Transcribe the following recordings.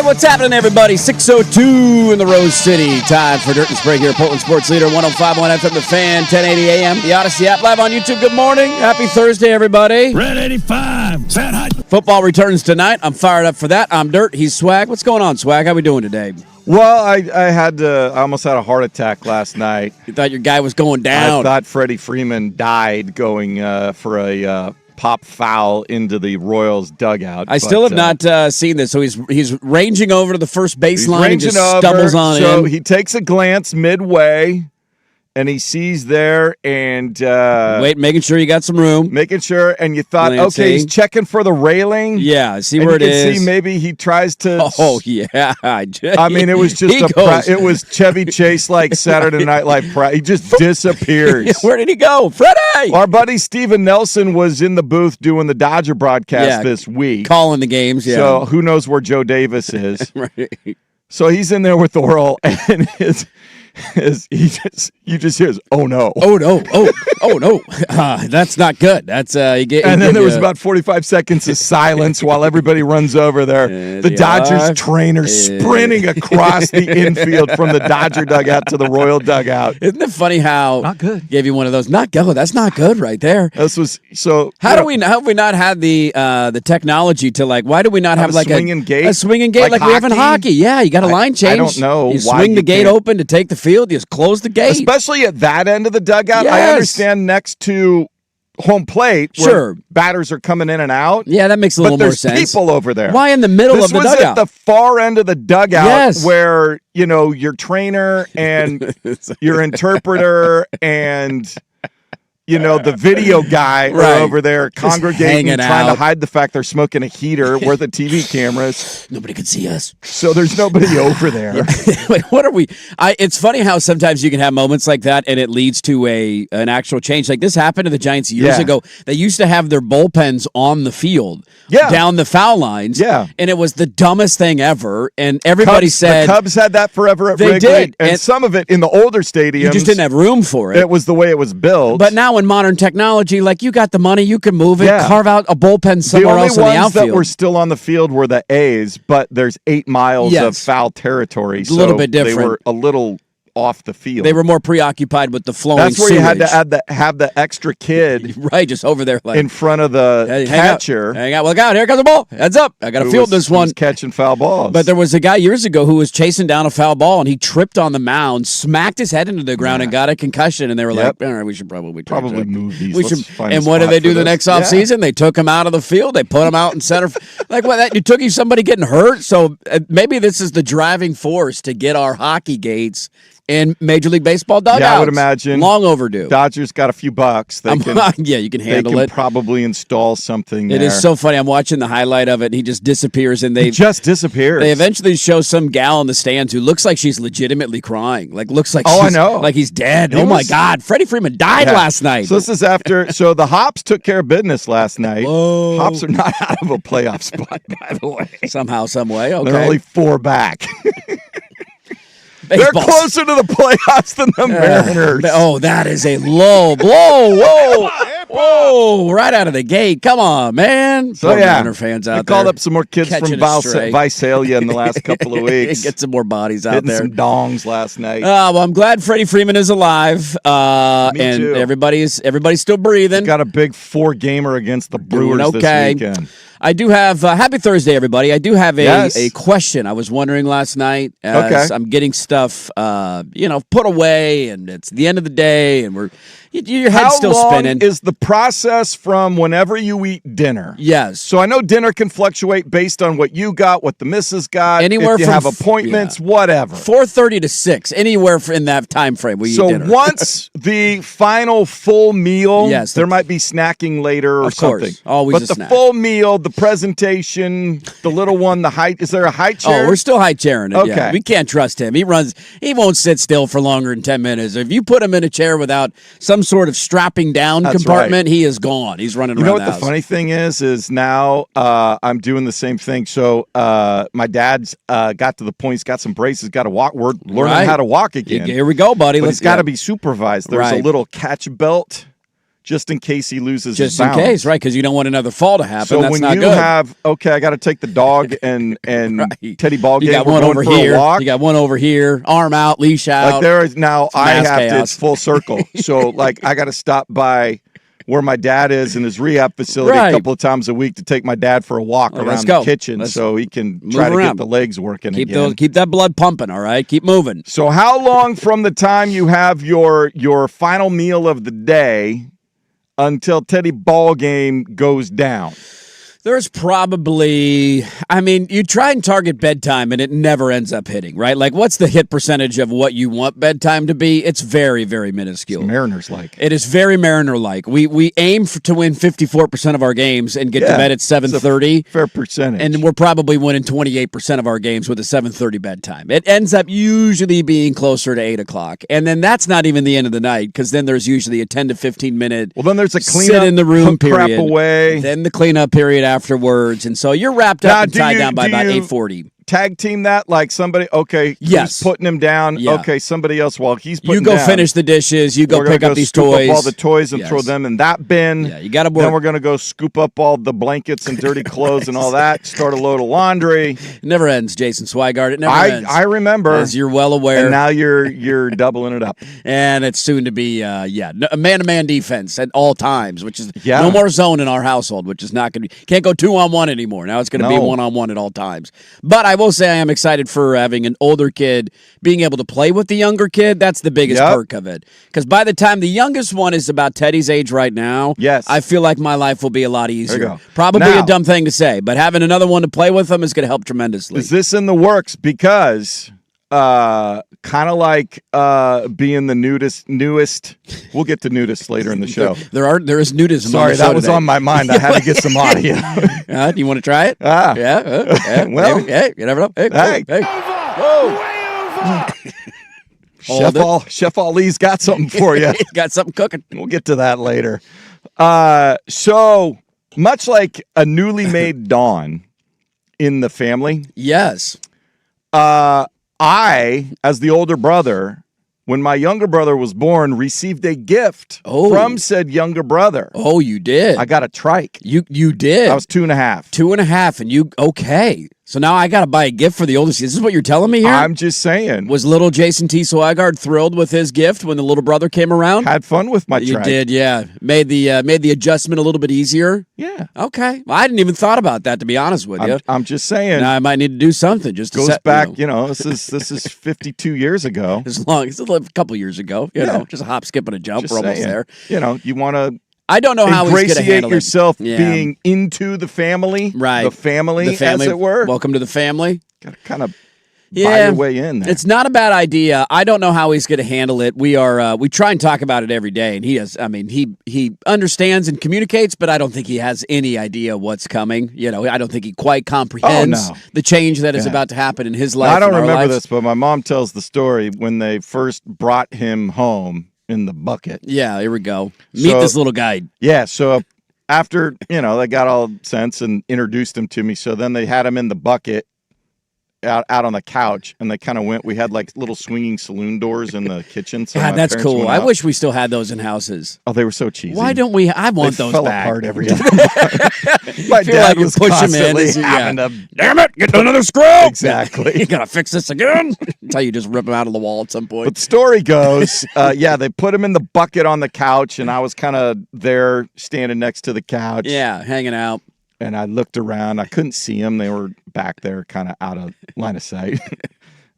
Hey, what's happening, everybody? 6:02 in the Rose City. Time for Dirt and Sprague here, Portland Sports Leader, 105.1 FM, The Fan, 1080 AM, the Odyssey app, live on YouTube. Good morning. Happy Thursday, everybody. Red 85. San High. Football returns tonight. I'm fired up for that. I'm Dirt. He's Swag. What's going on, Swag? How we doing today? Well, I almost had a heart attack last night. You thought your guy was going down. I thought Freddie Freeman died going for a pop foul into the Royals dugout. I still have not seen this. So he's ranging over to the first baseline and just stumbles on in. So he takes a glance midway, and he sees there and making sure you got some room. Making sure, and you thought, Glancing. okay, he's checking for the railing. Yeah, see and where it is. See, maybe he tries to. Oh yeah, I mean, it was just it was Chevy Chase like Saturday Night Live. He just disappears. Where did he go, Freddie? Our buddy Steven Nelson was in the booth doing the Dodger broadcast this week, calling the games. Yeah. So who knows where Joe Davis is? Right. So he's in there with Oral, and you just hear, oh no, oh no, that's not good. That's and then there was about 45 seconds of silence while everybody runs over there. The Dodgers trainer sprinting across the infield from the Dodger dugout to the Royal dugout. Isn't it funny how not good gave you one of those? Not go. That's not good right there. This was so. How have we not had the technology to why do we not have like a swinging gate like we have in hockey? Yeah, you got a line change. I don't know. You swing the gate open to take the field. You just close the gate, especially at that end of the dugout. Yes. I understand next to home plate, where batters are coming in and out. Yeah, that makes a little more sense. But there's people over there. Why in the middle of the dugout? This was at the far end of the dugout where, your trainer and your interpreter and, the video guy are over there congregating, trying to hide the fact they're smoking a heater where the TV cameras. Nobody could see us. So there's nobody over there. Wait, what are we? It's funny how sometimes you can have moments like that and it leads to an actual change. Like this happened to the Giants years ago. They used to have their bullpens on the field, down the foul lines. Yeah. And it was the dumbest thing ever. And everybody said the Cubs had that forever at they Wrigley. did. And some of it in the older stadiums. You just didn't have room for it. It was the way it was built. But now in modern technology, you got the money, you can move it, carve out a bullpen somewhere else in the outfield. The only ones that were still on the field were the A's, but there's 8 miles of foul territory. A little bit different. They were a little off the field. They were more preoccupied with the flowing That's where sewage. You had to have the extra kid just over there in front of the catcher. Hang out. Look out. Here comes the ball. Heads up. I got to field this one. Who's catching foul balls. But there was a guy years ago who was chasing down a foul ball, and he tripped on the mound, smacked his head into the ground, and got a concussion. And they were like, all right, we should probably move these. And what did they do the next offseason? They took him out of the field. They put him out in center. You took somebody getting hurt. So maybe this is the driving force to get our hockey gates in Major League Baseball dugouts. Yeah, I would imagine. Long overdue. Dodgers got a few bucks. You can handle it. It. Probably install something It there. is so funny. I'm watching the highlight of it, and he just disappears. And he just disappears. They eventually show some gal in the stands who looks like she's legitimately crying. Looks like I know. Like he's dead. My God. Freddie Freeman died last night. So this is after. So the Hops took care of business last night. Whoa. Hops are not out of a playoff spot, by the way. Somehow, some way. Okay. They're only 4 back. They're closer to the playoffs than the Mariners. That is a low blow. Whoa. Right out of the gate. Come on, man. So, Mariner fans out there. Called up some more kids from Visalia in the last couple of weeks. Get some more bodies out there. Some dongs last night. Well, I'm glad Freddie Freeman is alive. Me too. Everybody's still breathing. He's got a big 4-gamer against the Brewers this weekend. I do have happy Thursday, everybody. I do have a question. I was wondering last night as I'm getting stuff, put away, and it's the end of the day, and your head's still spinning. How long is the process from whenever you eat dinner? Yes. So I know dinner can fluctuate based on what you got, what the missus got, anywhere if you from have appointments, whatever. 4:30 to 6, anywhere in that time frame we eat dinner. So once the final full meal, there might be snacking later or something. Of course, always but a the snack. full meal, the presentation, the little one, the height. Is there a high chair? Oh, we're still high chairing it. Okay. Yeah. We can't trust him. He won't sit still for longer than 10 minutes. If you put him in a chair without some sort of strapping down compartment, he is gone. He's running around the house. You know what the funny thing is now I'm doing the same thing. So my dad's got to the point, he's got some braces, got to walk. We're learning how to walk again. Here we go, buddy. But it's got to be supervised. There's a little catch belt just in case he loses just his in balance. case, right? Because you don't want another fall to happen. So That's when not you good. have, okay, I got to take the dog and Right. Teddy Ballgame. You got we're one going over for here. A walk. You got one over here. Arm out, leash out. Like there is now, I mass have to. chaos. It's full circle. So like I got to stop by where my dad is in his rehab facility Right. a couple of times a week to take my dad for a walk Well, around let's the go. kitchen Let's so he can move try to around. get the legs working again. Keep that blood pumping. All right, keep moving. So how long from the time you have your final meal of the day until Teddy Ballgame goes down? There's probably, I mean, you try and target bedtime and it never ends up hitting, right? Like, what's the hit percentage of what you want bedtime to be? It's very, very minuscule. Mariners like. It is very Mariner-like. We aim to win 54% of our games and get to bed at 7:30. Fair percentage. And we're probably winning 28% of our games with a 7:30 bedtime. It ends up usually being closer to 8 o'clock. And then that's not even the end of the night because then there's usually a 10 to 15 minute well, then there's a cleanup, sit in the room put crap period. away. Then the cleanup period afterwards. And so you're wrapped up and tied down by about 8:40. Tag team that like somebody, okay, yes, who's putting him down. Yeah. Okay, somebody else while he's putting you go down, finish the dishes, you go we're pick gonna up these scoop toys. up all the toys and Yes. throw them in that bin. Yeah, you got to work. Then we're going to go scoop up all the blankets and dirty clothes and all that, start a load of laundry. It never ends, Jason Swigart. It never ends. I remember. As you're well aware. And now you're doubling it up. And it's soon to be, a man-to-man defense at all times, which is no more zone in our household, which is not going to be, can't go 2-on-1 anymore. Now it's going to be 1-on-1 at all times. But I will say I am excited for having an older kid being able to play with the younger kid. That's the biggest perk of it. Because by the time the youngest one is about Teddy's age right now, I feel like my life will be a lot easier. Probably a dumb thing to say, but having another one to play with them is going to help tremendously. Is this in the works? Because kind of like being the newest. We'll get to nudist later in the show. There is nudism. Sorry, on the show that was today. on my mind. I had to get some audio. Do you want to try it? Yeah. Well, maybe. Hey, you never know. Hey. Whoa. Chef Ali's got something for you. He's got something cooking. We'll get to that later. So much like a newly made Dawn in the family. Yes. I, as the older brother, when my younger brother was born, received a gift from said younger brother. Oh, you did? I got a trike. You did? I was 2.5. 2.5, and you, okay. So now I got to buy a gift for the oldest. Is this what you're telling me here? I'm just saying. Was little Jason T. Swigart thrilled with his gift when the little brother came around? Had fun with my trike. You did, yeah. Made the adjustment a little bit easier? Yeah. Okay. Well, I hadn't even thought about that, to be honest with you. I'm just saying. Now I might need to do something just to goes set, back, this is 52 years ago. It's a couple years ago, you know, just a hop, skip, and a jump. Just We're almost saying. there. You want to I don't know how he's going to ingratiate handle yourself it. Yeah. being into the family, right? The family, as it were. Welcome to the family. Got to kind of buy your way in there. It's not a bad idea. I don't know how he's going to handle it. We try and talk about it every day, and he has. I mean, he understands and communicates, but I don't think he has any idea what's coming. I don't think he quite comprehends the change that is about to happen in his life. Now, I don't remember this, but my mom tells the story when they first brought him home in the bucket. Yeah, here we go. Meet this little guy. Yeah, so after, they got all sense and introduced him to me, so then they had him in the bucket out on the couch, and they kind of went, we had like little swinging saloon doors in the kitchen. So God, that's cool. I wish we still had those in houses. Oh, they were so cheesy. Why don't we? I want they those fell back. apart every other My dad like was push him in. having to, damn it, get another screw. Exactly. You gotta fix this again. Until you just rip him out of the wall at some point. But the story goes, they put him in the bucket on the couch, and I was kind of there standing next to the couch. Yeah, hanging out. And I looked around. I couldn't see them. They were back there kind of out of line of sight.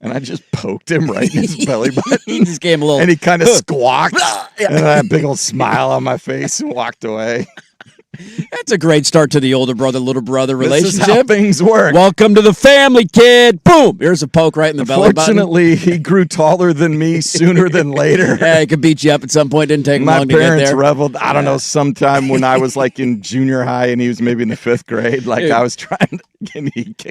And I just poked him right in his belly button. He just gave him a little... And he kind of squawked. And I had a big old smile on my face and walked away. That's a great start to the older brother, little brother relationship. This is how things work. Welcome to the family, kid. Boom. Here's a poke right in the belly button. Fortunately, he grew taller than me sooner than later. Yeah, he could beat you up at some point. Didn't take him My long to get parents there. reveled, I don't know, sometime when I was like in junior high and he was maybe in the 5th grade. Like I was trying to...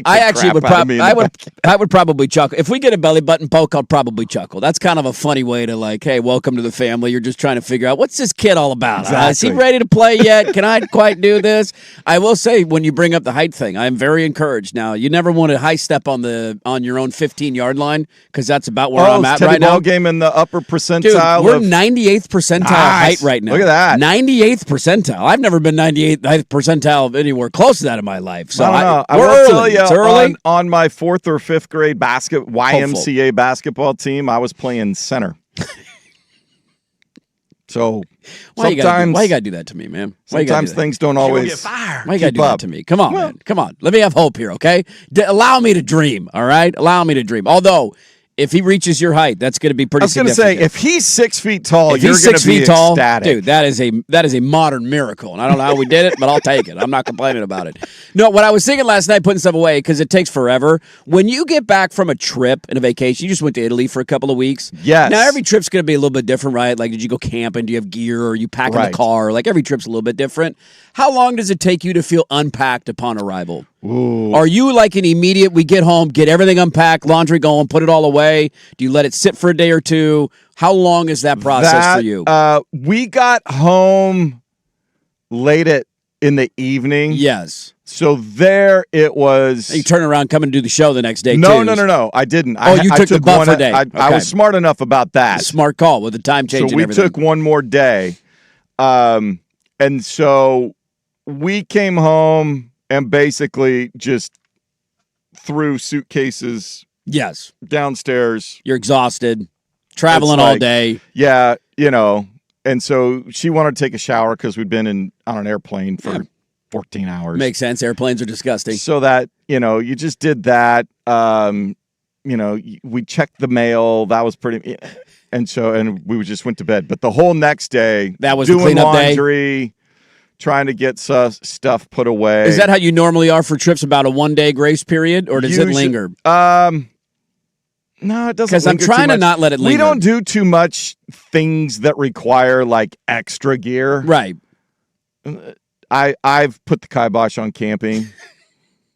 I actually would probably I would probably chuckle. If we get a belly button poke, I'll probably chuckle. That's kind of a funny way to like, hey, welcome to the family. You're just trying to figure out what's this kid all about. Exactly. Is he ready to play yet? Can I quite do this? I will say when you bring up the height thing, I am very encouraged. Now, you never want to high step on your own 15-yard line because that's about where I'm at Teddy right now. Ball game in the upper percentile. Dude, we're 98th percentile height right now. Look at that. 98th percentile. I've never been 98th percentile anywhere close to that in my life. So I we're will tell early. you, It's early. on my 4th or 5th grade YMCA basketball team, I was playing center. So why you gotta sometimes do that to me, man? sometimes things don't always Why you gotta do that to me? Come on, man. Come on. Let me have hope here, okay? Allow me to dream, all right? Allow me to dream. Although, if he reaches your height, that's going to be pretty significant. I was going to say, if he's 6 feet tall, if you're he's going 6 to be feet tall, ecstatic. dude, that is a modern miracle. And I don't know how we did it, but I'll take it. I'm not complaining about it. No, what I was thinking last night, putting stuff away, because it takes forever. When you get back from a trip and a vacation, you just went to Italy for a couple of weeks. Yes. Now, every trip's going to be a little bit different, right? Like, did you go camping? Do you have gear? Or you pack in the car? Like, every trip's a little bit different. How long does it take you to feel unpacked upon arrival? Ooh. Are you like an immediate, we get home, get everything unpacked, laundry going, put it all away? Do you let it sit for a day or two? How long is that process for you? We got home late in the evening. Yes. So there it was. You turn around, come and do the show the next day, No, too. no. I didn't. You took the buffer day. I was smart enough about that. Smart call with the time change so and everything. we took one more day. And so we came home and basically just threw suitcases downstairs. You're exhausted, traveling all day. Yeah, and so she wanted to take a shower because we'd been on an airplane for 14 hours. Makes sense. Airplanes are disgusting. So that, you just did that. We checked the mail. That was pretty... And we just went to bed. But the whole next day, that was doing the cleanup laundry, day? Trying to get stuff put away. Is that how you normally are for trips, about a 1-day grace period, or does it linger? No, it doesn't. Because I'm trying to not let it linger. We don't do too much things that require like extra gear. Right. I've put the kibosh on camping.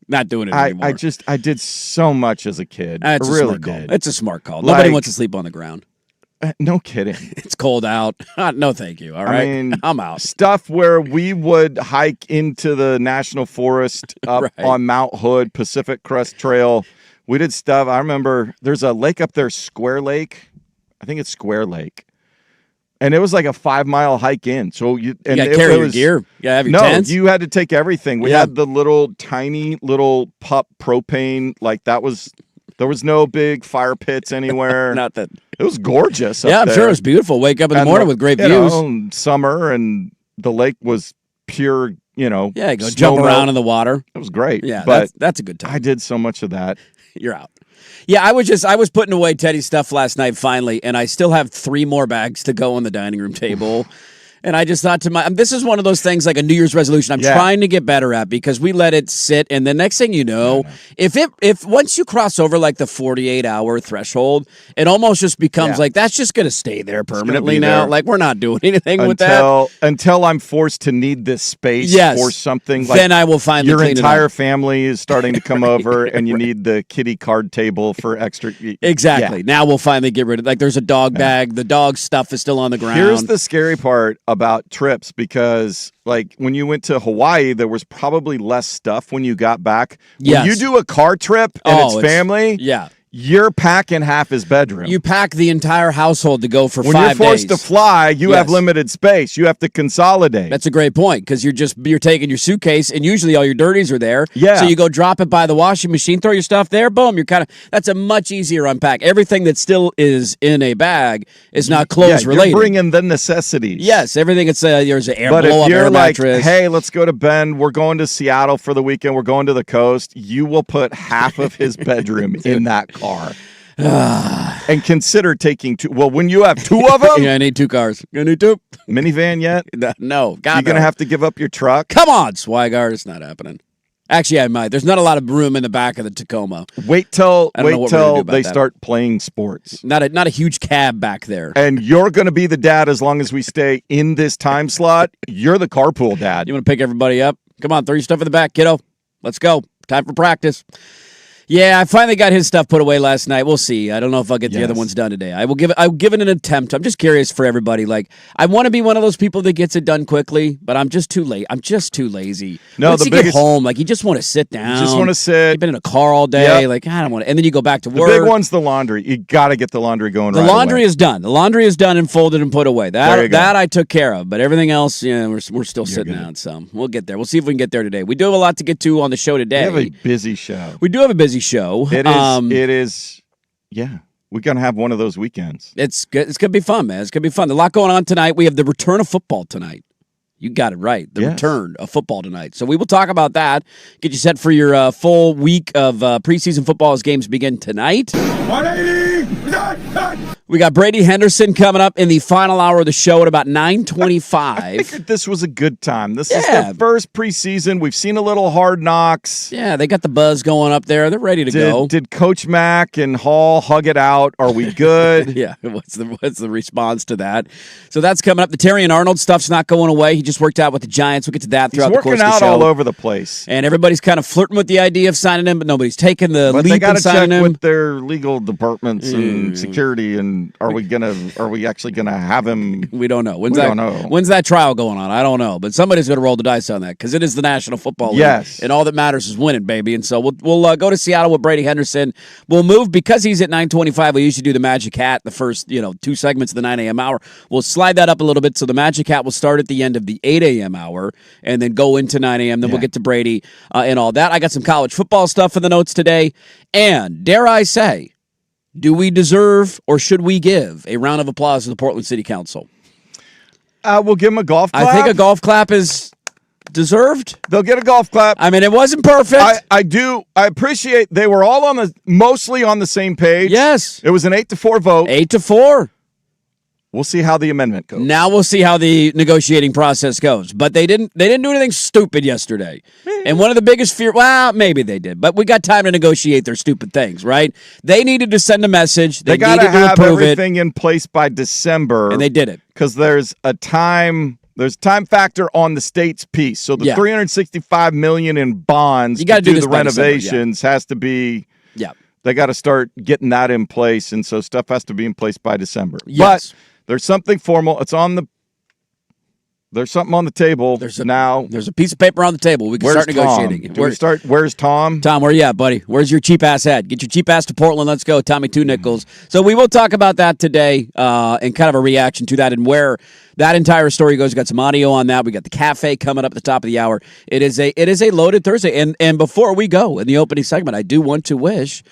Not doing it anymore. I did so much as a kid. That's I really a smart call. did. It's a smart call. Nobody wants to sleep on the ground. No kidding. It's cold out. No, thank you. All right. I mean, I'm out. Stuff where we would hike into the national forest up on Mount Hood, Pacific Crest Trail. We did stuff. I remember there's a lake up there, Square Lake. I think it's Square Lake. And it was like a 5-mile hike in. So you got to carry your gear. You got to have your tents. You had to take everything. We had the tiny little pup propane. Like there was no big fire pits anywhere. Not that. It was gorgeous. Yeah, I'm sure it was beautiful. Wake up in the morning with great views. Summer, and the lake was pure, Yeah, go jump around in the water. It was great. Yeah, but that's a good time. I did so much of that. You're out. Yeah, I was putting away Teddy's stuff last night finally, and I still have 3 more bags to go on the dining room table. And I just thought to this is one of those things like a New Year's resolution I'm trying to get better at, because we let it sit, and the next thing you know, if once you cross over like the 48-hour threshold, it almost just becomes like that's just going to stay there permanently now. There. Like we're not doing anything with that until I'm forced to need this space for something. Like then I will finally your clean entire it up. family is starting to come over, and you need the kitty card table for extra. Exactly. Now we'll finally get rid of there's a dog bag. The dog stuff is still on the ground. Here's the scary part about trips, because like when you went to Hawaii, there was probably less stuff when you got back. When you do a car trip and it's family, you're packing half his bedroom. You pack the entire household to go for 5 days. When you're forced to fly, you have limited space. You have to consolidate. That's a great point, because you're taking your suitcase, and usually all your dirties are there. Yeah. So you go drop it by the washing machine, throw your stuff there, boom. That's a much easier unpack. Everything that still is in a bag is not clothes related. You're bringing the necessities. Yes, everything. There's an air But if you're like, mattress. hey, let's go to Ben. We're going to Seattle for the weekend. We're going to the coast. You will put half of his bedroom in that car. And consider taking 2. Well, when you have 2 of them, I need 2 cars. I need 2. Minivan yet? No, God, you're gonna have to give up your truck. Come on, Swigard, it's not happening. Actually, I might. There's not a lot of room in the back of the Tacoma. Wait till they start playing sports. Not a huge cab back there. And you're going to be the dad as long as we stay in this time slot. You're the carpool dad. You want to pick everybody up? Come on, throw your stuff in the back, kiddo. Let's go. Time for practice. Yeah, I finally got his stuff put away last night. We'll see. I don't know if I'll get the other ones done today. I'll give it an attempt. I'm just curious for everybody. Like, I want to be one of those people that gets it done quickly, but I'm just too late. I'm just too lazy. No, Once you get home, like, you just want to sit down. You just want to sit. You've been in a car all day. Yep. Like, I don't want to. And then you go back to work. The big one's the laundry. You got to get the laundry going right away. The laundry is done. The laundry is done and folded and put away. That I took care of. But everything else, we're still sitting out. So we'll get there. We'll see if we can get there today. We do have a lot to get to on the show today. We have a busy show. We do have a busy show. It is, yeah. We're going to have one of those weekends. It's good. It's going to be fun, man. It's going to be fun. A lot going on tonight. We have the return of football tonight. You got it right. The return of football tonight. So we will talk about that. Get you set for your full week of preseason football as games begin tonight. 180. We got Brady Henderson coming up in the final hour of the show at about 9:25. I figured this was a good time. This is the first preseason. We've seen a little Hard Knocks. Yeah, they got the buzz going up there. They're ready to go. Did Coach Mack and Hall hug it out? Are we good? Yeah, what's the response to that? So that's coming up. The Terry and Arnold stuff's not going away. He just worked out with the Giants. We'll get to that throughout the course of the show. He's working out all over the place. And everybody's kind of flirting with the idea of signing him, but nobody's taking the leap they and signing him. They got to check with their legal departments and security, and are we actually gonna have him? We don't know. Don't know. When's that trial going on? I don't know. But somebody's going to roll the dice on that because it is the National Football League. Yes. And all that matters is winning, baby. And so we'll go to Seattle with Brady Henderson. We'll move because he's at 9:25. We usually do the Magic Hat, the first 2 segments of the 9 a.m. hour. We'll slide that up a little bit. So the Magic Hat will start at the end of the 8 a.m. hour and then go into 9 a.m. Then we'll get to Brady and all that. I got some college football stuff in the notes today. And dare I say, do we deserve or should we give a round of applause to the Portland City Council? We'll give them a golf clap. I think a golf clap is deserved. They'll get a golf clap. I mean, it wasn't perfect. I do. I appreciate they were all mostly on the same page. Yes. It was an 8-4 vote. 8-4. We'll see how the amendment goes. Now we'll see how the negotiating process goes. But they didn't do anything stupid yesterday. And one of the biggest maybe they did, but we got time to negotiate their stupid things, right? They needed to send a message. They got to have approve everything in place by December. And they did it. Because there's time factor on the state's piece. So the $365 million in bonds you got to do the renovations has to be they got to start getting that in place, and so stuff has to be in place by December. Yes. But there's something formal. There's something on the table now. There's a piece of paper on the table. We can start negotiating. Where's Tom? Tom, where you at, buddy? Where's your cheap ass head? Get your cheap ass to Portland. Let's go. Tommy 2 nickels. So we will talk about that today and kind of a reaction to that and where that entire story goes. We got some audio on that. We got the cafe coming up at the top of the hour. It is a loaded Thursday. And before we go in the opening segment, I do want to wish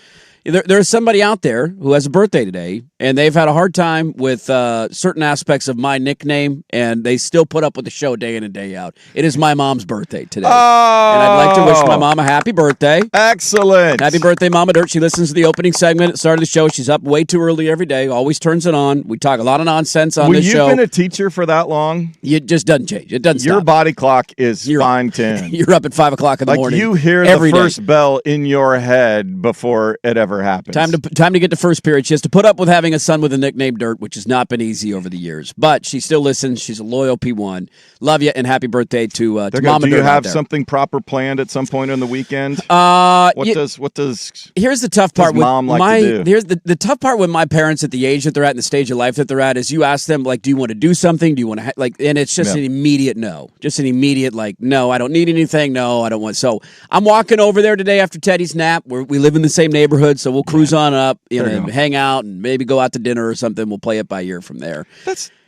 there's somebody out there who has a birthday today, and they've had a hard time with certain aspects of my nickname, and they still put up with the show day in and day out. It is my mom's birthday today. Oh. And I'd like to wish my mom a happy birthday. Excellent. Happy birthday, Mama Dirt. She listens to the opening segment at the start of the show. She's up way too early every day, always turns it on. We talk a lot of nonsense on this show. You've been a teacher for that long? It just doesn't change. It doesn't stop. Your body clock is fine-tuned. You're up at 5 o'clock in the morning. You hear the first bell in your head before it ever happens. Time to get to first period. She has to put up with having a son with a nickname Dirt, which has not been easy over the years. But she still listens. She's a loyal P1. Love you, and happy birthday to Mama Dirt. Do you have something proper planned at some point on the weekend? Here's the tough part. Mom like to do? Here's the tough part with my parents at the age that they're at and the stage of life that they're at is you ask them, like, do you want to do something? Do you want to, and it's just an immediate no. Just an immediate, no, I don't need anything. No, I don't want. So I'm walking over there today after Teddy's nap. We live in the same neighborhood, so we'll cruise on up, hang out and maybe go out to dinner or something. We'll play it by ear from there.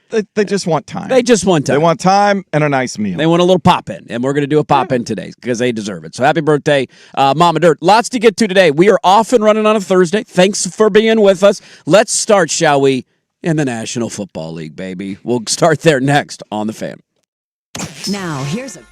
They just want time. They just want time. They want time and a nice meal. They want a little pop-in, and we're going to do a pop-in today because they deserve it. So happy birthday, Mama Dirt. Lots to get to today. We are off and running on a Thursday. Thanks for being with us. Let's start, shall we, in the National Football League, baby. We'll start there next on The Fan. Now, here's a...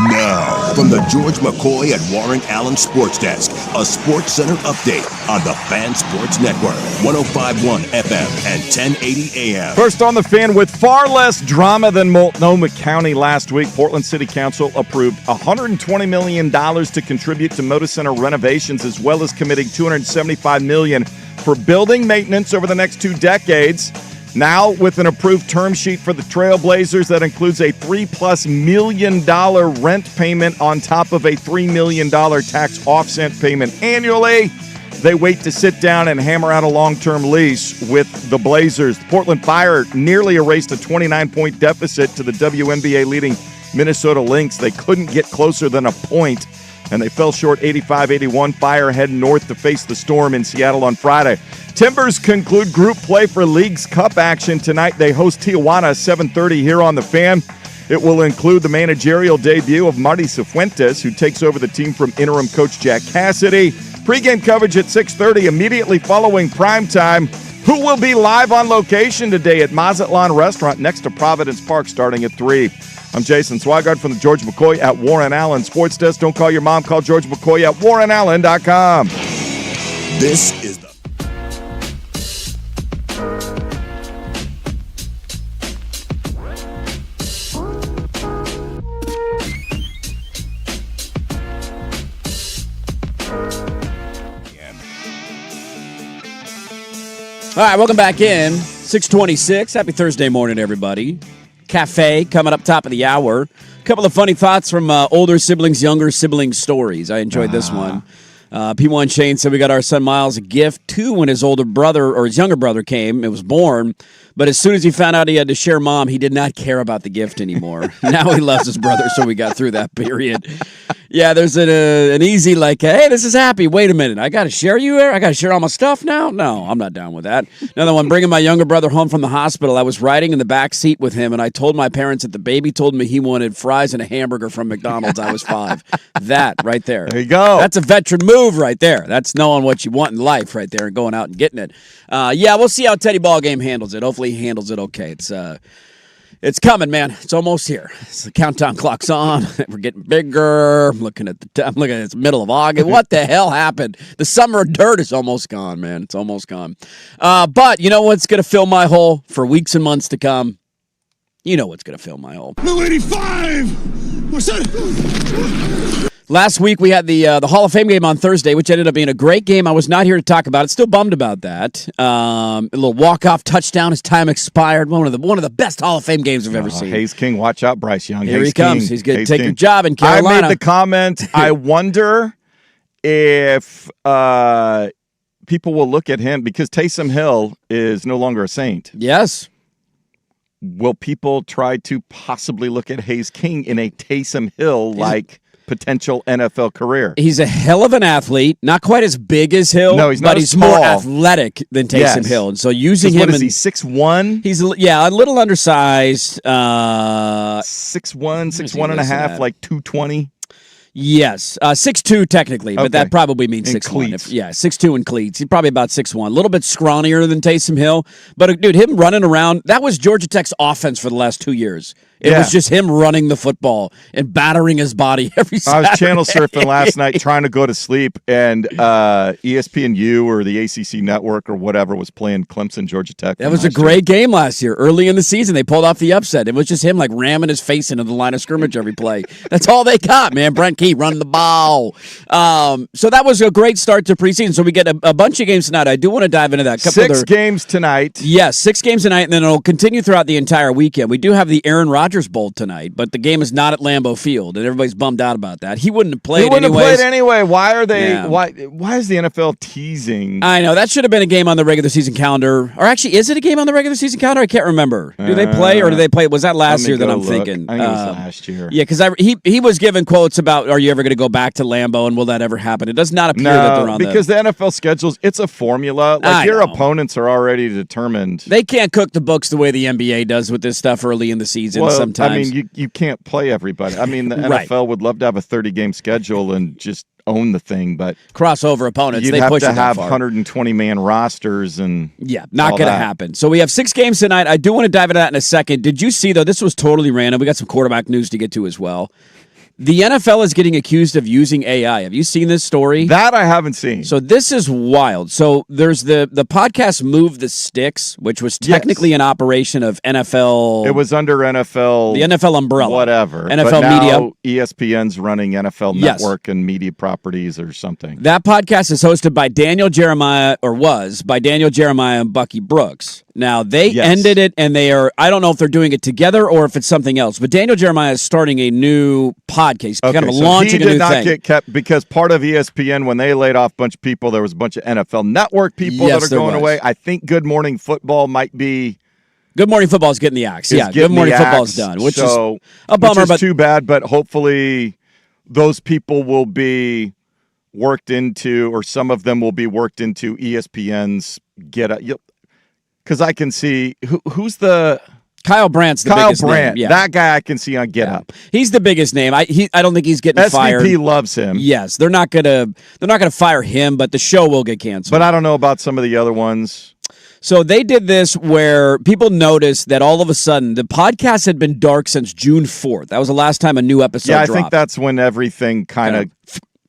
Now, from the George McCoy at Warren Allen Sports Desk, a Sports Center update on the Fan Sports Network, 105.1 FM and 1080 AM. First on the Fan, with far less drama than Multnomah County last week, Portland City Council approved $120 million to contribute to Moda Center renovations, as well as committing $275 million for building maintenance over the next 2 decades. Now, with an approved term sheet for the Trailblazers that includes a $3+ million rent payment on top of a $3 million tax offset payment annually, they wait to sit down and hammer out a long-term lease with the Blazers. The Portland Fire nearly erased a 29-point deficit to the WNBA leading Minnesota Lynx. They couldn't get closer than a point, and they fell short 85-81. Fire head north to face the Storm in Seattle on Friday. Timbers conclude group play for League's Cup action tonight. They host Tijuana 7:30 here on the Fan. It will include the managerial debut of Marty Cifuentes, who takes over the team from interim coach Jack Cassidy. Pre-game coverage at 6:30 immediately following primetime. Who will be live on location today at Mazatlan Restaurant next to Providence Park starting at 3. I'm Jason Swigard from the George McCoy at Warren Allen Sports Desk. Don't call your mom, call George McCoy at warrenallen.com. This is the All right, welcome back in. 6:26. Happy Thursday morning, everybody. Cafe coming up top of the hour. A couple of funny thoughts from older siblings, younger siblings stories. I enjoyed this one. P1 Shane said we got our son Miles a gift too when his older brother or his younger brother came. It was born, but as soon as he found out he had to share mom, he did not care about the gift anymore. Now he loves his brother, so we got through that period. Yeah, there's an easy like, hey, this is happy. Wait a minute, I got to share you here? I got to share all my stuff now? No, I'm not down with that. Another one, bringing my younger brother home from the hospital. I was riding in the back seat with him, and I told my parents that the baby told me he wanted fries and a hamburger from McDonald's. I was 5. That right there. There you go. That's a veteran move right there. That's knowing what you want in life right there and going out and getting it. Yeah, we'll see how Teddy Ballgame handles it. Hopefully he handles it okay. It's coming, man. It's almost here. The countdown clock's on. We're getting bigger. I'm looking at it's middle of August. What the hell happened? The summer of dirt is almost gone, man. It's almost gone. But you know what's going to fill my hole for weeks and months to come? You know what's going to fill my hole. Blue 85! What's that? Last week, we had the Hall of Fame game on Thursday, which ended up being a great game. I was not here to talk about it. Still bummed about that. A little walk-off touchdown as time expired. One of the best Hall of Fame games I've ever seen. Hayes King, watch out, Bryce Young. Here Hayes he comes. King. He's going to Hayes take King. your job in Carolina. I made the comment, I wonder if people will look at him, because Taysom Hill is no longer a Saint. Yes. Will people try to possibly look at Hayes King in a Taysom Hill-like potential NFL career? He's a hell of an athlete, not quite as big as Hill, no, he's not, but he's more athletic than Taysom Hill. And so using him, what is he, 6'1"? He's a little undersized. 6'1", 6'1 and a half, like 220. Yes, 6'2" technically, but that probably means 6'1". 6'2" in cleats. He's probably about 6'1". A little bit scrawnier than Taysom Hill. But, dude, him running around, that was Georgia Tech's offense for the last 2 years. It was just him running the football and battering his body every Saturday. I was channel surfing last night trying to go to sleep, and ESPNU or the ACC network or whatever was playing Clemson, Georgia Tech. That was a great game last year. Early in the season, they pulled off the upset. It was just him like ramming his face into the line of scrimmage every play. That's all they got, man. Brent Key running the ball. So that was a great start to preseason. So we get a bunch of games tonight. I do want to dive into that. 6 games tonight. Yes, 6 games tonight, and then it'll continue throughout the entire weekend. We do have the Aaron Rodgers Bowl tonight, but the game is not at Lambeau Field, and everybody's bummed out about that. He wouldn't have played anyway. Why are they? Yeah. Why is the NFL teasing? I know that should have been a game on the regular season calendar. Or actually, is it a game on the regular season calendar? I can't remember. Do they play or do they play? Was that last year that I'm thinking? I think it was last year. Yeah, because he was given quotes about, are you ever going to go back to Lambeau, and will that ever happen? It does not appear that they're on because the NFL schedules, it's a formula. Like your opponents are already determined. They can't cook the books the way the NBA does with this stuff early in the season. Well, sometimes. I mean, you can't play everybody. I mean, the NFL would love to have a 30-game schedule and just own the thing, but crossover opponents, you'd they have push to it have far. 120-man rosters and not going to happen. So we have 6 games tonight. I do want to dive into that in a second. Did you see, though, this was totally random. We got some quarterback news to get to as well. The NFL is getting accused of using AI. Have you seen this story? That I haven't seen. So this is wild. So there's the podcast Move the Sticks, which was technically an operation of NFL. It was under NFL. The NFL umbrella. Whatever. NFL but now Media. ESPN's running NFL Network and media properties or something. That podcast is hosted by Daniel Jeremiah, or was, by Daniel Jeremiah and Bucky Brooks. Now, they ended it, and they are, I don't know if they're doing it together or if it's something else, but Daniel Jeremiah is starting a new podcast, kind of launching a new thing. He did not get kept because part of ESPN, when they laid off a bunch of people, there was a bunch of NFL Network people that are going away. I think Good Morning Football might be... Good Morning Football is getting the axe. Yeah, Good Morning Football is done, which is a bummer. Which is too bad, but hopefully those people will be worked into, or some of them will be worked into ESPN's Get Up. Because I can see who's the Kyle Brandt's the biggest name. Yeah. That guy I can see on Get Up. He's the biggest name. I don't think he's getting fired. SVP loves him. Yes, they're not gonna fire him, but the show will get canceled. But I don't know about some of the other ones. So they did this where people noticed that all of a sudden the podcast had been dark since June 4th. That was the last time a new episode dropped. I think that's when everything kind of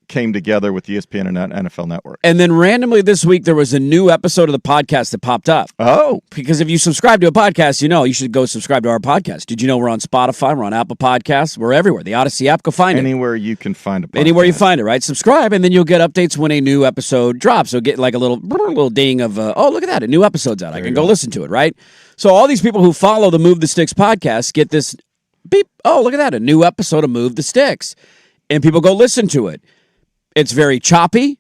came together with ESPN and NFL Network. And then randomly this week, there was a new episode of the podcast that popped up. Oh. Because if you subscribe to a podcast, you should go subscribe to our podcast. Did you know we're on Spotify? We're on Apple Podcasts. We're everywhere. The Odyssey app, go find Anywhere you can find a podcast. Anywhere you find it, right? Subscribe, and then you'll get updates when a new episode drops. So get like a little ding of, oh, look at that, a new episode's out. I can go listen to it, right? So all these people who follow the Move the Sticks podcast get this beep, oh, look at that, a new episode of Move the Sticks. And people go listen to it. It's very choppy.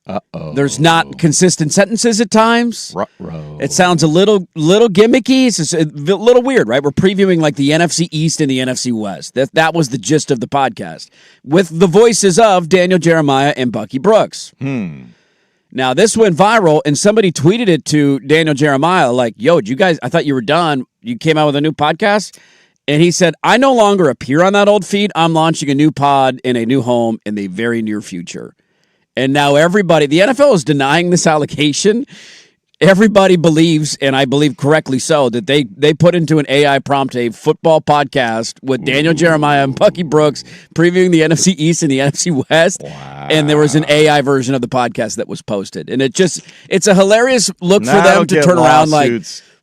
Uh-oh. There's not consistent sentences at times. Ruh-roh. It sounds a little gimmicky. It's just a little weird, right? We're previewing like the NFC East and the NFC West. That was the gist of the podcast, with the voices of Daniel Jeremiah and Bucky Brooks. Now, this went viral, and somebody tweeted it to Daniel Jeremiah like, yo, you guys, I thought you were done. You came out with a new podcast? And he said, I no longer appear on that old feed. I'm launching a new pod in a new home in the very near future. And now everybody, the NFL is denying this allegation. Everybody believes, and I believe correctly so, that they put into an AI prompt a football podcast with Daniel Jeremiah and Bucky Brooks previewing the NFC East and the NFC West. Wow. And there was an AI version of the podcast that was posted. And it's a hilarious look for them to turn around like,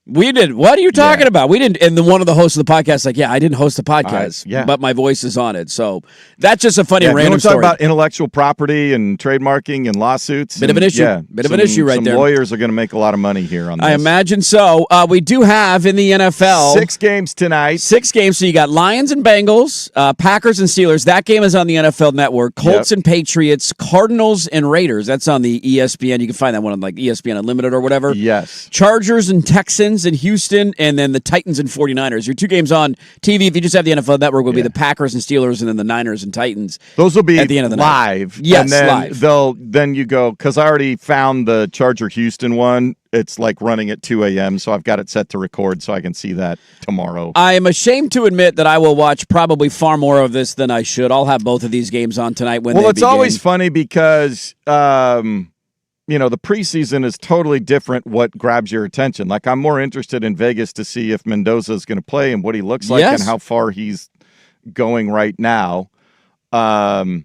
we did. What are you talking about? We didn't. And one of the hosts of the podcast like, I didn't host the podcast, but my voice is on it. So that's just a funny random story. Talk about intellectual property and trademarking and lawsuits. Bit of an issue. Bit of an issue right there. Some lawyers are going to make a lot of money here on this. I imagine so. We do have in the NFL 6 games tonight. 6 games. So you got Lions and Bengals, Packers and Steelers. That game is on the NFL Network. Colts and Patriots, Cardinals and Raiders. That's on the ESPN. You can find that one on like ESPN Unlimited or whatever. Yes. Chargers and Texans in Houston, and then the Titans and 49ers. Your 2 games on TV, if you just have the NFL Network, will be the Packers and Steelers, and then the Niners and Titans. Those will be at the end of the live. Night. Yes, and then live. Then you go, because I already found the Charger Houston one. It's like running at 2 a.m., so I've got it set to record so I can see that tomorrow. I am ashamed to admit that I will watch probably far more of this than I should. I'll have both of these games on tonight when they begin. Well, it's always funny because the preseason is totally different what grabs your attention. Like, I'm more interested in Vegas to see if Mendoza is going to play and what he looks like and how far he's going right now. I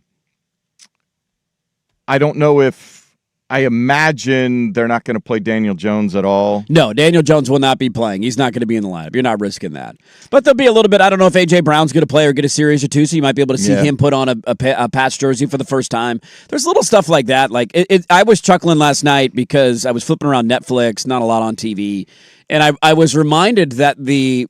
don't know if I imagine they're not going to play Daniel Jones at all. No, Daniel Jones will not be playing. He's not going to be in the lineup. You're not risking that. But there'll be a little bit. I don't know if A.J. Brown's going to play or get a series or two, so you might be able to see him put on a Pats jersey for the first time. There's little stuff like that. Like I was chuckling last night because I was flipping around Netflix, not a lot on TV, and I was reminded that the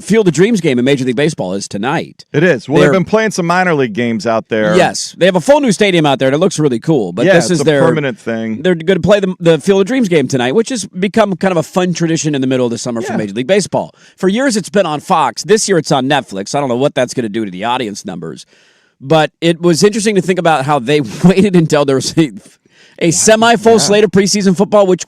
Field of Dreams game in Major League Baseball is tonight. It is. Well, they've been playing some minor league games out there. Yes. They have a full new stadium out there that looks really cool. But this is their permanent thing. They're going to play the Field of Dreams game tonight, which has become kind of a fun tradition in the middle of the summer for Major League Baseball. For years, it's been on Fox. This year, it's on Netflix. I don't know what that's going to do to the audience numbers. But it was interesting to think about how they waited until there was a semi-full slate of preseason football, which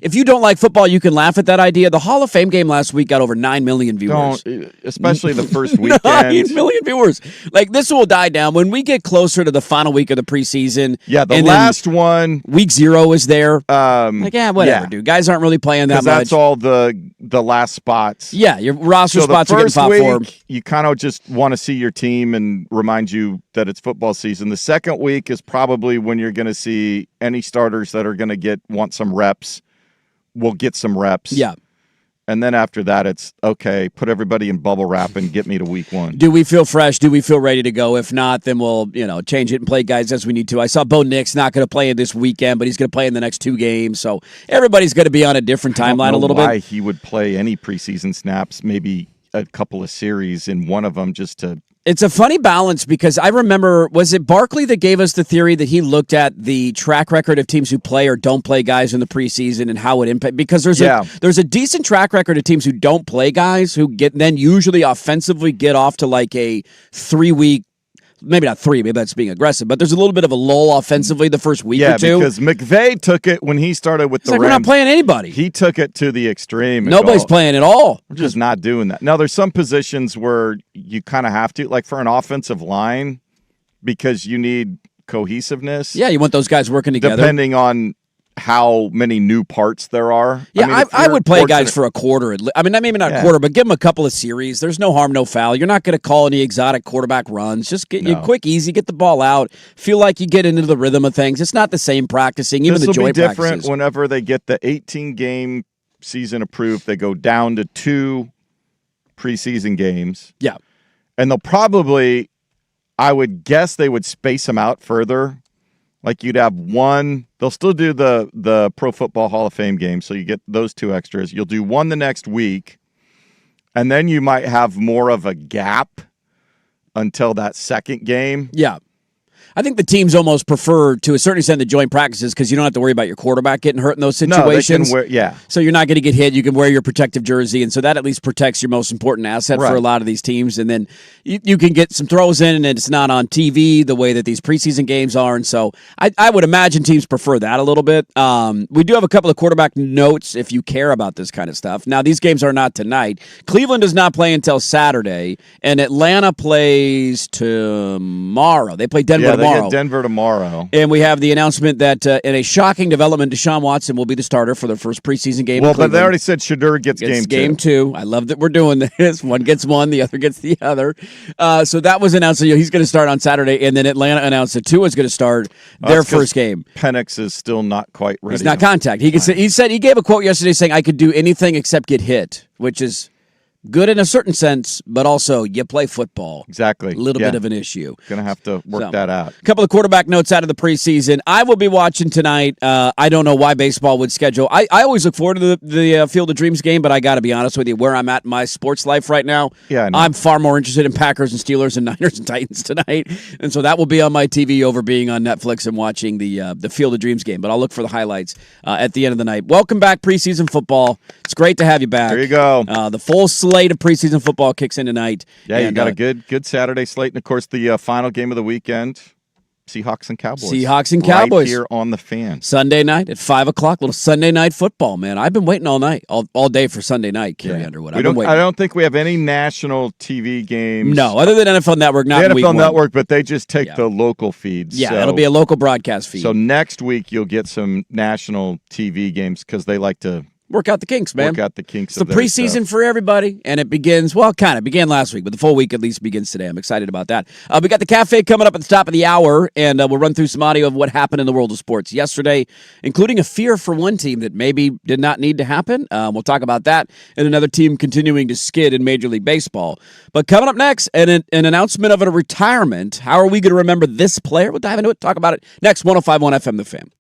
if you don't like football, you can laugh at that idea. The Hall of Fame game last week got over 9 million viewers. Especially the first weekend. 9 million viewers. Like, this will die down when we get closer to the final week of the preseason. Yeah, the last one. Week 0 is there. Whatever, dude. Guys aren't really playing that much. That's all the last spots. Yeah, your roster spots are getting fought for. You kind of just want to see your team and remind you that it's football season. The second week is probably when you're going to see any starters that are going to want some reps will get some reps. Yeah. And then after that, it's, okay, put everybody in bubble wrap and get me to week 1. Do we feel fresh? Do we feel ready to go? If not, then we'll change it and play guys as we need to. I saw Bo Nix not going to play in this weekend, but he's going to play in the next 2 games. So everybody's going to be on a different timeline a little bit. Why he would play any preseason snaps, maybe a couple of series in one of them just to... It's a funny balance because I remember, was it Barkley that gave us the theory that he looked at the track record of teams who play or don't play guys in the preseason and how it impacts? Because there's a decent track record of teams who don't play guys who then usually offensively get off to like a 3-week, maybe not 3, maybe that's being aggressive, but there's a little bit of a lull offensively the first week or 2. Yeah, because McVay took it when he started with the Rams. We're not playing anybody. He took it to the extreme. Nobody's playing at all. We're just not doing that. Now, there's some positions where you kind of have to, like for an offensive line, because you need cohesiveness. Yeah, you want those guys working together. Depending on how many new parts there are. Yeah, I would play guys for a quarter. I mean, maybe not a quarter, but give them a couple of series. There's no harm, no foul. You're not going to call any exotic quarterback runs. Just get you quick, easy, get the ball out. Feel like you get into the rhythm of things. It's not the same practicing, even the joint practices. This will be different whenever they get the 18-game season approved. They go down to 2 preseason games. Yeah. And they'll probably, I would guess they would space them out further. Like you'd have one, they'll still do the Pro Football Hall of Fame game, so you get those 2 extras. You'll do one the next week, and then you might have more of a gap until that second game. Yeah. I think the teams almost prefer, to a certain extent, the joint practices because you don't have to worry about your quarterback getting hurt in those situations. No, they can So you're not going to get hit. You can wear your protective jersey, and so that at least protects your most important asset for a lot of these teams. And then you can get some throws in, and it's not on TV the way that these preseason games are. And so I would imagine teams prefer that a little bit. We do have a couple of quarterback notes if you care about this kind of stuff. Now, these games are not tonight. Cleveland does not play until Saturday, and Atlanta plays tomorrow. They play Denver tomorrow. They get Denver tomorrow. And we have the announcement that in a shocking development, Deshaun Watson will be the starter for their first preseason game. Well, but they already said Shedeur gets game 2. I love that we're doing this. One gets one, the other gets the other. So that was announced. He's going to start on Saturday, and then Atlanta announced that Tua is going to start their first game. Penix is still not quite ready. He's not contact. He said he gave a quote yesterday saying, "I could do anything except get hit," which is good in a certain sense, but also you play football. Exactly. A little bit of an issue. Going to have to work that out. A couple of quarterback notes out of the preseason. I will be watching tonight. I don't know why baseball would schedule. I always look forward to the Field of Dreams game, but I got to be honest with you, where I'm at in my sports life right now, I'm far more interested in Packers and Steelers and Niners and Titans tonight. And so that will be on my TV over being on Netflix and watching the Field of Dreams game. But I'll look for the highlights at the end of the night. Welcome back, preseason football. It's great to have you back. There you go. The full slate of preseason football kicks in tonight. Yeah, you got a good Saturday slate. And, of course, the final game of the weekend, Seahawks and Cowboys. Seahawks and Cowboys. Right here on the Fan. Sunday night at 5 o'clock. Little Sunday night football, man. I've been waiting all night, all day for Sunday night, Carrie Underwood. I don't think we have any national TV games. No, other than NFL Network, not the week NFL one. Network, but they just take the local feeds. Yeah, it'll be a local broadcast feed. So next week you'll get some national TV games because they like to work out the kinks, man. Work out the kinks. It's the preseason for everybody, and it begins, began last week, but the full week at least begins today. I'm excited about that. We got the cafe coming up at the top of the hour, and we'll run through some audio of what happened in the world of sports yesterday, including a fear for one team that maybe did not need to happen. We'll talk about that, and another team continuing to skid in Major League Baseball. But coming up next, an announcement of a retirement. How are we going to remember this player? We'll dive into it, talk about it next. 105.1 FM, The Fan.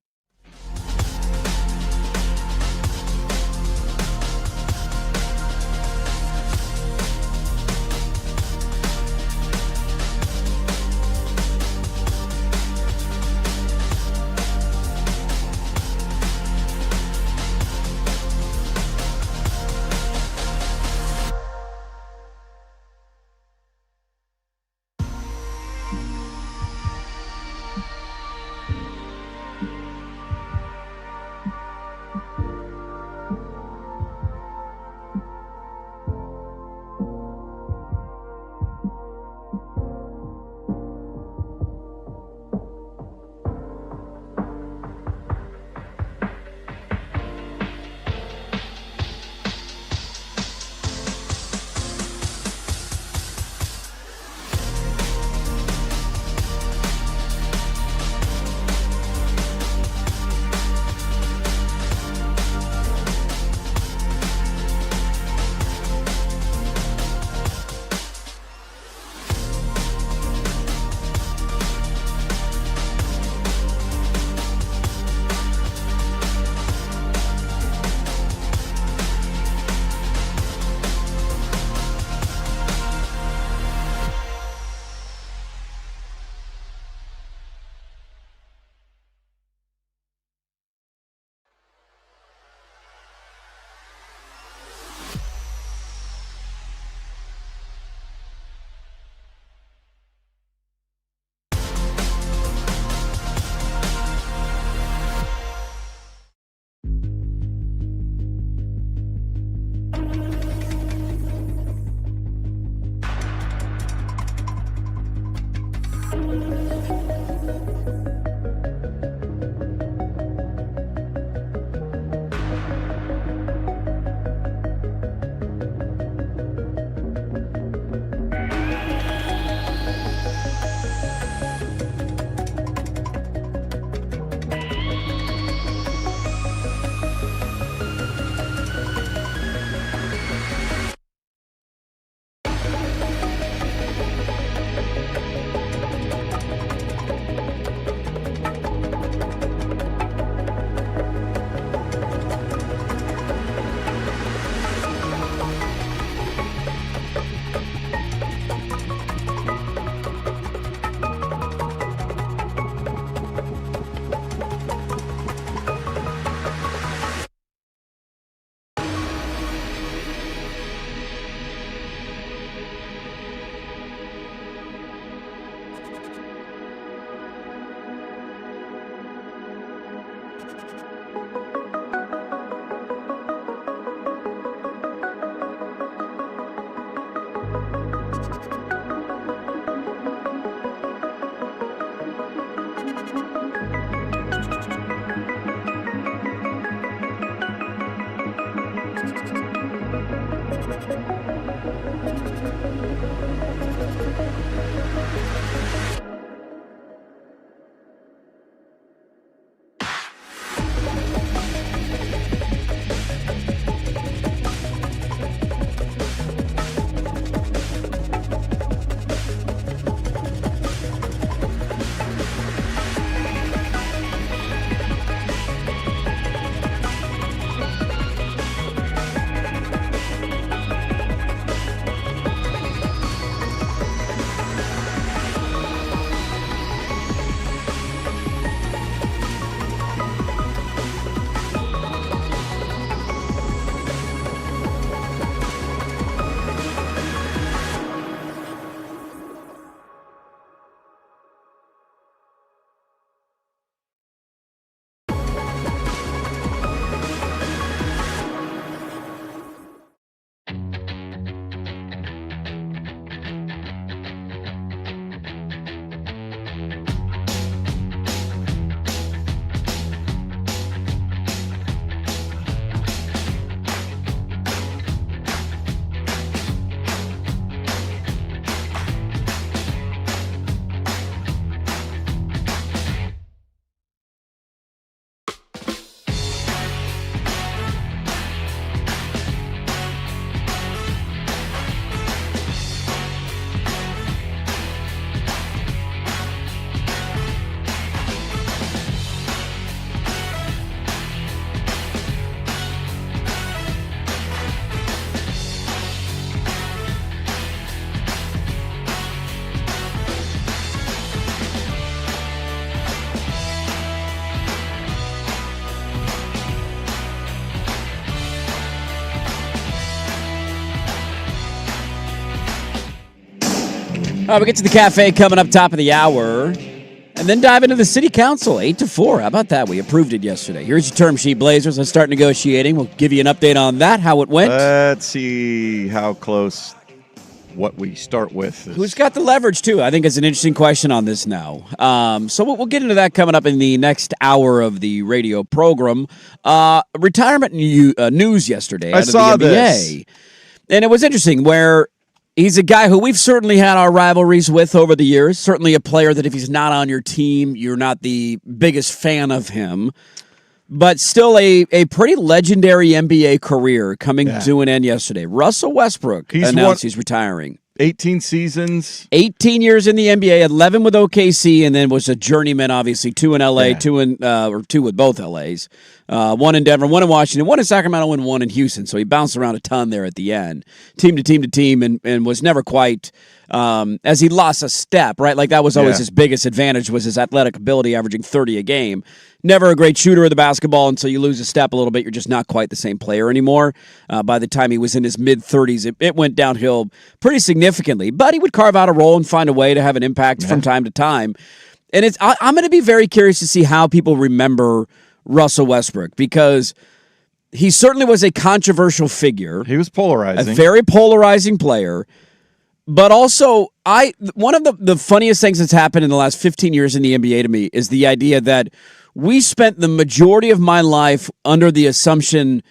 We get to the cafe coming up top of the hour. And then dive into the city council, 8 to 4. How about that? We approved it yesterday. Here's your term sheet, Blazers. Let's start negotiating. We'll give you an update on that, how it went. Let's see how close what we start with. Who's got the leverage, too? I think it's an interesting question on this now. So we'll get into that coming up in the next hour of the radio program. Retirement news yesterday out of the NBA. This. And it was interesting where he's a guy who we've certainly had our rivalries with over the years. Certainly a player that if he's not on your team, you're not the biggest fan of him. But still a pretty legendary NBA career coming to an end yesterday. Russell Westbrook announced he's retiring. 18 seasons. 18 years in the NBA, 11 with OKC, and then was a journeyman, obviously, 2 in LA, 2 with both LAs. 1 in Denver, 1 in Washington, 1 in Sacramento, and 1 in Houston. So he bounced around a ton there at the end. Team to team to team, and was never quite, as he lost a step, right? Like that was always his biggest advantage was his athletic ability, averaging 30 a game. Never a great shooter of the basketball until you lose a step a little bit. You're just not quite the same player anymore. By the time he was in his mid-30s, it went downhill pretty significantly. But he would carve out a role and find a way to have an impact from time to time. And I'm going to be very curious to see how people remember Russell Westbrook because he certainly was a controversial figure. He was polarizing. A very polarizing player. But also, one of the funniest things that's happened in the last 15 years in the NBA to me is the idea that we spent the majority of my life under the assumption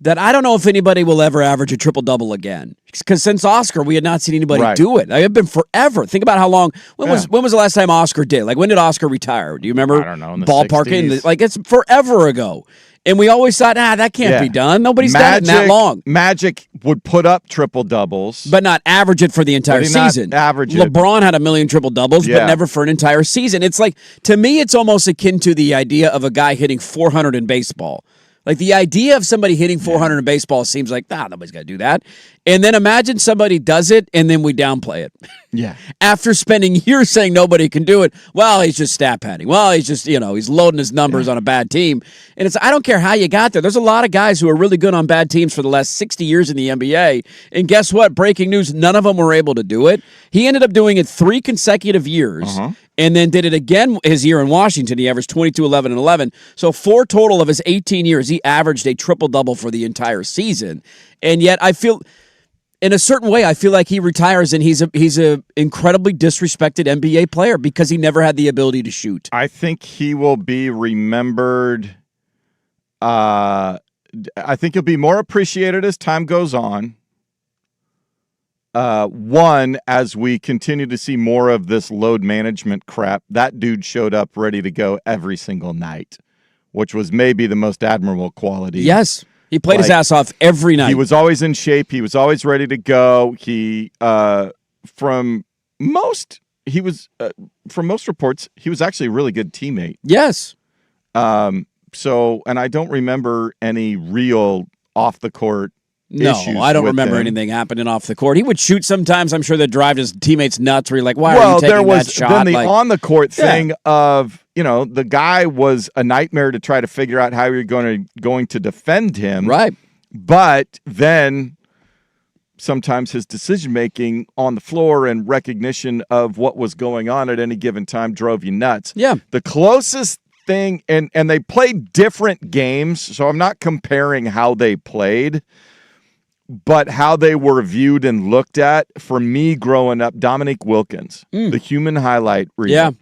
that I don't know if anybody will ever average a triple-double again. Because since Oscar, we had not seen anybody do it. It's been forever. Think about how long. When was the last time Oscar did? Like, when did Oscar retire? Do you remember? I don't know. In the ballparking? 60s. Like, it's forever ago. And we always thought, that can't be done. Nobody's done it in that long. Magic would put up triple-doubles. But not average it for the entire season. LeBron had 1 million triple-doubles, but never for an entire season. It's like, to me, it's almost akin to the idea of a guy hitting 400 in baseball. Like, the idea of somebody hitting 400 in baseball seems like, nobody's got to do that. And then imagine somebody does it, and then we downplay it. Yeah. After spending years saying nobody can do it, well, he's just stat padding. Well, he's just, he's loading his numbers on a bad team. And I don't care how you got there. There's a lot of guys who are really good on bad teams for the last 60 years in the NBA. And guess what? Breaking news, none of them were able to do it. He ended up doing it 3 consecutive years. And then did it again his year in Washington. He averaged 22, 11, and 11. So 4 total of his 18 years, he averaged a triple-double for the entire season. And yet I feel, in a certain way, I feel like he retires and he's a incredibly disrespected NBA player because he never had the ability to shoot. I think he will be remembered. I think he'll be more appreciated as time goes on. One, as we continue to see more of this load management crap, that dude showed up ready to go every single night, which was maybe the most admirable quality. Yes. He played his ass off every night. He was always in shape. He was always ready to go. From most reports, he was actually a really good teammate. Yes. And I don't remember any real off the court issues. No, I don't remember anything happening off the court. He would shoot sometimes, I'm sure, that drive his teammates nuts where you're like, why are you taking that shot? Then the on-the-court thing of, the guy was a nightmare to try to figure out how you're going to defend him. Right. But then sometimes his decision-making on the floor and recognition of what was going on at any given time drove you nuts. Yeah. The closest thing, and they played different games, so I'm not comparing how they played, but how they were viewed and looked at. For me growing up, Dominique Wilkins, the human highlight reel,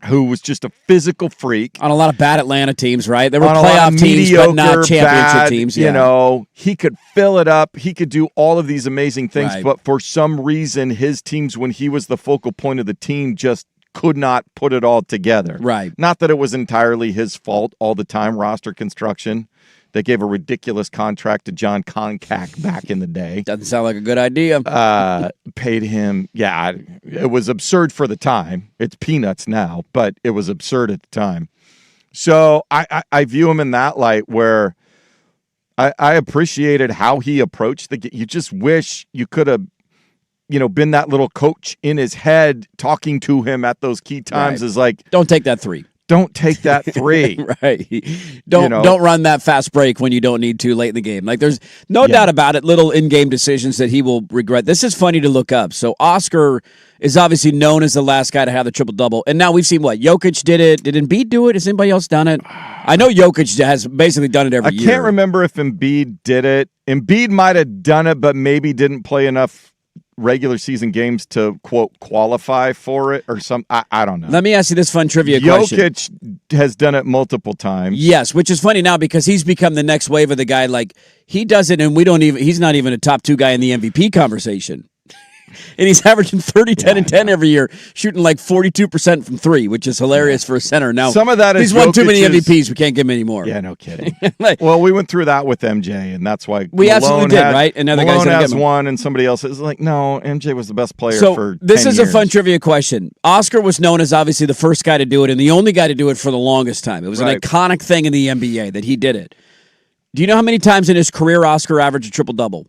who was just a physical freak. On a lot of bad Atlanta teams, right? They were playoff teams, but not championship teams. Yeah. He could fill it up. He could do all of these amazing things, but for some reason, his teams, when he was the focal point of the team, just could not put it all together. Right. Not that it was entirely his fault all the time, roster construction. They gave a ridiculous contract to John Koncak back in the day. Doesn't sound like a good idea. Paid him. Yeah, it was absurd for the time. It's peanuts now, but it was absurd at the time. So I view him in that light where I appreciated how he approached the game. You just wish you could have, been that little coach in his head talking to him at those key times. Is like, don't take that 3. Don't take that 3. Right. Don't run that fast break when you don't need to late in the game. Like, there's no doubt about it, little in-game decisions that he will regret. This is funny to look up. So Oscar is obviously known as the last guy to have the triple-double. And now we've seen Jokic did it. Did Embiid do it? Has anybody else done it? I know Jokic has basically done it every year. I can't remember if Embiid did it. Embiid might have done it, but maybe didn't play enough regular season games to, quote, qualify for it or some. I don't know. Let me ask you this fun trivia question. Jokic has done it multiple times. Yes, which is funny now because he's become the next wave of the guy. Like, he does it and he's not even a top 2 guy in the MVP conversation. And he's averaging 30, 10, and 10 every year, shooting like 42% from 3, which is hilarious for a center. Now, some of that is he's won too many MVPs. We can't give him any more. Yeah, no kidding. Well, we went through that with MJ, and that's why we absolutely did, right? And other guys has one, and somebody else is like, no, MJ was the best player for 10 this is years. a fun trivia question. Oscar was known as obviously the first guy to do it and the only guy to do it for the longest time. It was an iconic thing in the NBA that he did it. Do you know how many times in his career Oscar averaged a triple-double?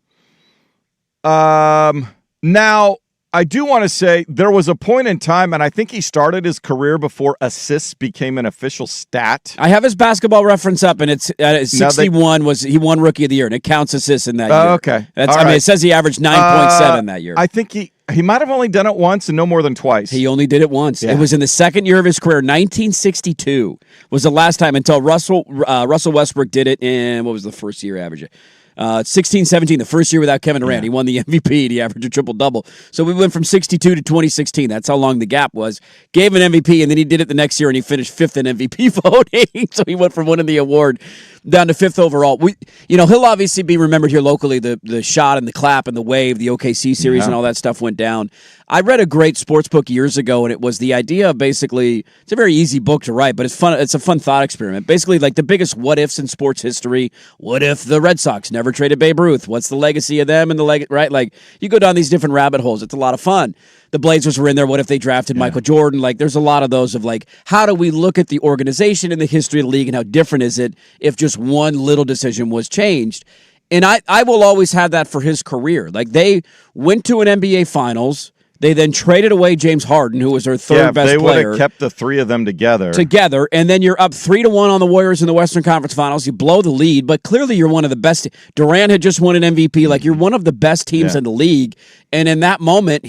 Now, I do want to say there was a point in time, and I think he started his career before assists became an official stat. I have his basketball reference up, and it's 61 he won Rookie of the Year, and it counts assists in that year. Okay. It says he averaged 9.7 that year. I think he might have only done it once and no more than twice. He only did it once. Yeah. It was in the second year of his career. 1962 was the last time until Russell Westbrook did it in, what was the first year average? 16-17, the first year without Kevin Durant. He won the MVP and he averaged a triple-double. So we went from 62 to 2016. That's how long the gap was. Gave an MVP, and then he did it the next year, and he finished 5th in MVP voting. So he went from winning the award down to 5th overall. He'll obviously be remembered here locally, the shot and the clap and the wave, the OKC series and all that stuff went down. I read a great sports book years ago, and it was the idea of basically, it's a very easy book to write, but it's fun. It's a fun thought experiment. Basically, like the biggest what-ifs in sports history. What if the Red Sox never traded Babe Ruth? What's the legacy of them? And right? Like, you go down these different rabbit holes. It's a lot of fun. The Blazers were in there. What if they drafted Michael Jordan? Like, there's a lot of those of like, how do we look at the organization and the history of the league and how different is it if just one little decision was changed? And I will always have that for his career. Like, they went to an NBA Finals. They then traded away James Harden, who was their third best player. They would have kept the three of them together. And then you're up 3-1 on the Warriors in the Western Conference Finals. You blow the lead, but clearly you're one of the best. Durant had just won an MVP. Like, you're one of the best teams in the league. And in that moment,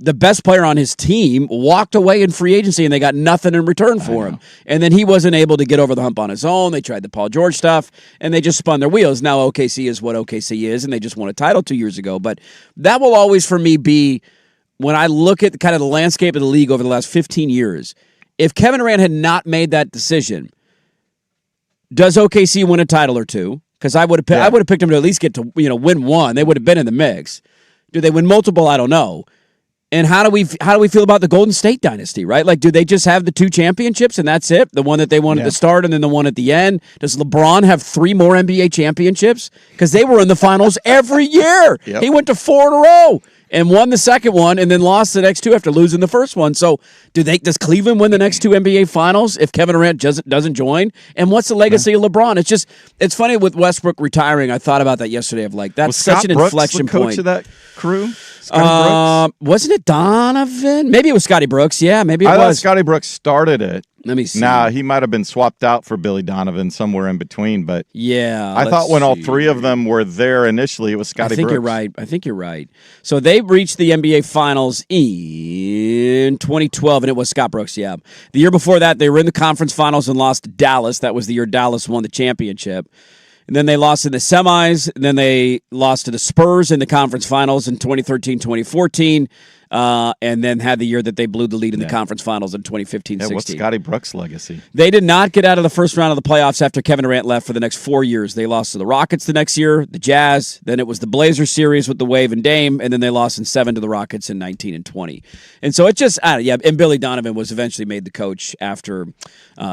the best player on his team walked away in free agency, and they got nothing in return for him. And then he wasn't able to get over the hump on his own. They tried the Paul George stuff, and they just spun their wheels. Now OKC is what OKC is, and they just won a title 2 years ago. But that will always, for me, be when I look at kind of the landscape of the league over the last 15 years, if Kevin Durant had not made that decision, does OKC win a title or two? Because I would have picked them to at least get to win one. They would have been in the mix. Do they win multiple? I don't know. And how do we feel about the Golden State dynasty, right? Like, do they just have the 2 championships and that's it? The one that they won at the start and then the one at the end? Does LeBron have 3 more NBA championships? Because they were in the finals every year. Yep. He went to 4 in a row and won the second one and then lost the next 2 after losing the first one. So does Cleveland win the next 2 NBA finals if Kevin Durant doesn't join? And what's the legacy of LeBron? It's funny with Westbrook retiring. I thought about that yesterday of like, that's such an inflection point. Was Scott Brooks the coach of that crew? Wasn't it Donovan? Maybe it was Scotty Brooks. Yeah, maybe it was. I thought Scotty Brooks started it. Let me see. Nah, he might have been swapped out for Billy Donovan somewhere in between. But yeah, I thought when all 3 of them were there initially, it was Scotty Brooks. I think you're right. So they reached the NBA Finals in 2012, and it was Scott Brooks, yeah. The year before that, they were in the conference finals and lost to Dallas. That was the year Dallas won the championship. And then they lost in the semis, and then they lost to the Spurs in the conference finals in 2013-2014, and then had the year that they blew the lead in the conference finals in 2015-16. Yeah, what's Scotty Brooks' legacy? They did not get out of the first round of the playoffs after Kevin Durant left for the next 4 years. They lost to the Rockets the next year, the Jazz, then it was the Blazers series with the Wave and Dame, and then they lost in 7 to the Rockets in 19 and 20. And so it just, and Billy Donovan was eventually made the coach after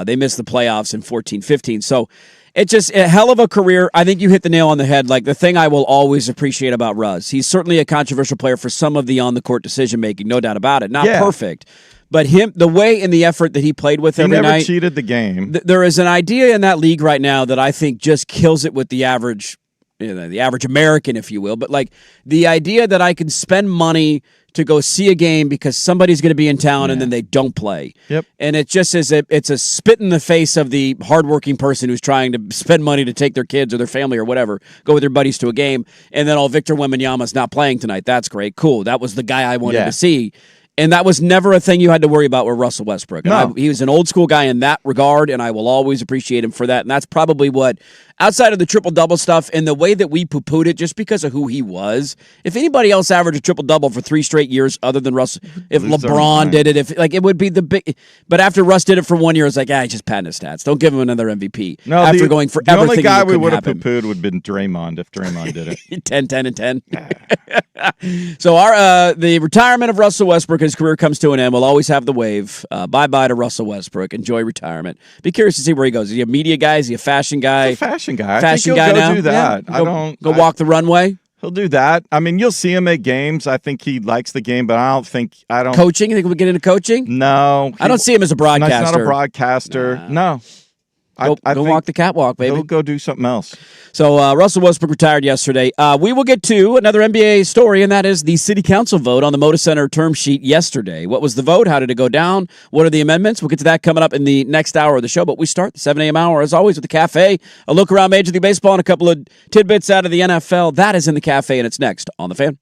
they missed the playoffs in 14-15. So it's just a hell of a career. I think you hit the nail on the head. Like, the thing I will always appreciate about Russ, he's certainly a controversial player for some of the on-the-court decision-making, no doubt about it. Not perfect. But the way and the effort that he played with every night. He never cheated the game. There is an idea in that league right now that I think just kills it with the average American, if you will. But, like, the idea that I can spend money to go see a game because somebody's going to be in town and then they don't play. Yep. And it just is it's a spit in the face of the hardworking person who's trying to spend money to take their kids or their family or whatever, go with their buddies to a game, and then Victor Wembanyama's not playing tonight. That's great. Cool. That was the guy I wanted to see. And that was never a thing you had to worry about with Russell Westbrook. No. He was an old school guy in that regard, and I will always appreciate him for that. And that's probably what, outside of the triple-double stuff and the way that we poo-pooed it just because of who he was, if anybody else averaged a triple-double for 3 straight years other than Russ, if LeBron did it, it would be the big. But after Russ did it for 1 year, it's like, he's just padding his stats. Don't give him another MVP. No, after going for everything. The only guy we would have poo-pooed would have been Draymond if Draymond did it. 10, 10, and 10. So the retirement of Russell Westbrook, his career comes to an end. We'll always have the wave. Bye-bye to Russell Westbrook. Enjoy retirement. Be curious to see where he goes. Is he a media guy? Is he a fashion guy? He's a fashion guy. Fashion I think guy he'll now? do that. Go walk the runway? He'll do that. I mean, you'll see him at games. I think he likes the game, but I don't. Coaching? You think we'll get into coaching? No. I don't see him as a broadcaster. No, he's not a broadcaster. No. Go walk the catwalk, baby. He'll go do something else. So Russell Westbrook retired yesterday. We will get to another NBA story, and that is the city council vote on the Moda Center term sheet yesterday. What was the vote? How did it go down? What are the amendments? We'll get to that coming up in the next hour of the show, but we start the 7 a.m. hour, as always, with the Cafe. A look around Major League Baseball and a couple of tidbits out of the NFL. That is in the Cafe, and it's next on The Fan.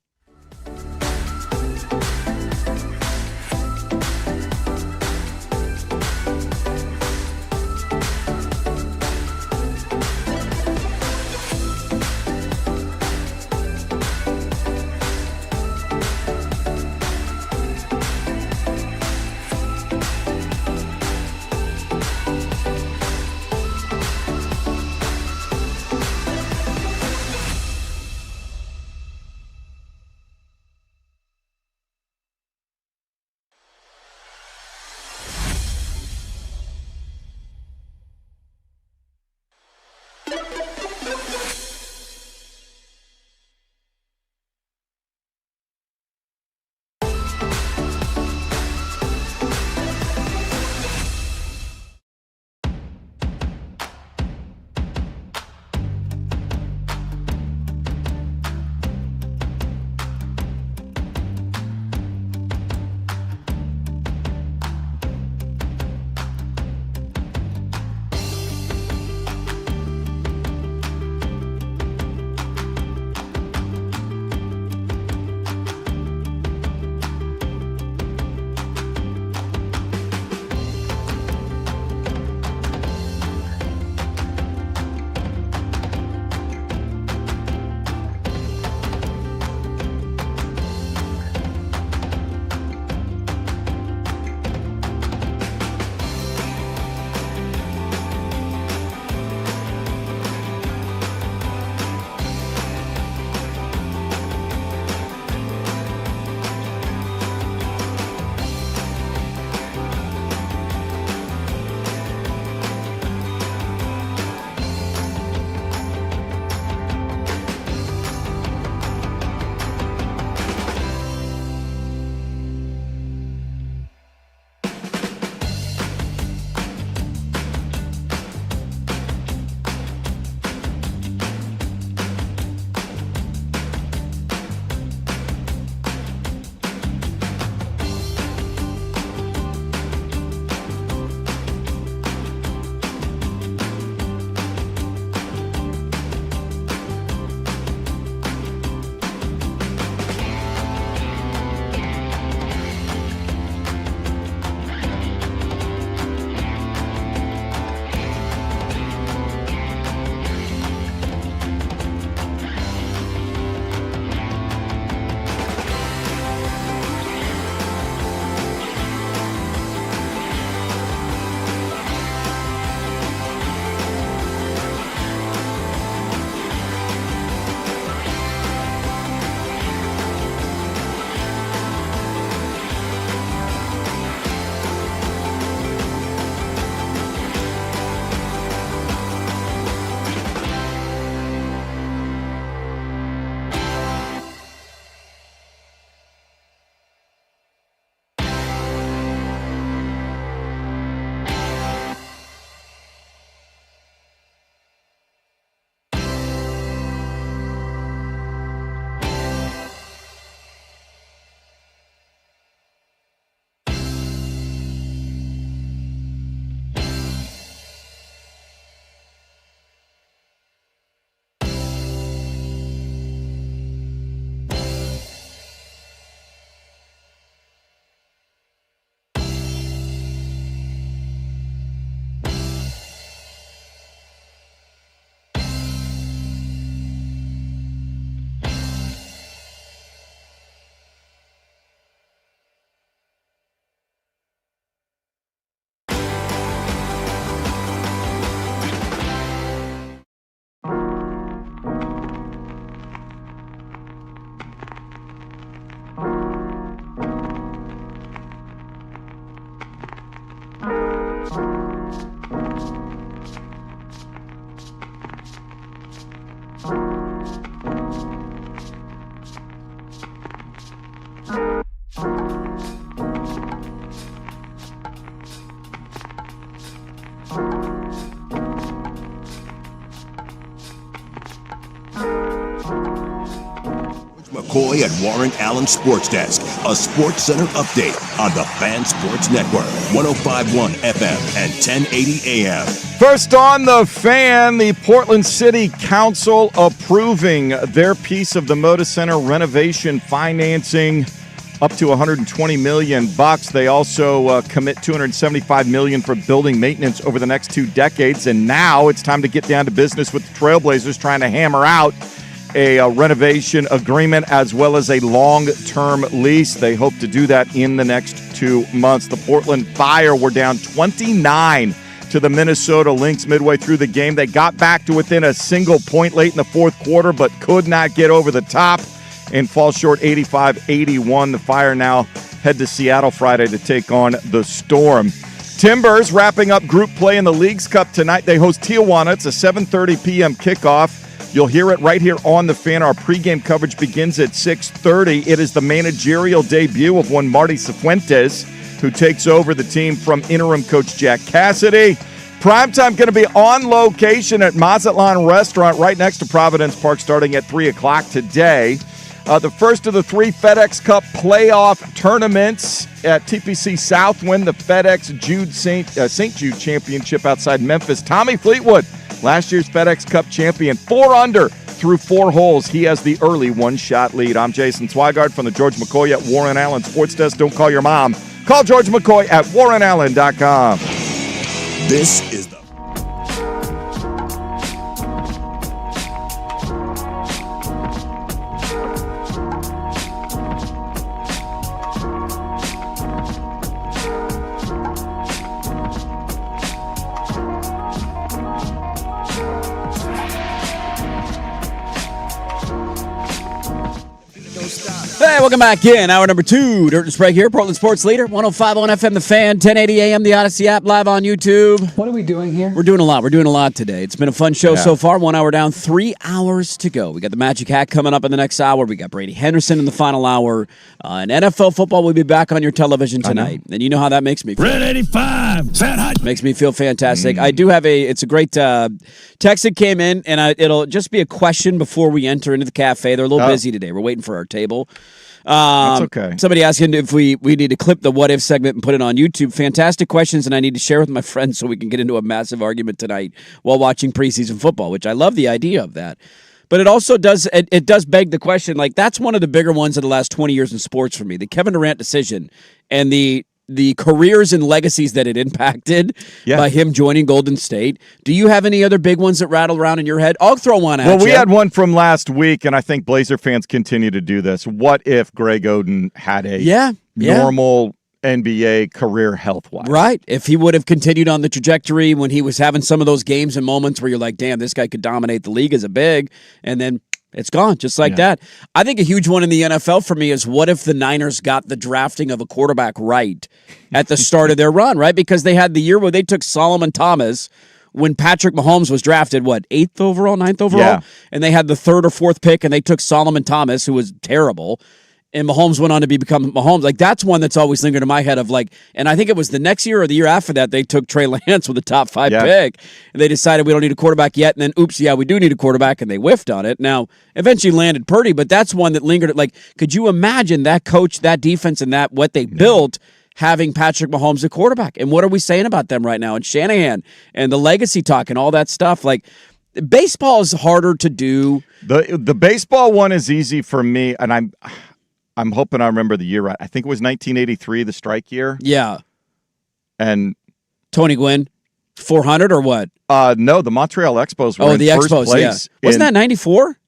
McCoy at Warren Allen Sports Desk, a Sports Center update on the Fan Sports Network, 105.1 FM and 1080 AM. First on the Fan, the Portland City Council approving their piece of the Moda Center renovation financing up to $120 million. They also commit $275 million for building maintenance over the next 2 decades. And now it's time to get down to business with the Trailblazers, trying to hammer out a renovation agreement as well as a long-term lease. They hope to do that in the next 2 months. The Portland Fire were down 29 to the Minnesota Lynx midway through the game. They got back to within a single point late in the fourth quarter, but could not get over the top and fall short 85-81. The Fire now head to Seattle Friday to take on the Storm. Timbers wrapping up group play in the Leagues Cup tonight. They host Tijuana. It's a 7:30 p.m. kickoff. You'll hear it right here on the Fan. Our pregame coverage begins at 6:30. It is the managerial debut of one Marty Cifuentes, who takes over the team from interim coach Jack Cassidy. Primetime going to be on location at Mazatlan Restaurant right next to Providence Park starting at 3 o'clock today. The first of the 3 FedEx Cup playoff tournaments at TPC Southwind, the FedEx St. Jude Championship outside Memphis. Tommy Fleetwood, last year's FedEx Cup champion, 4 under through 4 holes. He has the early 1-shot lead. I'm Jason Swigard from the George McCoy at Warren Allen Sports Desk. Don't call your mom. Call George McCoy at warrenallen.com. This is the Hey, welcome back in. Hour number 2. Dirt and Sprague here, Portland Sports Leader, 105.1 FM, The Fan, 1080 AM, the Odyssey app, live on YouTube. What are we doing here? We're doing a lot. We're doing a lot today. It's been a fun show so far. 1 hour down, 3 hours to go. We got the Magic Hat coming up in the next hour. We got Brady Henderson in the final hour. And NFL football will be back on your television tonight. And you know how that makes me feel. Red 85. San Hot. Makes me feel fantastic. I do have it's a great text that came in, and it'll just be a question before we enter into the cafe. They're a little busy today. We're waiting for our table. That's okay. Somebody asking if we need to clip the what if segment and put it on YouTube. Fantastic questions, and I need to share with my friends so we can get into a massive argument tonight while watching preseason football, which I love the idea of that. But it also does beg the question, like that's one of the bigger ones of the last 20 years in sports for me, the Kevin Durant decision and the careers and legacies that it impacted by him joining Golden State. Do you have any other big ones that rattle around in your head? I'll throw one at you. Well, we had one from last week, and I think Blazer fans continue to do this. What if Greg Oden had a normal NBA career health-wise? Right. If he would have continued on the trajectory when he was having some of those games and moments where you're like, damn, this guy could dominate the league as a big, and then it's gone, just like that. I think a huge one in the NFL for me is what if the Niners got the drafting of a quarterback right at the start of their run, right? Because they had the year where they took Solomon Thomas when Patrick Mahomes was drafted, 8th overall, 9th overall? Yeah. And they had the 3rd or 4th pick, and they took Solomon Thomas, who was terrible. And Mahomes went on to become Mahomes. Like, that's one that's always lingered in my head of, like, and I think it was the next year or the year after that, they took Trey Lance with a top 5 pick. And they decided we don't need a quarterback yet. And then, oops, we do need a quarterback. And they whiffed on it. Now, eventually landed Purdy, but that's one that lingered. Like, could you imagine that coach, that defense, and that what they built having Patrick Mahomes a quarterback? And what are we saying about them right now? And Shanahan and the legacy talk and all that stuff. Like, baseball is harder to do. The baseball one is easy for me, and I'm hoping I remember the year right. I think it was 1983, the strike year. Yeah. And Tony Gwynn, 400 or what? No, the Montreal Expos were in the first Expos, place. Wasn't that 94?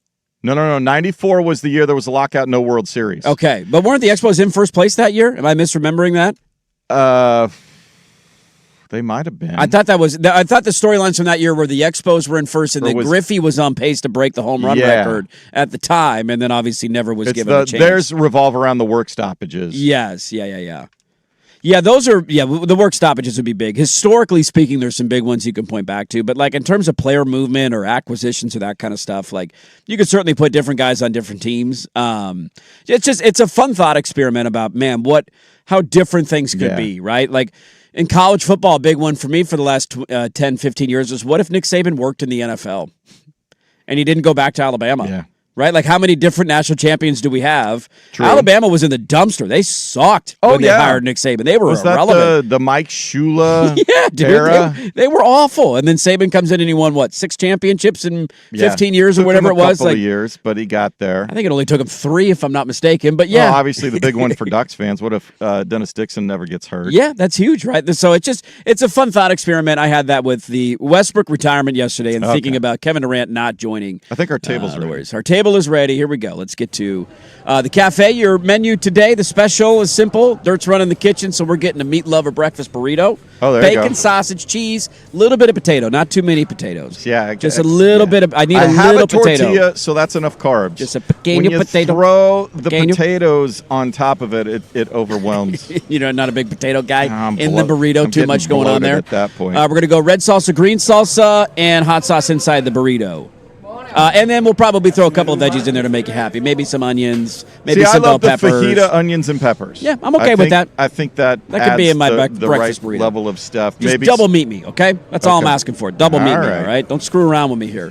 No. 94 was the year there was a lockout, no World Series. Okay, but weren't the Expos in first place that year? Am I misremembering that? They might have been. I thought the storylines from that year were the Expos were in first, and Griffey was on pace to break the home run record at the time, and then obviously never was given a chance. Theirs revolve around the work stoppages. Yes, yeah. Yeah, those are the work stoppages would be big. Historically speaking, there's some big ones you can point back to, but like in terms of player movement or acquisitions or that kind of stuff, like you could certainly put different guys on different teams. It's a fun thought experiment about how different things could be, right? Like in college football, a big one for me for the last 10, 15 years is what if Nick Saban worked in the NFL and he didn't go back to Alabama? Yeah. right? Like, how many different national champions do we have? True. Alabama was in the dumpster. They sucked when they hired Nick Saban. They were irrelevant. The Mike Shula yeah, dude, era? They were awful. And then Saban comes in and he won, 6 championships in 15 years or took whatever him it was? A couple of years, but he got there. I think it only took him 3, if I'm not mistaken. But yeah. Well, obviously the big one for Ducks fans. What if Dennis Dixon never gets hurt? Yeah, that's huge, right? So it's a fun thought experiment. I had that with the Westbrook retirement yesterday and thinking about Kevin Durant not joining. I think our table's ready. Our table is ready. Here we go. Let's get to the cafe. Your menu today, the special is simple. Dirt's running the kitchen, so we're getting a meat lover breakfast burrito. Oh, there Bacon, you go. sausage, cheese, a little bit of potato, not too many potatoes. Yeah. Just a little bit of, I need a little have a potato. tortilla, so that's enough carbs. Just a pequeño when you potato. throw the potatoes on top of it, it overwhelms. Not a big potato guy I'm in the burrito. I'm Too much going on there. At that point. We're going to go red salsa, green salsa, and hot sauce inside the burrito. And then we'll probably throw a couple of veggies in there to make you happy. Maybe some onions, maybe some bell peppers. I love the fajita, onions, and peppers. Yeah, I'm okay with that. I think that could be in my breakfast right burrito. Level of stuff. Just maybe double meat me, okay? That's all I'm asking for. Double meat me, all right? Don't screw around with me here.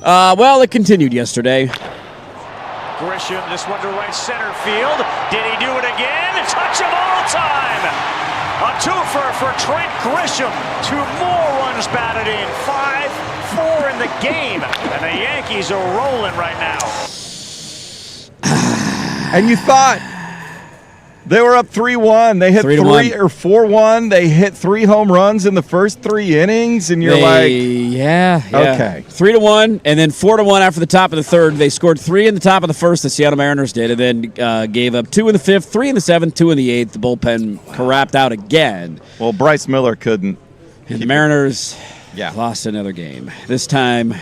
Well, it continued yesterday. Grisham, this one to right center field. Did he do it again? Touch of all time! A twofer for Trent Grisham. 2 more runs batted in. 5-4 in the game. And the Yankees are rolling right now. And you thought they were up 3-1. They hit 3 or 4-1. They hit 3 home runs in the first 3 innings, and you're yeah. Okay. 3-1, and then 4-1 after the top of the third. They scored 3 in the top of the first. The Seattle Mariners did, and then gave up 2 in the 5th, 3 in the 7th, 2 in the 8th. The bullpen corralled out again. Well, Bryce Miller couldn't. And the Mariners lost another game. This time,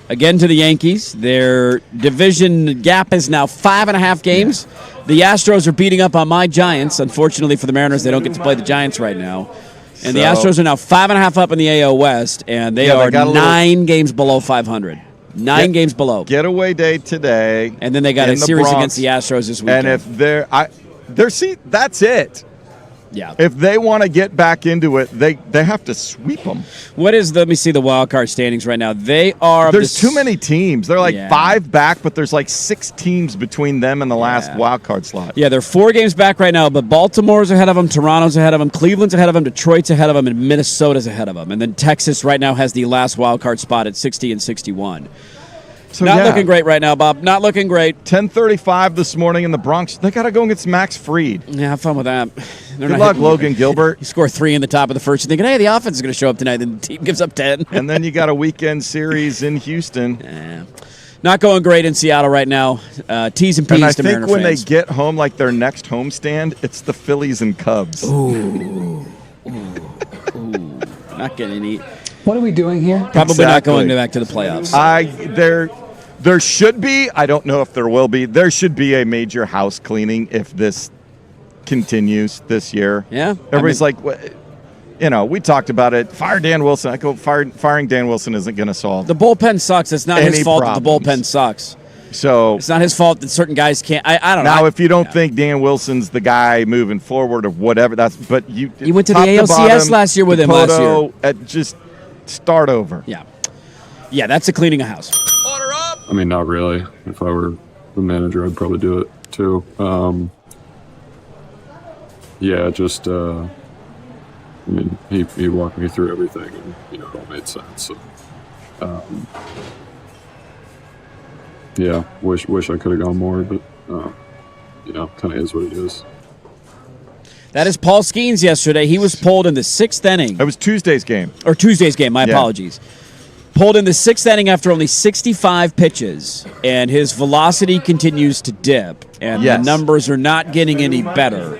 again to the Yankees. Their division gap is now 5.5 games. Yeah. The Astros are beating up on my Giants. Unfortunately for the Mariners, they don't get to play the Giants right now. And the Astros are now 5.5 up in the AL West, and they are 9 games below 500. 9 games below. Getaway day today. And then they got a series against the Astros this weekend. And if that's it. Yeah. If they want to get back into it, they have to sweep them. Let me see the wild card standings right now. They are. There's too many teams. They're like 5 back, but there's like 6 teams between them and the last wild card slot. Yeah, they're 4 games back right now, but Baltimore's ahead of them, Toronto's ahead of them, Cleveland's ahead of them, Detroit's ahead of them, and Minnesota's ahead of them. And then Texas right now has the last wild card spot at 60 and 61. So Not looking great right now, Bob. Not looking great. 10:35 this morning in the Bronx. They got to go against Max Fried. Yeah, have fun with that. Good luck, Logan Gilbert. You score 3 in the top of the first. You're thinking, hey, the offense is going to show up tonight. Then the team gives up 10. And then you got a weekend series in Houston. Yeah. Not going great in Seattle right now. T's and P's to Mariner fans. And I think when they get home, like their next homestand, it's the Phillies and Cubs. Ooh. Not getting any. What are we doing here? Probably not going back to the playoffs. There should be, I don't know if there will be, there should be a major house cleaning if this continues this year. Yeah. Everybody's like, we talked about it. Fire Dan Wilson. I go, firing Dan Wilson isn't going to solve the bullpen sucks. It's not his fault that the bullpen sucks. So it's not his fault that certain guys can't. I don't know. Now, if you don't think Dan Wilson's the guy moving forward or whatever, but you went to the ALCS last year with him last year. Just start over. Yeah, that's a cleaning a house. Order up. I mean, not really. If I were the manager, I'd probably do it too. I mean, he walked me through everything, and it all made sense. So, wish I could have gone more, but kind of is what it is. That is Paul Skeens yesterday. He was pulled in the 6th inning. It was Tuesday's game. Or Tuesday's game, my apologies. Pulled in the 6th inning after only 65 pitches, and his velocity continues to dip, and the numbers are not getting any better.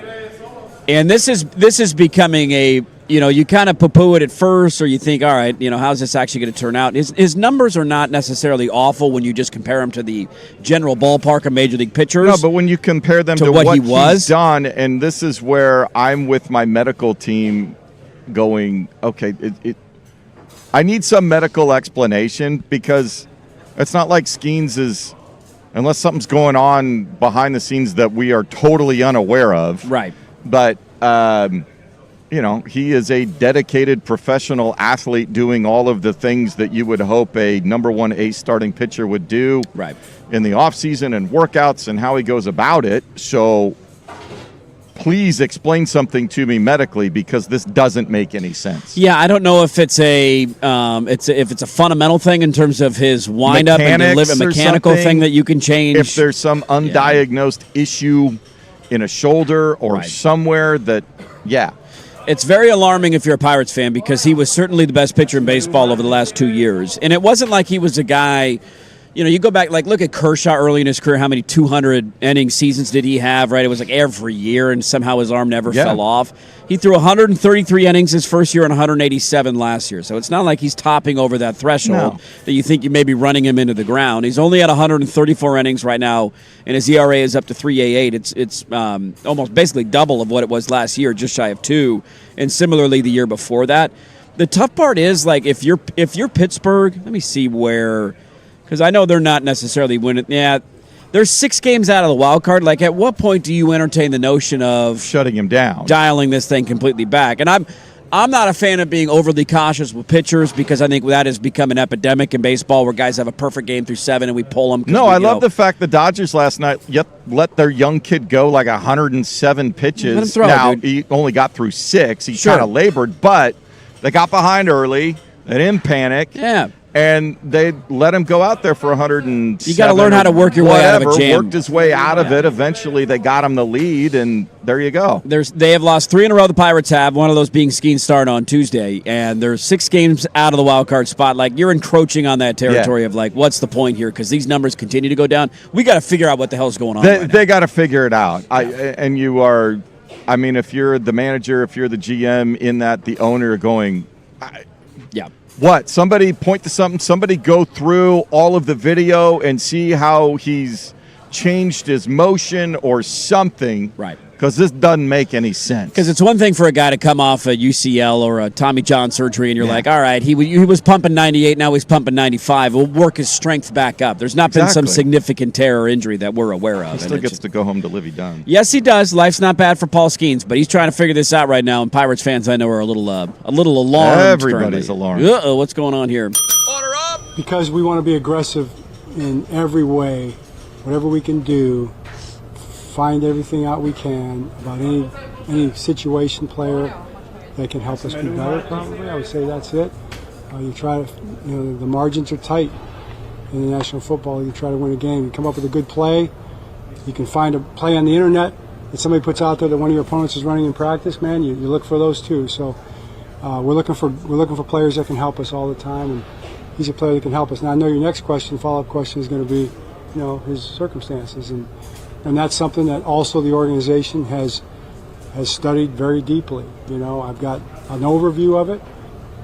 And this is becoming a, you kind of poo-poo it at first, or you think, all right, how's this actually going to turn out? His numbers are not necessarily awful when you just compare him to the general ballpark of Major League pitchers. No, but when you compare them to what he's done, and this is where I'm with my medical team going, okay, I need some medical explanation, because it's not like Skeens is, unless something's going on behind the scenes that we are totally unaware of. Right. But he is a dedicated professional athlete doing all of the things that you would hope a number one ace starting pitcher would do in the offseason and workouts and how he goes about it. So please explain something to me medically, because this doesn't make any sense. Yeah, I don't know if it's if it's a fundamental thing in terms of his windup and a mechanical thing that you can change. If there's some undiagnosed issue in a shoulder or somewhere that, It's very alarming if you're a Pirates fan, because he was certainly the best pitcher in baseball over the last 2 years. And it wasn't like he was a guy, you go back, look at Kershaw early in his career, how many 200-inning seasons did he have, right? It was like every year, and somehow his arm never fell off. He threw 133 innings his first year and 187 last year. So it's not like he's topping over that threshold that you think you may be running him into the ground. He's only at 134 innings right now, and his ERA is up to 3.88. It's almost basically double of what it was last year, just shy of 2, and similarly the year before that. The tough part is, if you're Pittsburgh, let me see where, because I know they're not necessarily winning. Yeah, there's 6 games out of the wild card. At what point do you entertain the notion of shutting him down, dialing this thing completely back? And I'm not a fan of being overly cautious with pitchers, because I think that has become an epidemic in baseball where guys have a perfect game through 7 and we pull them. No, I love the fact the Dodgers last night let their young kid go 107 pitches. Let him throw, now, dude. he only got through 6. He kind of labored, but they got behind early. They didn't panic. Yeah. And they let him go out there for 107. You got to learn how to work your way out of a jam. Worked his way out of it. Eventually, they got him the lead, and there you go. They have lost 3 in a row. The Pirates have, one of those being Skeen start on Tuesday, and there's 6 games out of the wild card spot. You're encroaching on that territory of what's the point here? Because these numbers continue to go down. We got to figure out what the hell's going on. They got to figure it out. And you are, if you're the manager, if you're the GM in that, the owner going, What? Somebody point to something. Somebody go through all of the video and see how he's changed his motion or something. Right. Because this doesn't make any sense. Because it's one thing for a guy to come off a UCL or a Tommy John surgery, and you're like, all right, he was pumping 98, now he's pumping 95. We'll work his strength back up. There's not been some significant tear or injury that we're aware of. He still gets to go home to Livy Dunn. Yes, he does. Life's not bad for Paul Skeens, but he's trying to figure this out right now, and Pirates fans I know are a little alarmed. Everybody's alarmed. Uh-oh, what's going on here? Order up! Because we want to be aggressive in every way, whatever we can do. Find everything out we can about any situation, player that can help us be better. Probably, I would say that's it. You try to, the margins are tight in the National Football. You try to win a game. You come up with a good play. You can find a play on the internet that somebody puts out there that one of your opponents is running in practice. Man, you look for those too. So we're looking for players that can help us all the time, and he's a player that can help us. Now I know your next question, follow-up question, is going to be, his circumstances and that's something that also the organization has studied very deeply. I've got an overview of it.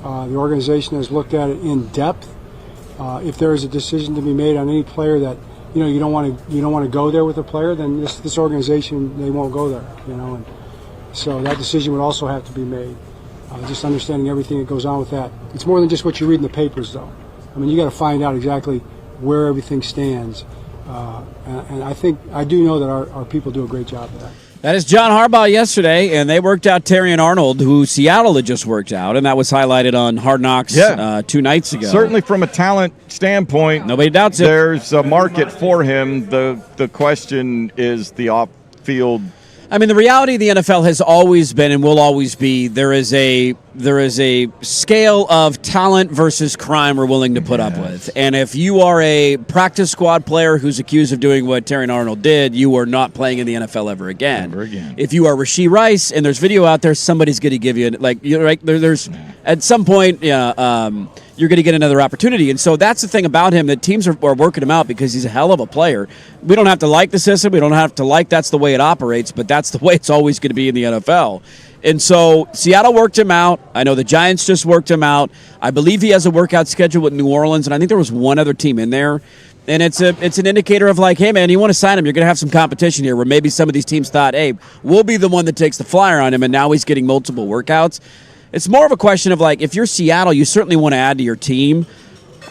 The organization has looked at it in depth. If there is a decision to be made on any player that you don't want to go there with a player, then this organization, they won't go there. And so that decision would also have to be made. Just understanding everything that goes on with that. It's more than just what you read in the papers, though. You got to find out exactly where everything stands. And I do know that our people do a great job of that. That is John Harbaugh yesterday, and they worked out Terrion Arnold, who Seattle had just worked out, and that was highlighted on Hard Knocks 2 nights ago. Certainly from a talent standpoint, nobody doubts it. There's a market for him. The question is the off-field. The reality of the NFL has always been and will always be there is a scale of talent versus crime we're willing to put up with. And if you are a practice squad player who's accused of doing what Terrion Arnold did, you are not playing in the NFL ever again. If you are Rashee Rice and there's video out there, somebody's going to give you there's at some point you're going to get another opportunity. And so that's the thing about him, that teams are working him out because he's a hell of a player. We don't have to like the system. We don't have to like that's the way it operates, but that's the way it's always going to be in the NFL. And so Seattle worked him out. I know the Giants just worked him out. I believe he has a workout schedule with New Orleans, and I think there was one other team in there. And it's an indicator of hey, man, you want to sign him, you're going to have some competition here, where maybe some of these teams thought, hey, we'll be the one that takes the flyer on him, and now he's getting multiple workouts. It's more of a question of if you're Seattle, you certainly want to add to your team.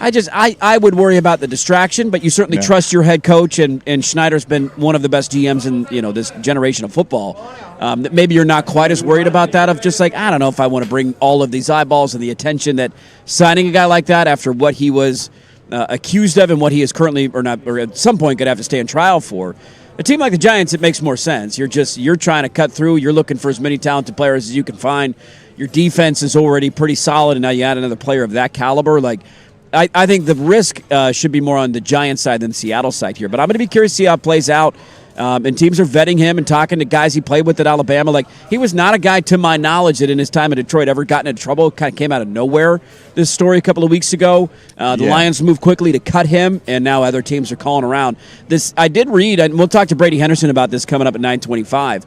I would worry about the distraction, but you certainly trust your head coach, and Schneider's been one of the best GMs in this generation of football. Maybe you're not quite as worried about that, of just like, I don't know if I want to bring all of these eyeballs and the attention that signing a guy like that after what he was accused of and what he is currently or at some point could have to stand trial for. A team like the Giants, it makes more sense. You're trying to cut through. You're looking for as many talented players as you can find. Your defense is already pretty solid, and now you add another player of that caliber. Like, I think the risk should be more on the Giants side than the Seattle side here. But I'm going to be curious to see how it plays out. And teams are vetting him and talking to guys he played with at Alabama. Like, he was not a guy, to my knowledge, that in his time in Detroit ever gotten into trouble. Kind of came out of nowhere, this story a couple of weeks ago. The Lions moved quickly to cut him, and now other teams are calling around. I did read, and we'll talk to Brady Henderson about this coming up at 9:25.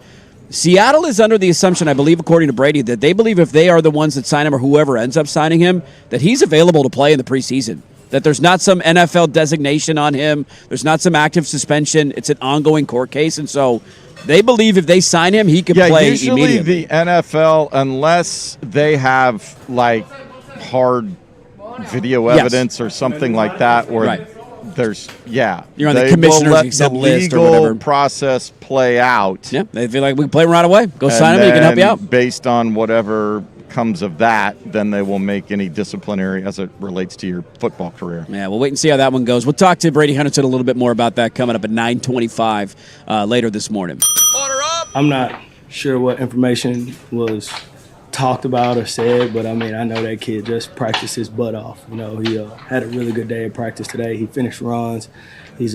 Seattle is under the assumption, I believe, according to Brady, that they believe if they are the ones that sign him or whoever ends up signing him, that he's available to play in the preseason. That there's not some NFL designation on him. There's not some active suspension. It's an ongoing court case. And so they believe if they sign him, he could play usually immediately. The NFL, unless they have, like, hard video evidence or something like that, or there's, you're on the commissioner's exempt list or whatever. The legal process play out. Yeah, they feel like we can play him right away. Go sign him, he can help you out. Based on whatever comes of that, then they will make any disciplinary as it relates to your football career. Yeah, we'll wait and see how that one goes. We'll talk to Brady Henderson a little bit more about that coming up at 9:25 later this morning. I'm not sure what information was talked about or said, but I mean, I know that kid just practiced his butt off. You know, he had a really good day of practice today. He finished runs. He's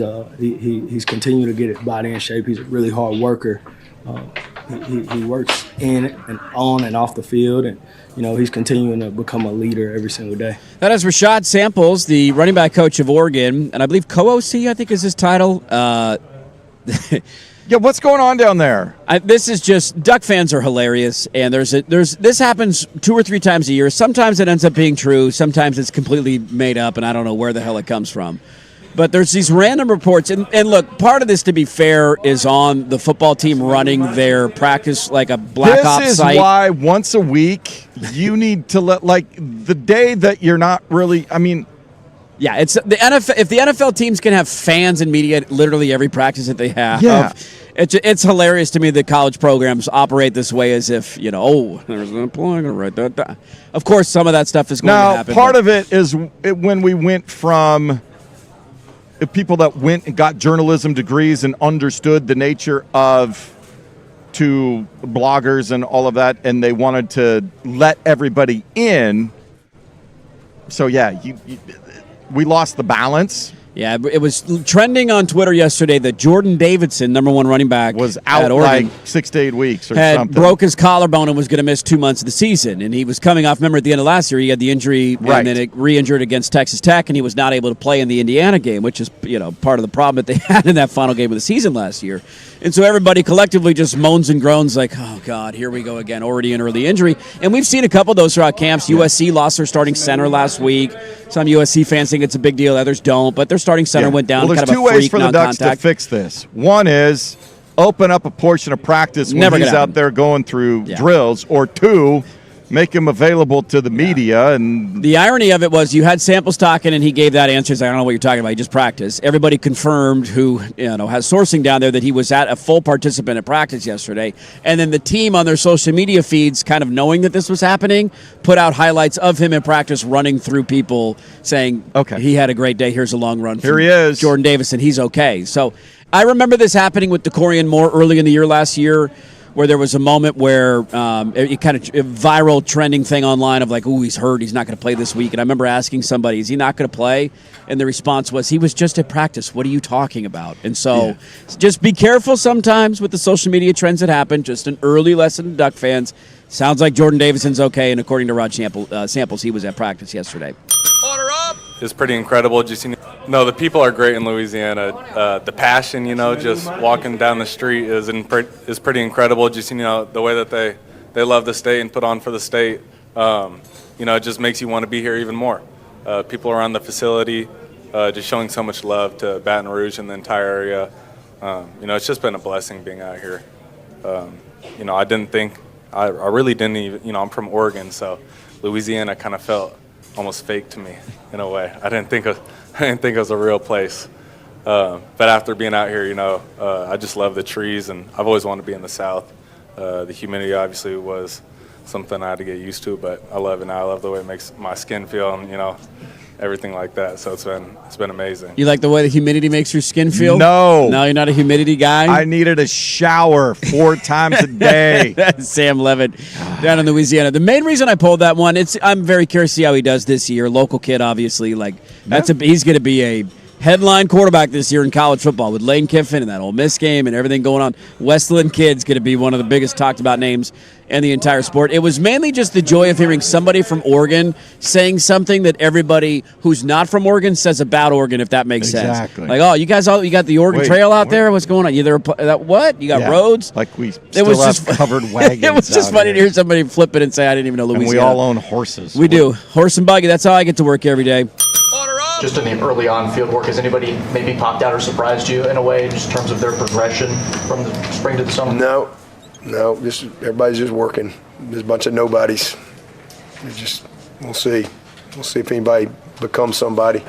continued to get his body in shape. He's a really hard worker. He works in and on and off the field, and he's continuing to become a leader every single day. That is Rashad Samples, the running back coach of Oregon, and I believe co-OC, I think is his title. Yeah, what's going on down there? This is just, Duck fans are hilarious, and this happens 2 or 3 times a year. Sometimes it ends up being true. Sometimes it's completely made up, and I don't know where the hell it comes from. But there's these random reports, and look, part of this, to be fair, is on the football team running their practice like a black ops site. This is why once a week you need to let, like, the day that you're not really, I mean. Yeah, it's the NFL. If the NFL teams can have fans and media at literally every practice that they have, it's hilarious to me that college programs operate this way, as if, there's an employee, I'm going to write that down. Of course, some of that stuff is going to happen. Now, part of it is when we went from people that went and got journalism degrees and understood the nature of to bloggers and all of that, and they wanted to let everybody in. So, we lost the balance. Yeah, it was trending on Twitter yesterday that Jordan Davidson, number 1 running back, was out at Oregon, like 6 to 8 weeks or had something. Broke his collarbone and was going to miss 2 months of the season. And he was coming off, remember at the end of last year, he had the injury and then it re-injured against Texas Tech, and he was not able to play in the Indiana game, which is part of the problem that they had in that final game of the season last year. And so everybody collectively just moans and groans like, oh, God, here we go again, already an early injury. And we've seen a couple of those throughout camps. USC lost their starting center last week. Some USC fans think it's a big deal, others don't. But their starting center went down. Well, there's kind of 2 ways for the Ducks to fix this. One is open up a portion of practice when he's out there going through drills, or 2, make him available to the media. And the irony of it was you had Samples talking, and he gave that answer. He's like, I don't know what you're talking about. He just practiced. Everybody confirmed who has sourcing down there that he was at a full participant at practice yesterday. And then the team on their social media feeds, kind of knowing that this was happening, put out highlights of him in practice running through people saying, okay, he had a great day. Here's a long run. Here he is. Jordan Davison. He's okay. So I remember this happening with DeCorian Moore early in the year last year, where there was a moment where it kind of a viral trending thing online of like, ooh, he's hurt, he's not going to play this week. And I remember asking somebody, is he not going to play? And the response was, he was just at practice. What are you talking about? And so just be careful sometimes with the social media trends that happen. Just an early lesson to Duck fans. Sounds like Jordan Davidson's okay, and according to Rod Samples, he was at practice yesterday. Order up! It's pretty incredible. The people are great in Louisiana. The passion, just walking down the street is pretty incredible. Just, the way that they love the state and put on for the state, it just makes you want to be here even more. People around the facility just showing so much love to Baton Rouge and the entire area. It's just been a blessing being out here. I really didn't even, I'm from Oregon, so Louisiana kind of felt almost fake to me in a way. I didn't think it was a real place. But after being out here, I just love the trees, and I've always wanted to be in the South. The humidity obviously was something I had to get used to, but I love it now. I love the way it makes my skin feel, and everything like that. So it's been amazing. You like the way the humidity makes your skin feel? No. No, you're not a humidity guy? I needed a shower 4 times a day. Sam Levitt down in Louisiana. The main reason I pulled that one, I'm very curious to see how he does this year. Local kid, obviously. He's going to be a headline quarterback this year in college football with Lane Kiffin and that Ole Miss game and everything going on. Westland kid's going to be one of the biggest talked about names in the entire sport. It was mainly just the joy of hearing somebody from Oregon saying something that everybody who's not from Oregon says about Oregon, if that makes sense. Exactly. Like, oh, you got the Oregon Trail out there? What's going on? What? You got roads? Like we still have covered wagons. It was just funny to hear somebody flip it and say, I didn't even know Louisiana. And we all own horses. We do. Horse and buggy. That's how I get to work every day. Just in the early on field work, has anybody maybe popped out or surprised you in a way, just in terms of their progression from the spring to the summer? No. Everybody's just working. There's a bunch of nobodies. We'll see. We'll see if anybody becomes somebody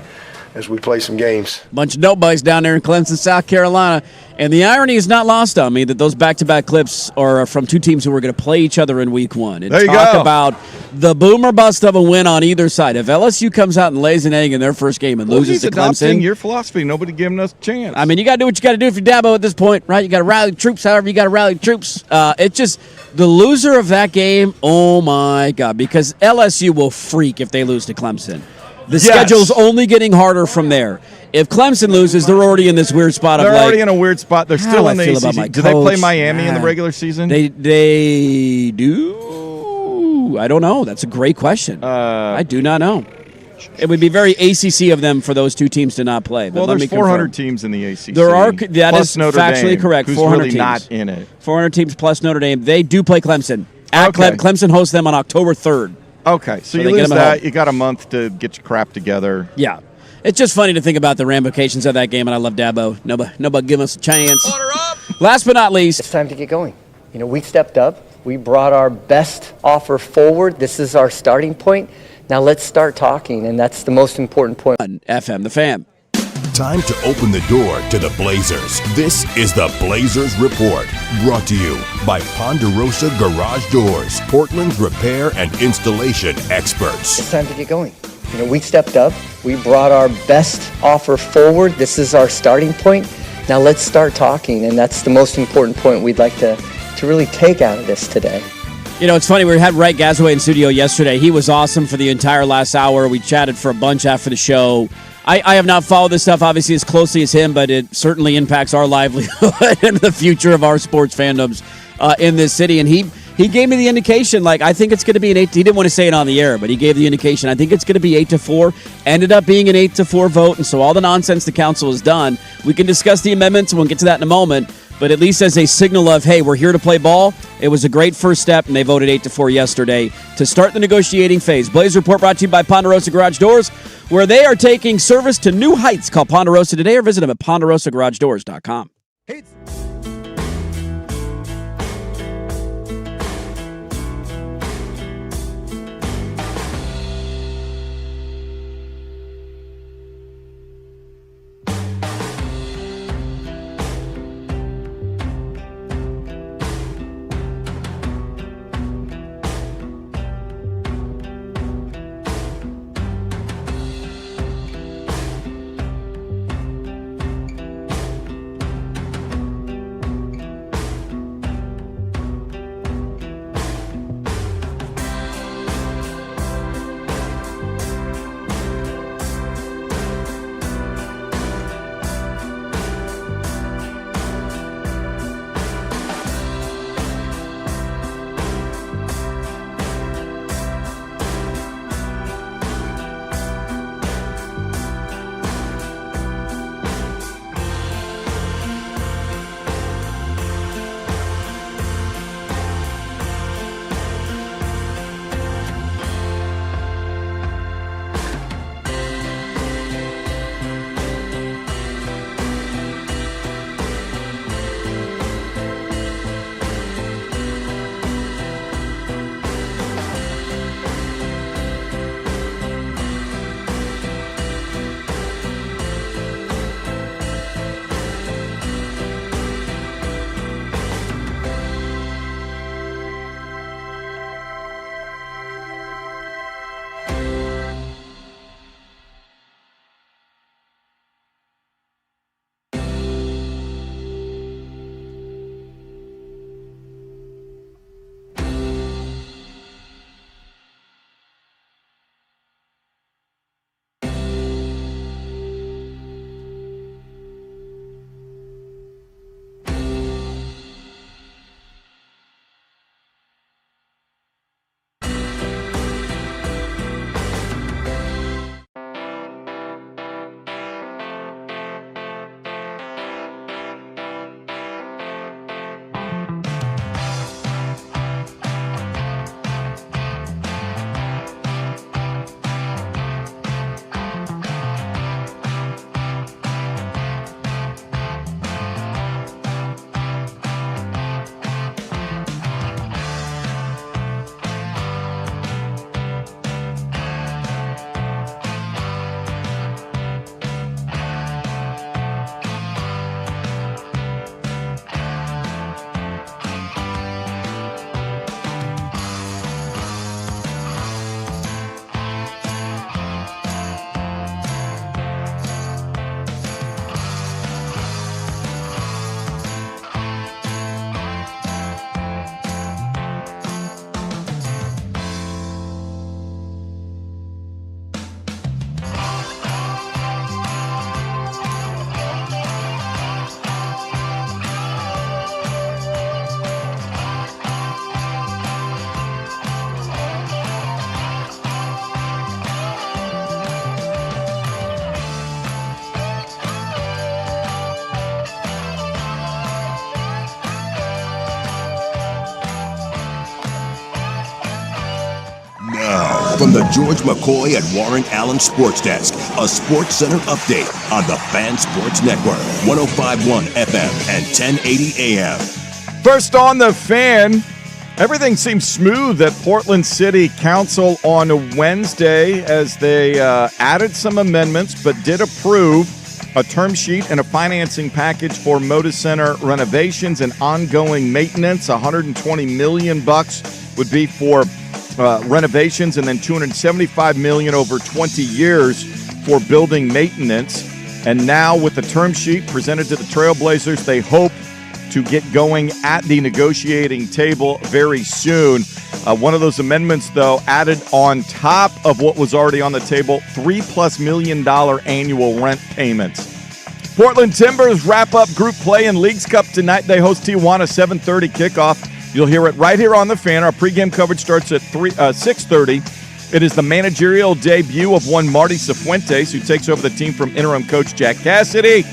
as we play some games. Bunch of nobodies down there in Clemson, South Carolina. And the irony is not lost on me that those back-to-back clips are from two teams who are going to play each other in week one. And there you talk go. about the boom or bust of a win on either side. If LSU comes out and lays an egg in their first game and loses to Clemson. Your philosophy, nobody giving us a chance. I mean, you got to do what you got to do if you're Dabo at this point, right? You got to rally the troops however you got to rally the troops. It's just the loser of that game, oh my God, because LSU will freak if they lose to Clemson. The schedule's only getting harder from there. If Clemson loses, they're already in this weird spot. They're already in a weird spot. They're still in the ACC. Do they play Miami in the regular season? They do. I don't know. That's a great question. I do not know. It would be very ACC of them for those two teams to not play. But there's 400 teams in the ACC. There are. That is factually correct. Who's 400 really teams. not in it. 400 teams plus Notre Dame. They do play Clemson. Clemson hosts them on October 3rd. Okay, so you lose that. You got a month to get your crap together. Yeah. It's just funny to think about the ramifications of that game, and I love Dabo. Nobody give us a chance. Last but not least. It's time to get going. We stepped up. We brought our best offer forward. This is our starting point. Now let's start talking, and that's the most important point. FM, the Fan. Time to open the door to the Blazers. This is the Blazers Report, brought to you by Ponderosa Garage Doors, Portland's repair and installation experts. It's time to get going. We stepped up. We brought our best offer forward. This is our starting point. Now let's start talking, and that's the most important point we'd like to really take out of this today. It's funny. We had Wright Gazaway in studio yesterday. He was awesome for the entire last hour. We chatted for a bunch after the show. I have not followed this stuff, obviously, as closely as him, but it certainly impacts our livelihood and the future of our sports fandoms in this city. And he gave me the indication, I think it's going to be an 8. He didn't want to say it on the air, but he gave the indication. I think it's going to be 8-4. Ended up being an 8-4 vote, and so all the nonsense the council has done. We can discuss the amendments, and we'll get to that in a moment. But at least as a signal of, hey, we're here to play ball, it was a great first step, and they voted 8-4 yesterday to start the negotiating phase. Blaze Report brought to you by Ponderosa Garage Doors, where they are taking service to new heights. Call Ponderosa today or visit them at ponderosagaragedoors.com. Hey. From the George McCoy and Warren Allen Sports Desk, a Sports Center update on the Fan Sports Network, 105.1 FM and 1080 AM. First on the Fan, everything seems smooth at Portland City Council on Wednesday as they added some amendments but did approve a term sheet and a financing package for Moda Center renovations and ongoing maintenance. $120 million would be for renovations, and then $275 million over 20 years for building maintenance. And now with the term sheet presented to the Trailblazers, they hope to get going at the negotiating table very soon. One of those amendments, though, added on top of what was already on the table, $3+ million annual rent payments. Portland Timbers wrap up group play in Leagues Cup tonight. They host Tijuana, 7:30 kickoff. You'll hear it right here on the Fan. Our pregame coverage starts at 6:30. It is the managerial debut of one Marty Cifuentes, who takes over the team from interim coach Jack Cassidy.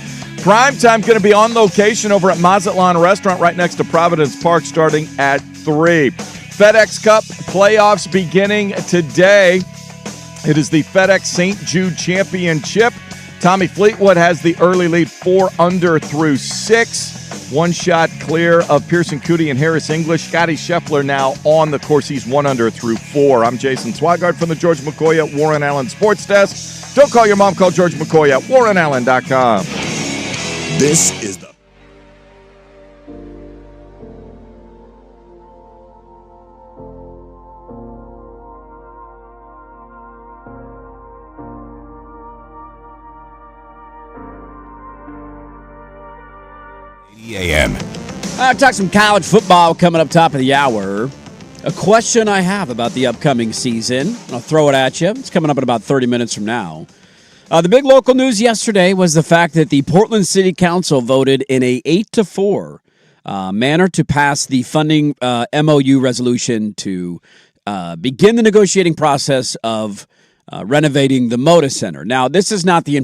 Primetime going to be on location over at Mazatlan Restaurant right next to Providence Park starting at 3. FedEx Cup playoffs beginning today. It is the FedEx St. Jude Championship. Tommy Fleetwood has the early lead 4 under through 6. One shot clear of Pearson Coody and Harris English. Scotty Scheffler now on the course. He's 1 under through 4. I'm Jason Swigard from the George McCoy at Warren Allen Sports Desk. Don't call your mom, call George McCoy at warrenallen.com. This is the AM. I'll talk some college football coming up top of the hour. A question I have about the upcoming season. I'll throw it at you. It's coming up in about 30 minutes from now. The big local news yesterday was the fact that the Portland City Council voted in a 8-4 manner to pass the funding MOU resolution to begin the negotiating process of renovating the Moda Center. Now, this is not the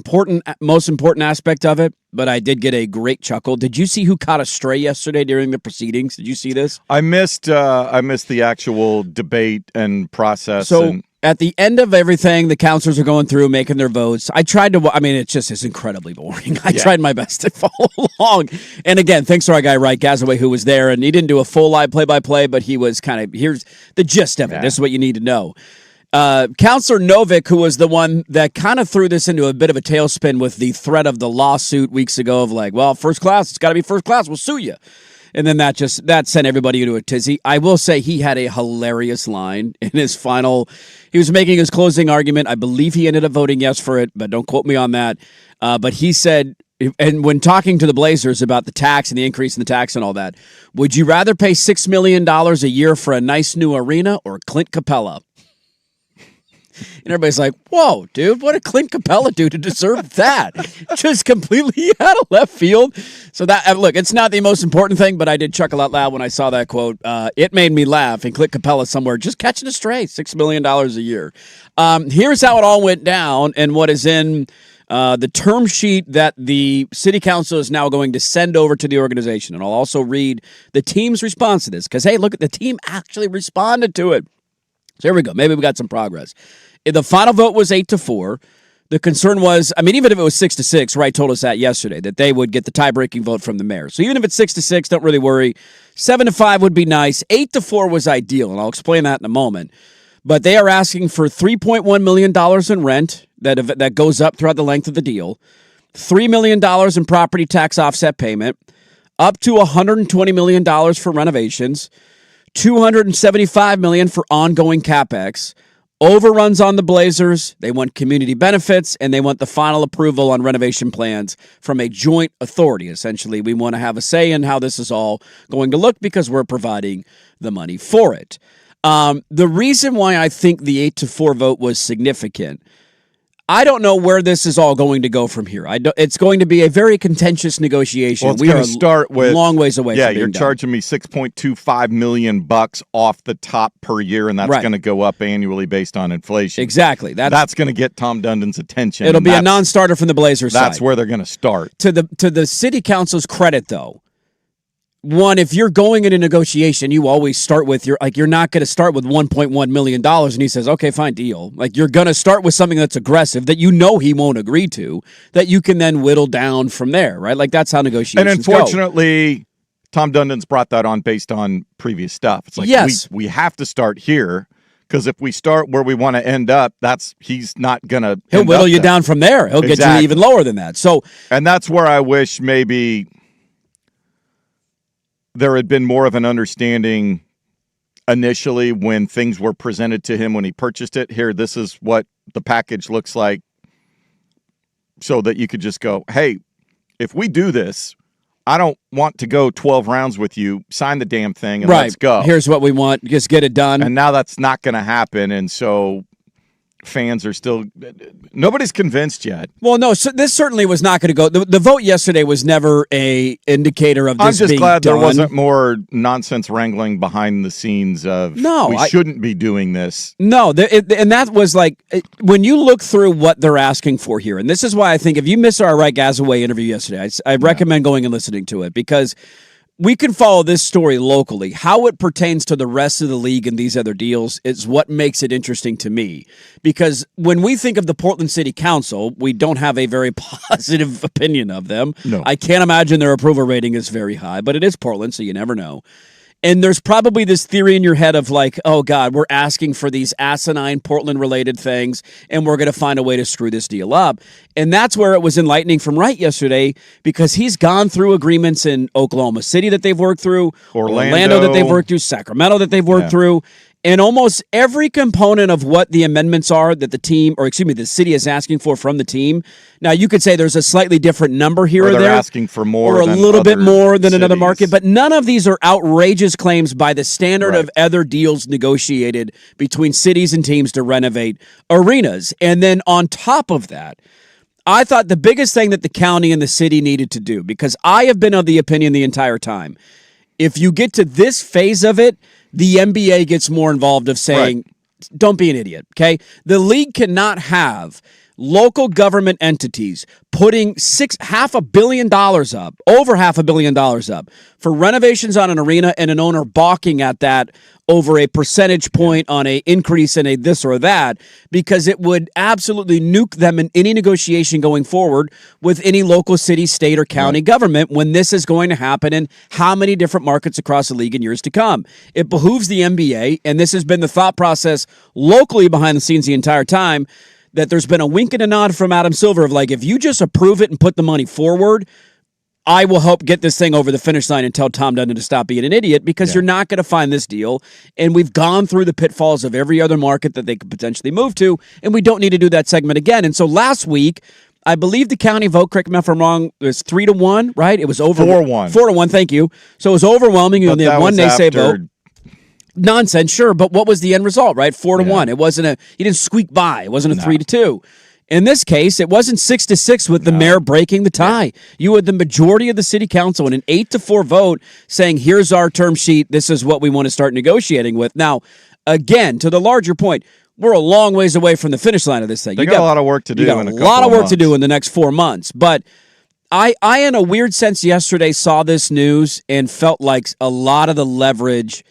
most important aspect of it, but I did get a great chuckle. Did you see who caught a stray yesterday during the proceedings? Did you see this? I missed the actual debate and process. So at the end of everything, the counselors are going through, making their votes. I tried to, it's incredibly boring. I tried my best to follow along. And again, thanks to our guy, Wright Gazaway, who was there, and he didn't do a full live play-by-play, but he was kind of, here's the gist of it. This is what you need to know. Counselor Novick, who was the one that kind of threw this into a bit of a tailspin with the threat of the lawsuit weeks ago of like, well, first class, it's got to be first class, we'll sue you. And then that sent everybody into a tizzy. I will say he had a hilarious line in his he was making his closing argument. I believe he ended up voting yes for it, but don't quote me on that. But he said, and when talking to the Blazers about the tax and the increase in the tax and all that, would you rather pay $6 million a year for a nice new arena or Clint Capella? And everybody's like, whoa, dude, what did Clint Capella do to deserve that? Just completely out of left field. So that, look, it's not the most important thing, but I did chuckle out loud when I saw that quote. It made me laugh. And Clint Capella somewhere just catching a stray, $6 million a year. Here's how it all went down and what is in the term sheet that the city council is now going to send over to the organization. And I'll also read the team's response to this because, hey, look, the team actually responded to it. So here we go. Maybe we got some progress. The final vote was 8-4. The concern was, even if it was 6-6, Wright told us that yesterday, that they would get the tie-breaking vote from the mayor. So even if it's 6-6, don't really worry. 7-5 would be nice. 8-4 was ideal, and I'll explain that in a moment. But they are asking for $3.1 million in rent that goes up throughout the length of the deal, $3 million in property tax offset payment, up to $120 million for renovations, $275 million for ongoing CapEx, overruns on the Blazers. They want community benefits, and they want the final approval on renovation plans from a joint authority. Essentially, we want to have a say in how this is all going to look because we're providing the money for it. The reason why I think the 8-4 vote was significant, I don't know where this is all going to go from here. It's going to be a very contentious negotiation. Well, it's going to start with long ways away. Yeah, from you're being charging me $6.25 million off the top per year, and that's going to go up annually based on inflation. Exactly. That's going to get Tom Dundon's attention. It'll be a non-starter from the Blazers side. That's where they're going to start. To the city council's credit, though, one, if you're going in a negotiation, you always start with you're not going to start with $1.1 million and he says, okay, fine, deal. Like, you're going to start with something that's aggressive that you know he won't agree to, that you can then whittle down from there, right? Like, that's how negotiations And unfortunately, Tom Dundon's brought that on based on previous stuff. It's like, yes, we have to start here, because if we start where we want to end up, he's not going to. He'll whittle you down from there. He'll get you even lower than that. So, and that's where I wish maybe there had been more of an understanding initially when things were presented to him when he purchased it. Here, this is what the package looks like, so that you could just go, hey, if we do this, I don't want to go 12 rounds with you. Sign the damn thing and let's go. Here's what we want. Just get it done. And now that's not going to happen. And so fans are still – nobody's convinced yet. Well, no, so this certainly was not going to go. The vote yesterday was never a indicator of this being I'm just glad done. there wasn't more nonsense wrangling behind the scenes of we shouldn't be doing this. No, and that was like when you look through what they're asking for here, and this is why I think if you missed our Right Gazaway interview yesterday, I recommend going and listening to it, because we can follow this story locally. How it pertains to the rest of the league and these other deals is what makes it interesting to me. Because when we think of the Portland City Council, we don't have a very positive opinion of them. No. I can't imagine their approval rating is very high, but it is Portland, so you never know. And there's probably this theory in your head of like, oh, God, we're asking for these asinine Portland-related things, and we're going to find a way to screw this deal up. And that's where it was enlightening from Wright yesterday, because he's gone through agreements in Oklahoma City that they've worked through, Orlando that they've worked through, Sacramento that they've worked through. And almost every component of what the amendments are that the city is asking for from the team. Now, you could say there's a slightly different number here or there. They're asking for more, or a little bit more than another cities. market. But none of these are outrageous claims by the standard of other deals negotiated between cities and teams to renovate arenas. And then on top of that, I thought the biggest thing that the county and the city needed to do, because I have been of the opinion the entire time, if you get to this phase of it, the NBA gets more involved of saying, don't be an idiot, okay? The league cannot have local government entities putting $500 million up, over $500 million up, for renovations on an arena, and an owner balking at that over a percentage point on a increase in a this or that, because it would absolutely nuke them in any negotiation going forward with any local city, state, or county government when this is going to happen in how many different markets across the league in years to come. It behooves the NBA, and this has been the thought process locally behind the scenes the entire time, that there's been a wink and a nod from Adam Silver of like, if you just approve it and put the money forward, I will help get this thing over the finish line and tell Tom Dundon to stop being an idiot, because you're not going to find this deal. And we've gone through the pitfalls of every other market that they could potentially move to, and we don't need to do that segment again. And so last week, I believe the county vote, correct me if I'm wrong, it was 3-1, right? It was over 4-1. 4-1, thank you. So it was overwhelming. You only had one naysay vote. Nonsense, sure, but what was the end result, right? 4-1. It wasn't he didn't squeak by. It wasn't a 3-2. In this case, it wasn't 6-6 with the mayor breaking the tie. You had the majority of the city council in an 8-4 vote saying, here's our term sheet. This is what we want to start negotiating with. Now, again, to the larger point, we're a long ways away from the finish line of this thing. They got a lot of work to do. You got a lot of work to do in the next 4 months. But I, in a weird sense, yesterday saw this news and felt like a lot of the leverage,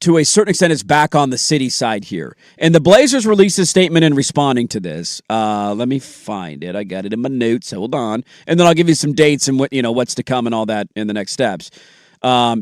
to a certain extent, is back on the city side here. And the Blazers released a statement in responding to this. Let me find it. I got it in my notes. Hold on. And then I'll give you some dates and what's to come and all that in the next steps.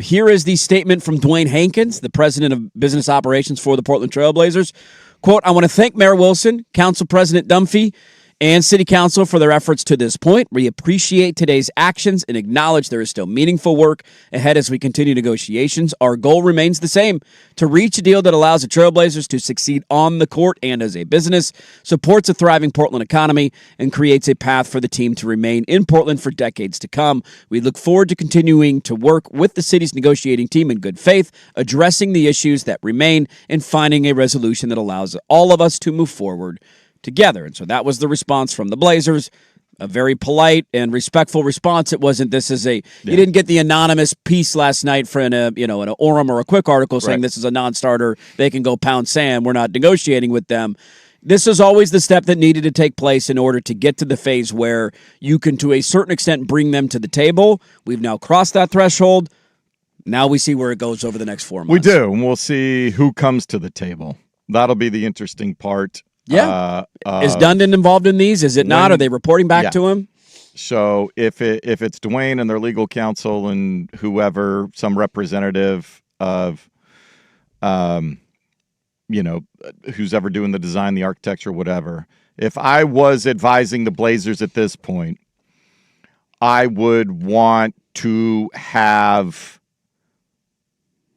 Here is the statement from Dwayne Hankins, the president of business operations for the Portland Trail Blazers. Quote, I want to thank Mayor Wilson, Council President Dunphy, and City Council for their efforts to this point. We appreciate today's actions and acknowledge there is still meaningful work ahead as we continue negotiations. Our goal remains the same, to reach a deal that allows the Trailblazers to succeed on the court and as a business, supports a thriving Portland economy, and creates a path for the team to remain in Portland for decades to come. We look forward to continuing to work with the city's negotiating team in good faith, addressing the issues that remain, and finding a resolution that allows all of us to move forward together. And so that was the response from the Blazers. A very polite and respectful response. It wasn't, this is you didn't get the anonymous piece last night for an Orem or a Quick article saying this is a non-starter, they can go pound sand, we're not negotiating with them. This is always the step that needed to take place in order to get to the phase where you can, to a certain extent, bring them to the table. We've now crossed that threshold. Now we see where it goes over the next 4 months. We do, and we'll see who comes to the table. That'll be the interesting part. Yeah. Is Dundon involved in these? Is it not? Are they reporting back to him? So if it's Dwayne and their legal counsel and whoever, some representative of, who's ever doing the design, the architecture, whatever. If I was advising the Blazers at this point, I would want to have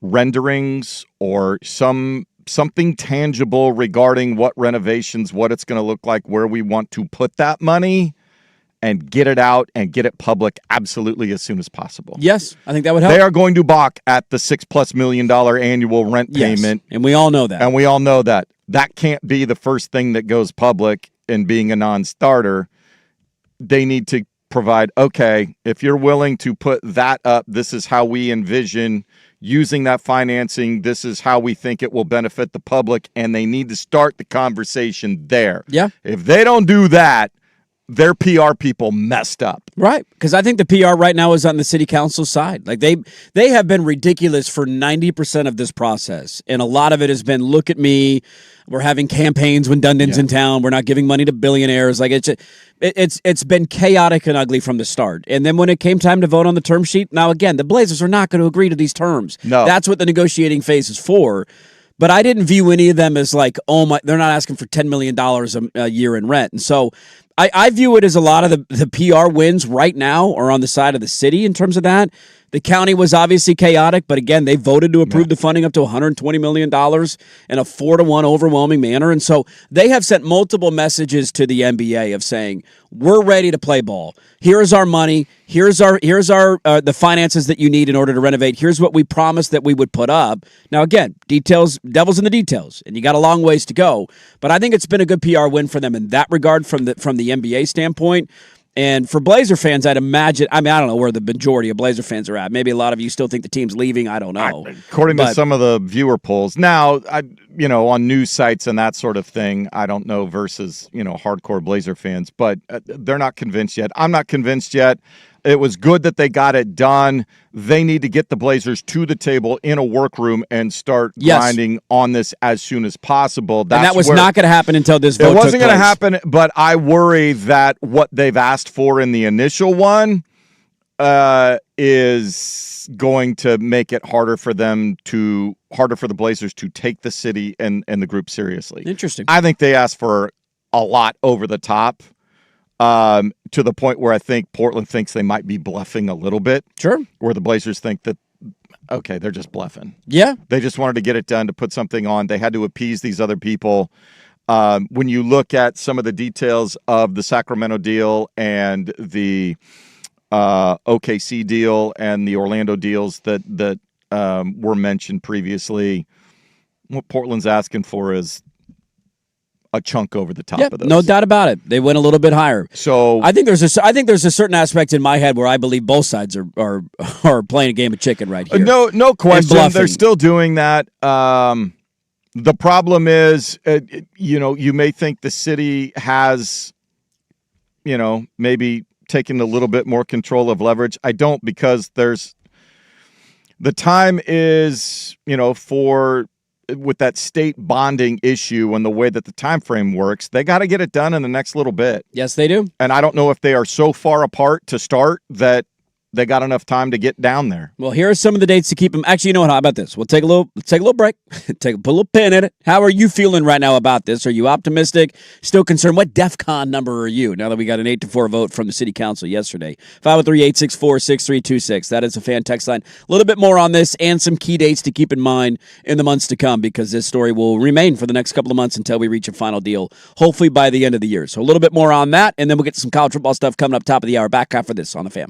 renderings or something tangible regarding what renovations, what it's going to look like, where we want to put that money, and get it out and get it public absolutely as soon as possible. Yes, I think that would help. They are going to balk at the $6+ million annual rent payment. And we all know that. That can't be the first thing that goes public in being a non-starter. They need to provide, okay, if you're willing to put that up, this is how we envision using that financing. This is how we think it will benefit the public, and they need to start the conversation there. Yeah. If they don't do that, their PR people messed up. Right, because I think the PR right now is on the city council side. Like they have been ridiculous for 90% of this process, and a lot of it has been, look at me, we're having campaigns when Dundon's in town, we're not giving money to billionaires. Like it's been chaotic and ugly from the start. And then when it came time to vote on the term sheet, now again, the Blazers are not going to agree to these terms. No, that's what the negotiating phase is for. But I didn't view any of them as like, oh my, they're not asking for $10 million a year in rent. And so I view it as a lot of the PR wins right now are on the side of the city in terms of that. The county was obviously chaotic, but again, they voted to approve the funding up to $120 million in a 4-1 overwhelming manner. And so they have sent multiple messages to the NBA of saying, we're ready to play ball. Here's our money. Here's our the finances that you need in order to renovate. Here's what we promised that we would put up. Now, again, details, devil's in the details, and you got a long ways to go. But I think it's been a good PR win for them in that regard from the NBA standpoint. And for Blazer fans, I'd imagine, I don't know where the majority of Blazer fans are at. Maybe a lot of you still think the team's leaving. I don't know. According to some of the viewer polls. Now, on news sites and that sort of thing, I don't know versus, hardcore Blazer fans, but they're not convinced yet. I'm not convinced yet. It was good that they got it done. They need to get the Blazers to the table in a workroom and start grinding on this as soon as possible. And that was not going to happen until this vote took place. It wasn't going to happen, but I worry that what they've asked for in the initial one is going to make it harder for the Blazers to take the city and the group seriously. Interesting. I think they asked for a lot over the top. To the point where I think Portland thinks they might be bluffing a little bit. Sure. Where the Blazers think that, okay, they're just bluffing. Yeah. They just wanted to get it done to put something on. They had to appease these other people. When you look at some of the details of the Sacramento deal and the OKC deal and the Orlando deals that were mentioned previously, what Portland's asking for is a chunk over the top of those. No doubt about it. They went a little bit higher. So I think there's a certain aspect in my head where I believe both sides are playing a game of chicken right here. No question. They're still doing that. The problem is, you may think the city has, maybe taken a little bit more control of leverage. I don't, because the time is, with that state bonding issue and the way that the time frame works, they got to get it done in the next little bit. Yes, they do. And I don't know if they are so far apart to start that they got enough time to get down there. Well, here are some of the dates to keep them. Actually, you know what? How about this? We'll take a little break. Put a little pin in it. How are you feeling right now about this? Are you optimistic? Still concerned? What DEFCON number are you? Now that we got an 8-4 vote from the city council yesterday. 503-864-6326. That is a fan text line. A little bit more on this and some key dates to keep in mind in the months to come, because this story will remain for the next couple of months until we reach a final deal, hopefully by the end of the year. So a little bit more on that, and then we'll get some college football stuff coming up top of the hour. Back after this on the Fan.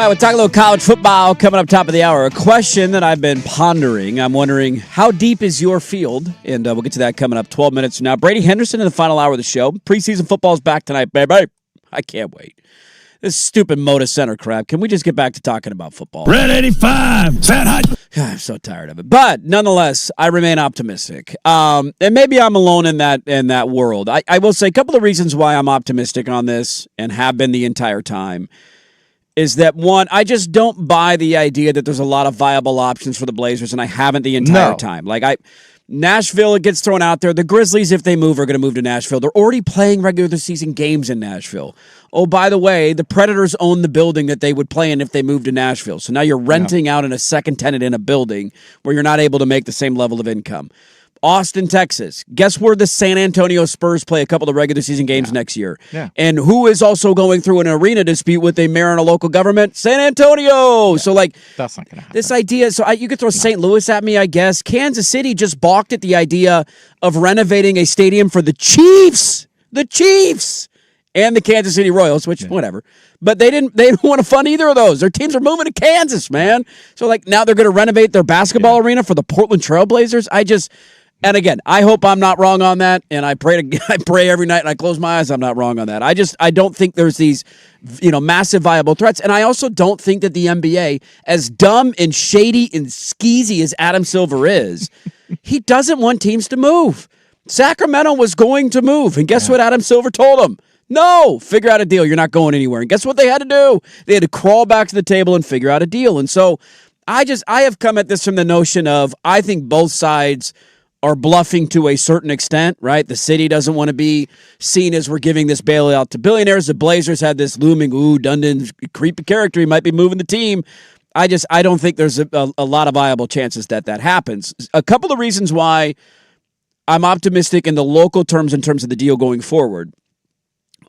right, we'll talk a little college football coming up top of the hour. A question that I've been pondering. I'm wondering, how deep is your field? And we'll get to that coming up 12 minutes from now. Brady Henderson in the final hour of the show. Preseason football's back tonight, baby. I can't wait. This stupid Moda Center crap. Can we just get back to talking about football? Red 85. Set hot. I'm so tired of it. But nonetheless, I remain optimistic. And maybe I'm alone in that world. I will say a couple of reasons why I'm optimistic on this and have been the entire time is that, one, I just don't buy the idea that there's a lot of viable options for the Blazers, and I haven't the entire time. Nashville, it gets thrown out there. The Grizzlies, if they move, are going to move to Nashville. They're already playing regular season games in Nashville. Oh, by the way, the Predators own the building that they would play in if they moved to Nashville. So now you're renting out in a second tenant in a building where you're not able to make the same level of income. Austin, Texas. Guess where the San Antonio Spurs play a couple of regular season games next year? Yeah. And who is also going through an arena dispute with a mayor and a local government? San Antonio. Yeah. So, that's not going to happen. This idea, you could throw St. Louis at me, I guess. Kansas City just balked at the idea of renovating a stadium for the Chiefs. The Chiefs. And the Kansas City Royals, which, whatever. But they didn't want to fund either of those. Their teams are moving to Kansas, man. So, now they're going to renovate their basketball arena for the Portland Trail Blazers. And again, I hope I'm not wrong on that, and I pray every night and I close my eyes I'm not wrong on that. I don't think there's these, massive viable threats, and I also don't think that the NBA, as dumb and shady and skeezy as Adam Silver is, he doesn't want teams to move. Sacramento was going to move, and guess what Adam Silver told them? No, figure out a deal. You're not going anywhere. And guess what they had to do? They had to crawl back to the table and figure out a deal. And so I have come at this from the notion of, I think both sides are bluffing to a certain extent, right? The city doesn't want to be seen as we're giving this bailout to billionaires. The Blazers had this looming, Dundon's creepy character. He might be moving the team. I don't think there's a lot of viable chances that happens. A couple of reasons why I'm optimistic in the local terms in terms of the deal going forward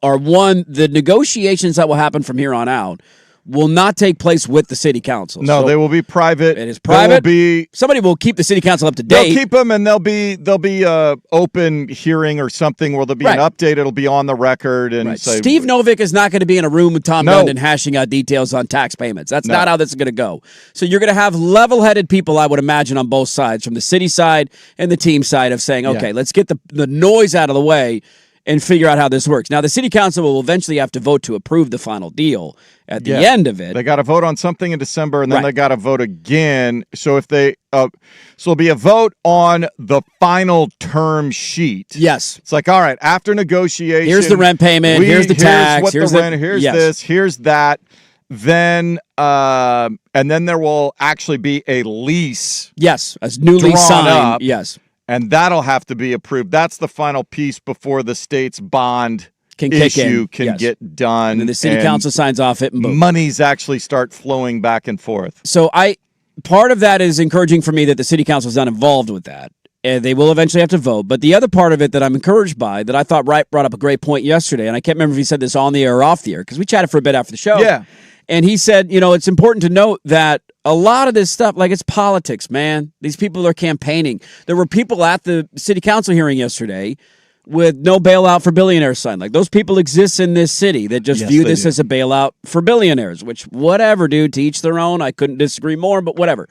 are, one, the negotiations that will happen from here on out will not take place with the city council. No, they will be private. It is private. Somebody will keep the city council up to date. They'll keep them, and there'll be open hearing or something where there'll be an update. It'll be on the record. And say, Steve Novick is not going to be in a room with Tom Dundon hashing out details on tax payments. That's not how this is going to go. So you're going to have level-headed people, I would imagine, on both sides, from the city side and the team side, of saying, okay, let's get the noise out of the way and figure out how this works. Now, the city council will eventually have to vote to approve the final deal at the end of it. They got to vote on something in December, and then they got to vote again. So if they, so it'll be a vote on the final term sheet. Yes. It's like, all right, after negotiation, here's the rent payment, here's the tax, here's the rent, here's this, here's that. Then, and then there will actually be a lease. Yes, a new lease signed. Up, yes. And that'll have to be approved. That's the final piece before the state's bond can get done. And then the city council signs off it, and boom. Monies actually start flowing back and forth. So part of that is encouraging for me that the city council is not involved with that. And they will eventually have to vote. But the other part of it that I'm encouraged by, that I thought brought up a great point yesterday, and I can't remember if he said this on the air or off the air, because we chatted for a bit after the show. Yeah. And he said, it's important to note that a lot of this stuff, it's politics, man. These people are campaigning. There were people at the city council hearing yesterday with no bailout for billionaires sign. Those people exist in this city that just view this as a bailout for billionaires, which, whatever, dude, to each their own. I couldn't disagree more, but whatever.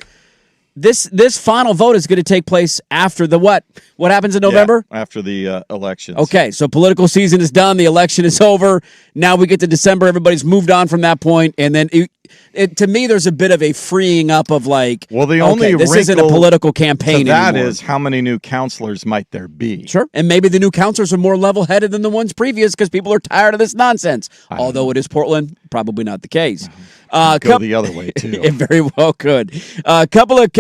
This final vote is going to take place after the what? What happens in November? Yeah, after the elections. Okay, so political season is done. The election is over. Now we get to December. Everybody's moved on from that point. And then, to me, there's a bit of a freeing up of this isn't a political campaign anymore. That is, how many new counselors might there be? Sure. And maybe the new counselors are more level-headed than the ones previous because people are tired of this nonsense. Although it is Portland, probably not the case. Go the other way, too. It very well could. A couple of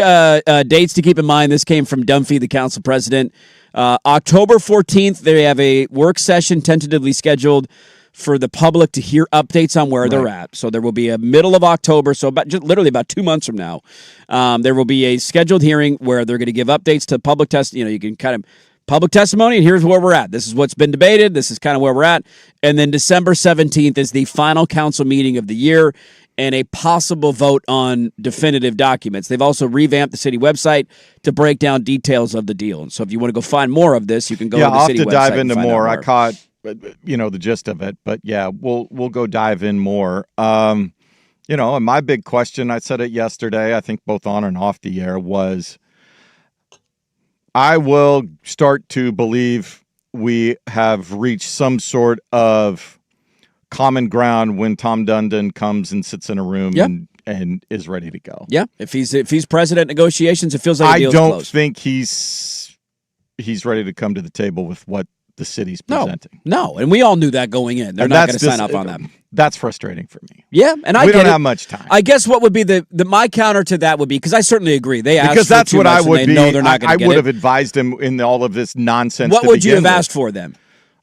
dates to keep in mind. This came from Dunphy, the council president. October 14th, they have a work session tentatively scheduled for the public to hear updates on where they're at. So there will be a middle of October, so literally about 2 months from now, there will be a scheduled hearing where they're going to give updates to public you can kind of public testimony, and here's where we're at. This is what's been debated. This is kind of where we're at. And then December 17th is the final council meeting of the year and a possible vote on definitive documents. They've also revamped the city website to break down details of the deal. And so if you want to go find more of this, you can go to the city website. I'll have to dive into more. I caught the gist of it, but yeah, we'll go dive in more. And my big question, I said it yesterday, I think both on and off the air, was I will start to believe we have reached some sort of common ground when Tom Dundon comes and sits in a room and is ready to go. Yeah, if he's president negotiations, it feels like a deal's I don't closed. think he's ready to come to the table with what the city's presenting. No, and we all knew that going in. They're not going to sign up on that. That's frustrating for me. Yeah, and we don't have much time. I guess what would be my counter to that would be, because I certainly agree. They asked because that's for too what much I and would they be. know they're not going to get I would it. have advised him in all of this nonsense. What would you have asked for then?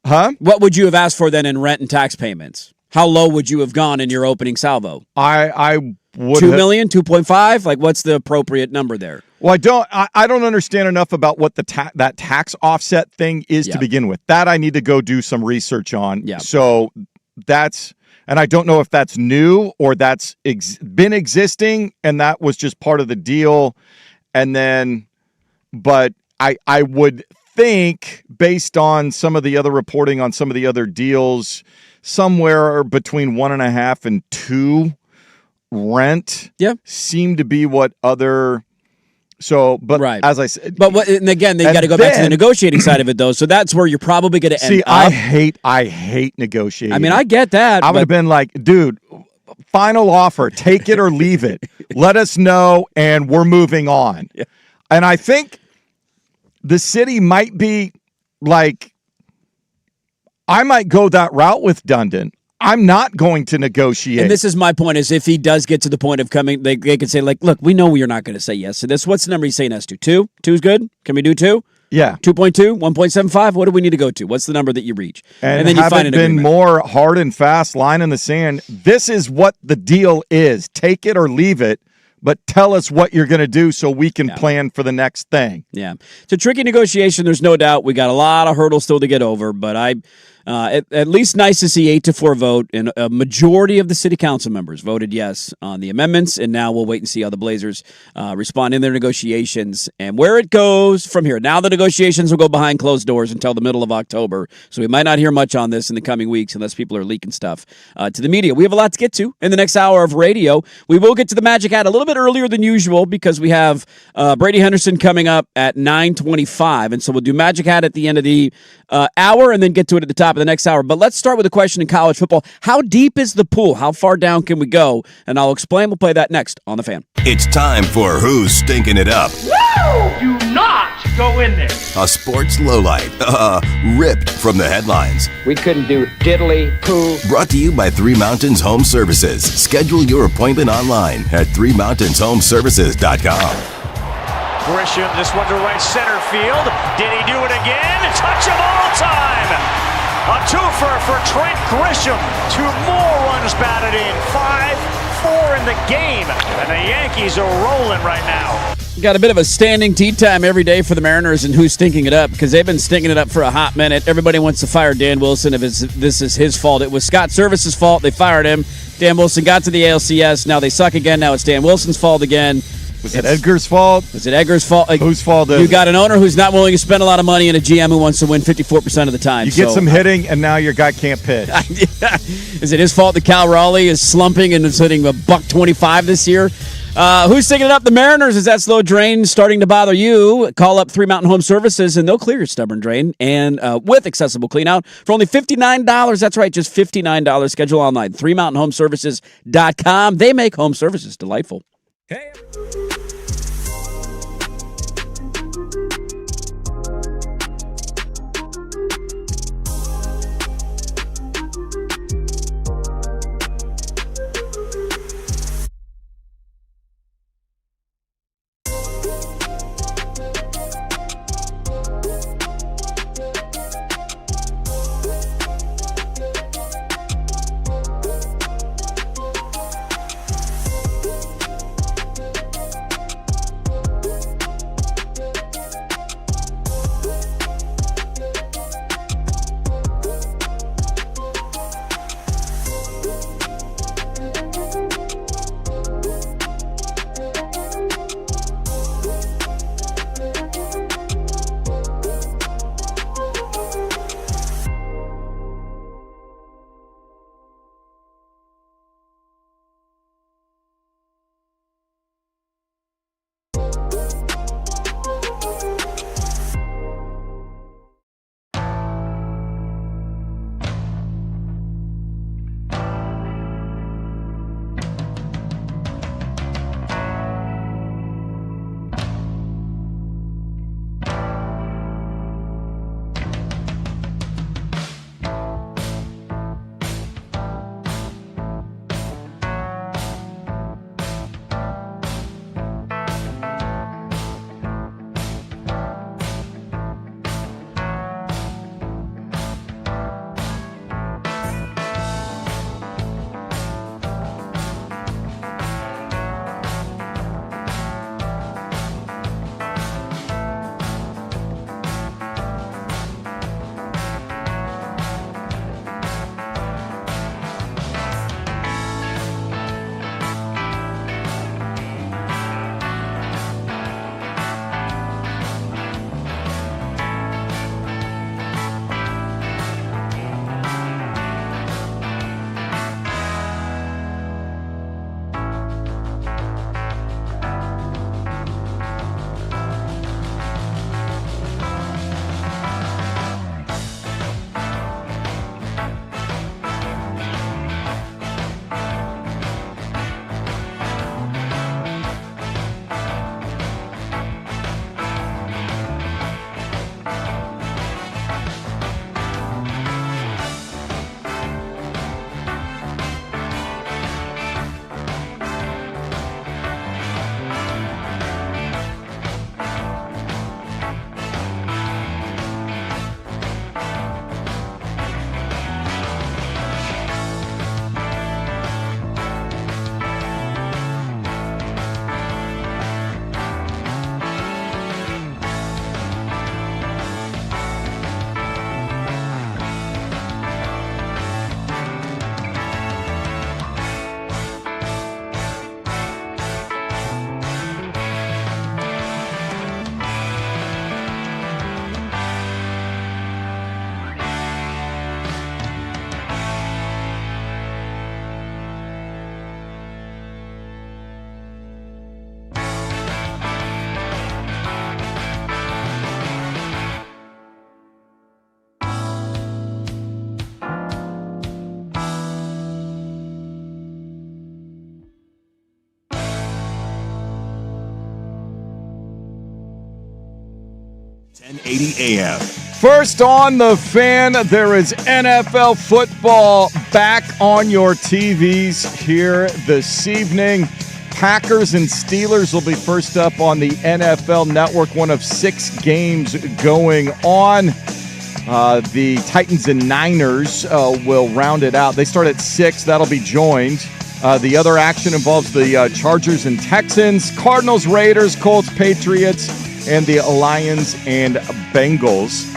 Huh? What would you have asked for then in rent and tax payments? How low would you have gone in your opening salvo? I would 2 million, 2.5? Like, what's the appropriate number there? Well, I don't understand enough about what that tax offset thing is to begin with. That I need to go do some research on. Yeah. So and I don't know if that's new or that's been existing and that was just part of the deal. And then, but I would think, based on some of the other reporting on some of the other deals, somewhere between 1.5 and 2 rent seem to be what other. So, but as I said, and again, they got to go back to the negotiating side of it, though. So that's where you're probably going to end up. I hate negotiating. I mean, I get that. I would have been like, dude, final offer, take it or leave it. Let us know, and we're moving on. Yeah. And I think the city might be like, I might go that route with Dundon. I'm not going to negotiate. And this is my point, is if he does get to the point of coming, they could say, like, look, we know you're not going to say yes to this. What's the number he's saying yes to? 2? 2 is good? Can we do 2? Yeah. 2.2? 1.75? What do we need to go to? What's the number that you reach? And then you find an been agreement. more hard and fast, line in the sand. This is what the deal is. Take it or leave it, but tell us what you're going to do so we can plan for the next thing. Yeah. It's a tricky negotiation, there's no doubt. We got a lot of hurdles still to get over, but at least nice to see 8-4 vote, and a majority of the city council members voted yes on the amendments, and now we'll wait and see how the Blazers respond in their negotiations and where it goes from here. Now the negotiations will go behind closed doors until the middle of October, so we might not hear much on this in the coming weeks unless people are leaking stuff to the media. We have a lot to get to in the next hour of radio. We will get to the Magic Hat a little bit earlier than usual because we have Brady Henderson coming up at 9:25, and so we'll do Magic Hat at the end of the hour and then get to it at the top of the next hour. But let's start with a question in college football. How deep is the pool? How far down can we go? And I'll explain. We'll play that next on The Fan. It's time for Who's Stinking It Up? Woo! Do not go in there. A sports lowlight, ripped from the headlines. We couldn't do diddly poo. Brought to you by Three Mountains Home Services. Schedule your appointment online at threemountainshomeservices.com. Grisham, this one to right center field. Did he do it again? Touch of all time. A twofer for Trent Grisham. 2 more runs batted in. 5-4 in the game. And the Yankees are rolling right now. Got a bit of a standing tea time every day for the Mariners and who's stinking it up, because they've been stinking it up for a hot minute. Everybody wants to fire Dan Wilson if this is his fault. It was Scott Service's fault. They fired him. Dan Wilson got to the ALCS. Now they suck again. Now it's Dan Wilson's fault again. Was it Edgar's fault? Was it Edgar's fault? Whose fault is You it? got an owner who's not willing to spend a lot of money and a GM who wants to win 54% of the time. You get some hitting, and now your guy can't pitch. Is it his fault that Cal Raleigh is slumping and is hitting $125 this year? Who's sticking it up? The Mariners. Is that slow drain starting to bother you? Call up 3 Mountain Home Services, and they'll clear your stubborn drain, and with accessible cleanout for only $59. That's right, just $59. Schedule online, 3mountainhomeservices.com. They make home services delightful. Hey. 1080 AM. First on the Fan, there is NFL football back on your TVs here this evening. Packers and Steelers will be first up on the NFL Network, one of 6 games going on. The Titans and Niners will round it out. They start at 6. That'll be joined. The other action involves the Chargers and Texans, Cardinals, Raiders, Colts, Patriots, and the Lions and Bengals.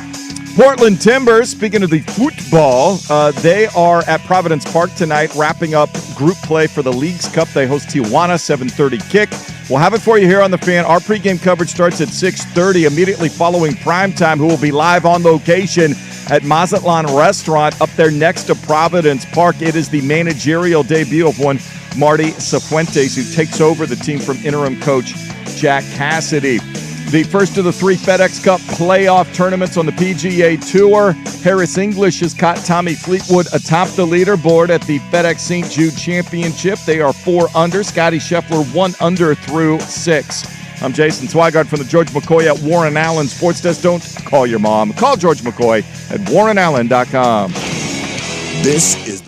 Portland Timbers, speaking of the football, they are at Providence Park tonight, wrapping up group play for the Leagues Cup. They host Tijuana, 7:30 kick. We'll have it for you here on The Fan. Our pregame coverage starts at 6:30, immediately following primetime, who will be live on location at Mazatlan Restaurant up there next to Providence Park. It is the managerial debut of one Marty Cifuentes, who takes over the team from interim coach Jack Cassidy. The first of the 3 FedEx Cup playoff tournaments on the PGA Tour. Harris English has caught Tommy Fleetwood atop the leaderboard at the FedEx St. Jude Championship. They are 4 under. Scotty Scheffler 1 under through 6. I'm Jason Swigard from the George McCoy at Warren Allen Sports Desk. Don't call your mom. Call George McCoy at warrenallen.com. This is the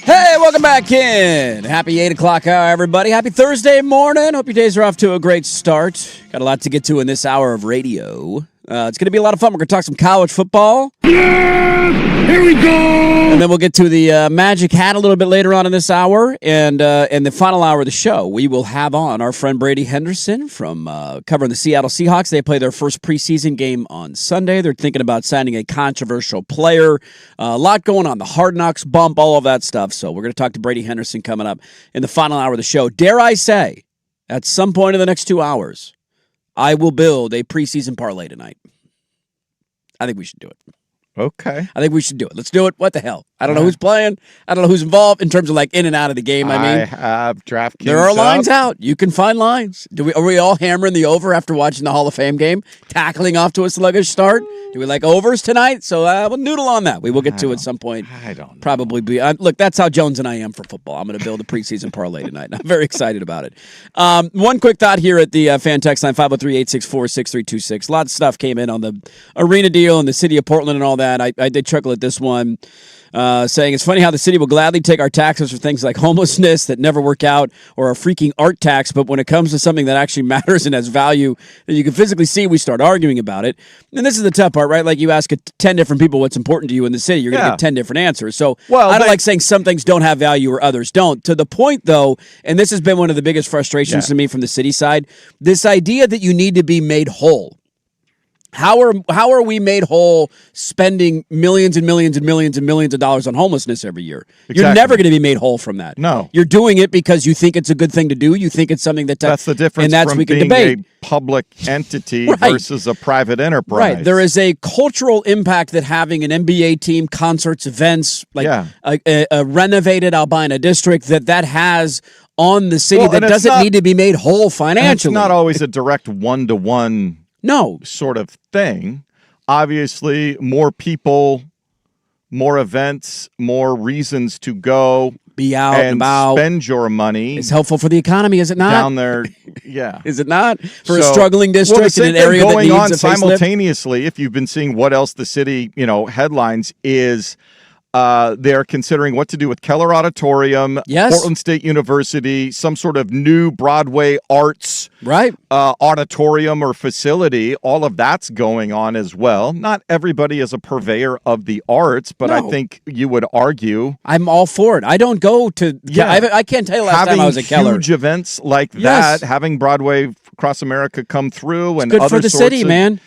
Hey, welcome back in. Happy 8 o'clock hour, everybody. Happy Thursday morning. Hope your days are off to a great start. Got a lot to get to in this hour of radio. It's going to be a lot of fun. We're going to talk some college football. Yeah! Here we go! And then we'll get to the Magic Hat a little bit later on in this hour. And in the final hour of the show, we will have on our friend Brady Henderson from covering the Seattle Seahawks. They play their first preseason game on Sunday. They're thinking about signing a controversial player. A lot going on. The Hard Knocks bump, all of that stuff. So we're going to talk to Brady Henderson coming up in the final hour of the show. Dare I say, at some point in the next 2 hours, I will build a preseason parlay tonight. I think we should do it. Okay. I think we should do it. Let's do it. What the hell? I don't know who's playing. I don't know who's involved in terms of like in and out of the game. I have DraftKings. There are lines out. You can find lines. Are we all hammering the over after watching the Hall of Fame game? Tackling off to a sluggish start? Do we like overs tonight? So we'll noodle on that. We will get to at some point. I don't know. Probably be. Look, that's how Jones and I am for football. I'm going to build a preseason parlay tonight. I'm very excited about it. One quick thought here at the fan text line, 503-864-6326. A lot of stuff came in on the arena deal and the city of Portland and all that. I did chuckle at this one. Saying it's funny how the city will gladly take our taxes for things like homelessness that never work out or a freaking art tax, but when it comes to something that actually matters and has value that you can physically see, we start arguing about it. And this is the tough part, right? Like you ask 10 different people what's important to you in the city, you're going to get 10 different answers. So I don't like saying some things don't have value or others don't. To the point, though, and this has been one of the biggest frustrations to me from the city side, this idea that you need to be made whole. How are we made whole spending millions and millions and millions and millions of dollars on homelessness every year? Exactly. You're never going to be made whole from that. No. You're doing it because you think it's a good thing to do. You think it's something that's the difference and that's from we can being debate. a public entity versus a private enterprise. Right. There is a cultural impact that having an NBA team, concerts, events, like a renovated Albina district, that has on the city that doesn't need to be made whole financially. It's not always a direct one-to-one sort of thing. Obviously, more people, more events, more reasons to go be out and about, spend your money. It's helpful for the economy, is it not? Down there, yeah. Is it not? For a struggling district in an area that needs a facelift? Simultaneously, if you've been seeing what else the city, headlines is they're considering what to do with Keller Auditorium, Portland State University, some sort of new Broadway arts auditorium or facility. All of that's going on as well. Not everybody is a purveyor of the arts, but I think you would argue. I'm all for it. I don't go to I can't tell you last time I was at Keller. Huge events like that, having Broadway across America come through, and good other for the sorts city, of, man.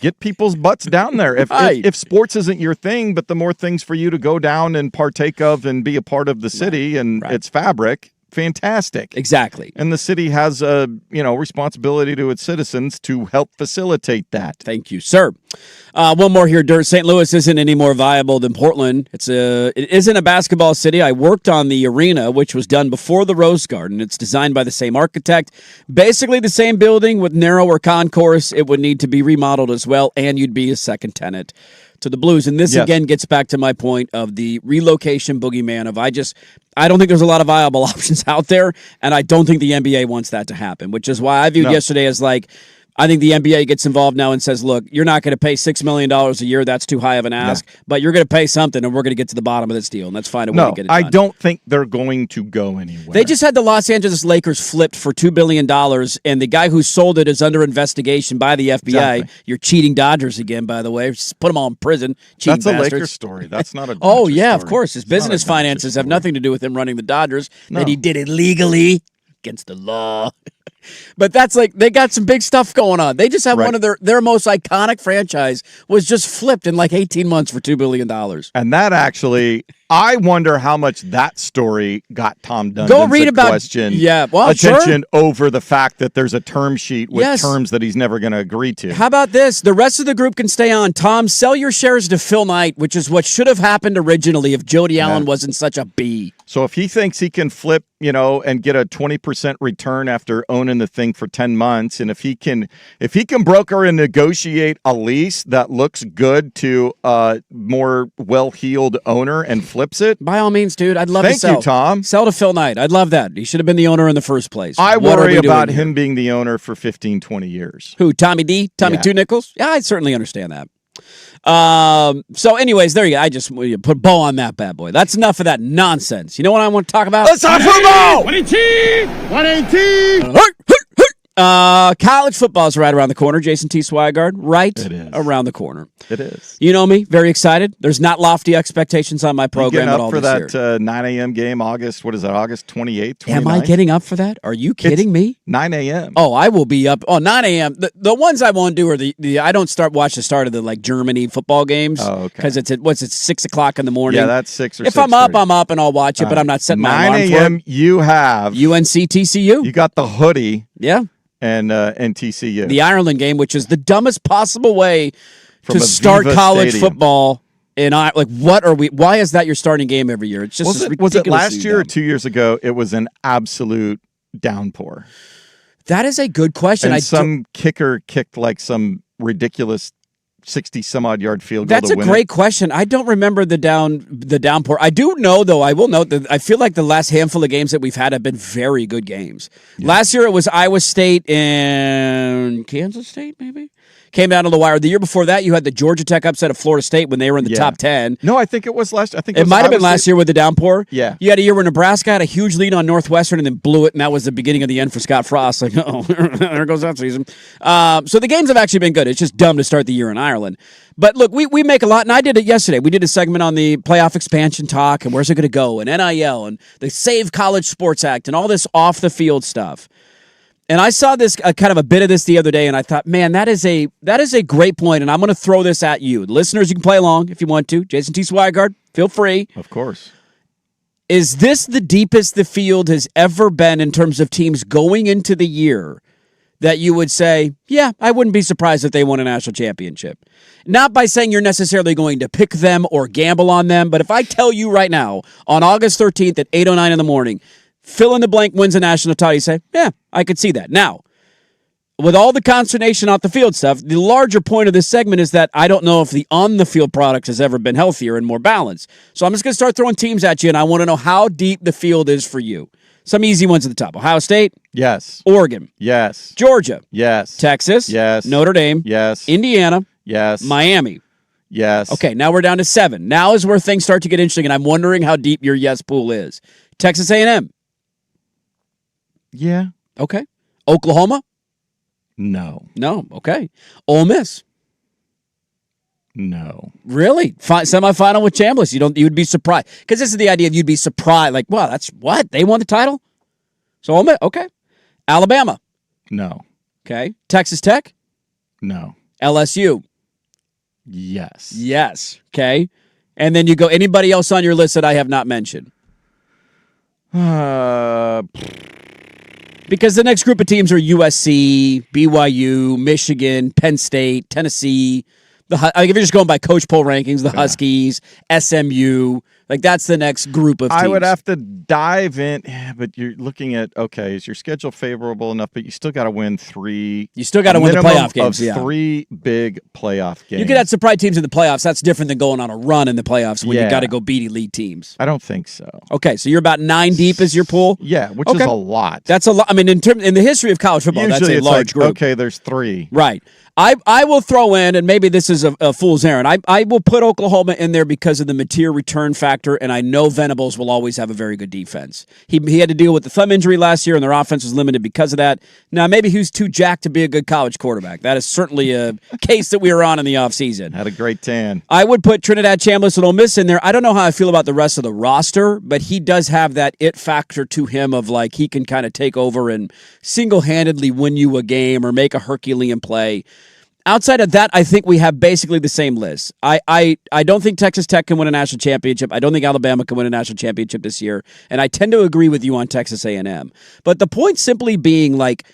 Get people's butts down there. If sports isn't your thing, but the more things for you to go down and partake of and be a part of the city and its fabric, fantastic. Exactly. And the city has a, responsibility to its citizens to help facilitate that. Thank you, sir. One more here, Dirt. St. Louis isn't any more viable than Portland. It isn't a basketball city. I worked on the arena, which was done before the Rose Garden. It's designed by the same architect. Basically the same building with narrower concourse. It would need to be remodeled as well, and you'd be a second tenant to the Blues. And this again gets back to my point of the relocation boogeyman of I don't think there's a lot of viable options out there, and I don't think the NBA wants that to happen, which is why I viewed yesterday as I think the NBA gets involved now and says, look, you're not going to pay $6 million a year. That's too high of an ask. But you're going to pay something, and we're going to get to the bottom of this deal, and let's find a way to get it done. I don't think they're going to go anywhere. They just had the Los Angeles Lakers flipped for $2 billion, and the guy who sold it is under investigation by the FBI. Exactly. You're cheating Dodgers again, by the way. Just put them all in prison. That's bastards. A Lakers story. That's not a Dodgers Oh, yeah, story. of course. His business finances have nothing to do with him running the Dodgers, that he did it legally against the law. But that's they got some big stuff going on. They just have one of their most iconic franchise was just flipped in 18 months for $2 billion. And that actually, I wonder how much that story got Tom Dundon's Go read about question. Yeah, well, attention over the fact that there's a term sheet with terms that he's never going to agree to. How about this? The rest of the group can stay on. Tom, sell your shares to Phil Knight, which is what should have happened originally if Jody Allen wasn't such a B. So if he thinks he can flip, and get a 20% return after owning the thing for 10 months, and if he can broker and negotiate a lease that looks good to a more well-heeled owner and flips it, by all means, dude, I'd love to sell. Thank you, Tom. Sell to Phil Knight. I'd love that. He should have been the owner in the first place. I worry about him being the owner for 15, 20 years. Who, Tommy D? Tommy Two Nickels? Yeah, I certainly understand that. So anyways, there you go. I just put a bow on that bad boy. That's enough of that nonsense. You know what I want to talk about? Let's talk football! 118! College football is right around the corner. Jason T. Swigard, right around the corner. It is. You know me, very excited. There's not lofty expectations on my program at all for this that 9 a.m. game, August 28th, 29th? Am I getting up for that? Are you kidding me? 9 a.m. Oh, I will be up. Oh, 9 a.m. The ones I won't do are the I don't watch the start of the Germany football games. Oh, okay. Because it's at 6 o'clock in the morning. Yeah, that's 6 or 6. If I'm up, I'm up and I'll watch it, but I'm not setting my alarm for it. 9 a.m. you have UNC TCU. You got the hoodie. Yeah. And TCU. The Ireland game, which is the dumbest possible way From to start Aviva college Stadium. football. And what are we? Why is that your starting game every year? It's just was it last year or dumb. 2 years ago? It was an absolute downpour. That is a good question. And some kicker kicked some ridiculous 60-some-odd yard field goal. That's a great question. I don't remember the downpour. I do know, though, I will note that I feel like the last handful of games that we've had have been very good games. Yeah. Last year it was Iowa State and Kansas State, maybe? Came down to the wire. The year before that, you had the Georgia Tech upset of Florida State when they were in the top 10. No, I think it was last. I think it might have been last year with the downpour. Yeah, you had a year where Nebraska had a huge lead on Northwestern and then blew it, and that was the beginning of the end for Scott Frost. There goes that season. So the games have actually been good. It's just dumb to start the year in Ireland. But look, we make a lot, and I did it yesterday. We did a segment on the playoff expansion talk and where's it going to go, and NIL and the Save College Sports Act and all this off the field stuff. And I saw this kind of a bit of this the other day, and I thought, man, that is a great point, and I'm going to throw this at you. Listeners, you can play along if you want to. Jason T. Swigard, feel free. Of course. Is this the deepest the field has ever been in terms of teams going into the year that you would say, yeah, I wouldn't be surprised if they won a national championship? Not by saying you're necessarily going to pick them or gamble on them, but if I tell you right now, on August 13th at 8:09 in the morning, fill in the blank wins a national title, you say, yeah, I could see that. Now, with all the consternation off the field stuff, the larger point of this segment is that I don't know if the on-the-field product has ever been healthier and more balanced. So I'm just going to start throwing teams at you, and I want to know how deep the field is for you. Some easy ones at the top. Ohio State? Yes. Oregon? Yes. Georgia? Yes. Texas? Yes. Notre Dame? Yes. Indiana? Yes. Miami? Yes. Okay, now we're down to 7. Now is where things start to get interesting, and I'm wondering how deep your yes pool is. Texas A&M? Yeah. Okay. Oklahoma? No. No. Okay. Ole Miss? No. Really? Semifinal with Chambliss? You would be surprised. Because this is the idea of you'd be surprised. Like, wow, that's what? They won the title? So Ole Miss? Okay. Alabama? No. Okay. Texas Tech? No. LSU? Yes. Yes. Okay. And then you go, anybody else on your list that I have not mentioned? Because the next group of teams are USC, BYU, Michigan, Penn State, Tennessee. If you're just going by coach poll rankings, the Huskies, SMU. Like, that's the next group of teams. I would have to dive in, but you're looking at, okay, is your schedule favorable enough? But you still got to win 3. You still got to win the playoff games. Of 3 big playoff games. You could have surprise teams in the playoffs. That's different than going on a run in the playoffs when you got to go beat elite teams. I don't think so. Okay, so you're about 9 deep is your pool? Yeah, which is a lot. That's a lot. I mean, in the history of college football, usually that's a large group. Okay, there's 3. Right. I will throw in, and maybe this is a fool's errand, I will put Oklahoma in there because of the material return factor, and I know Venables will always have a very good defense. He had to deal with the thumb injury last year, and their offense was limited because of that. Now, maybe he was too jacked to be a good college quarterback. That is certainly a case that we were on in the offseason. Had a great tan. I would put Trinidad Chambliss and Ole Miss in there. I don't know how I feel about the rest of the roster, but he does have that it factor to him of like he can kind of take over and single-handedly win you a game or make a Herculean play. Outside of that, I think we have basically the same list. I don't think Texas Tech can win a national championship. I don't think Alabama can win a national championship this year. And I tend to agree with you on Texas A&M. But the point simply being, like,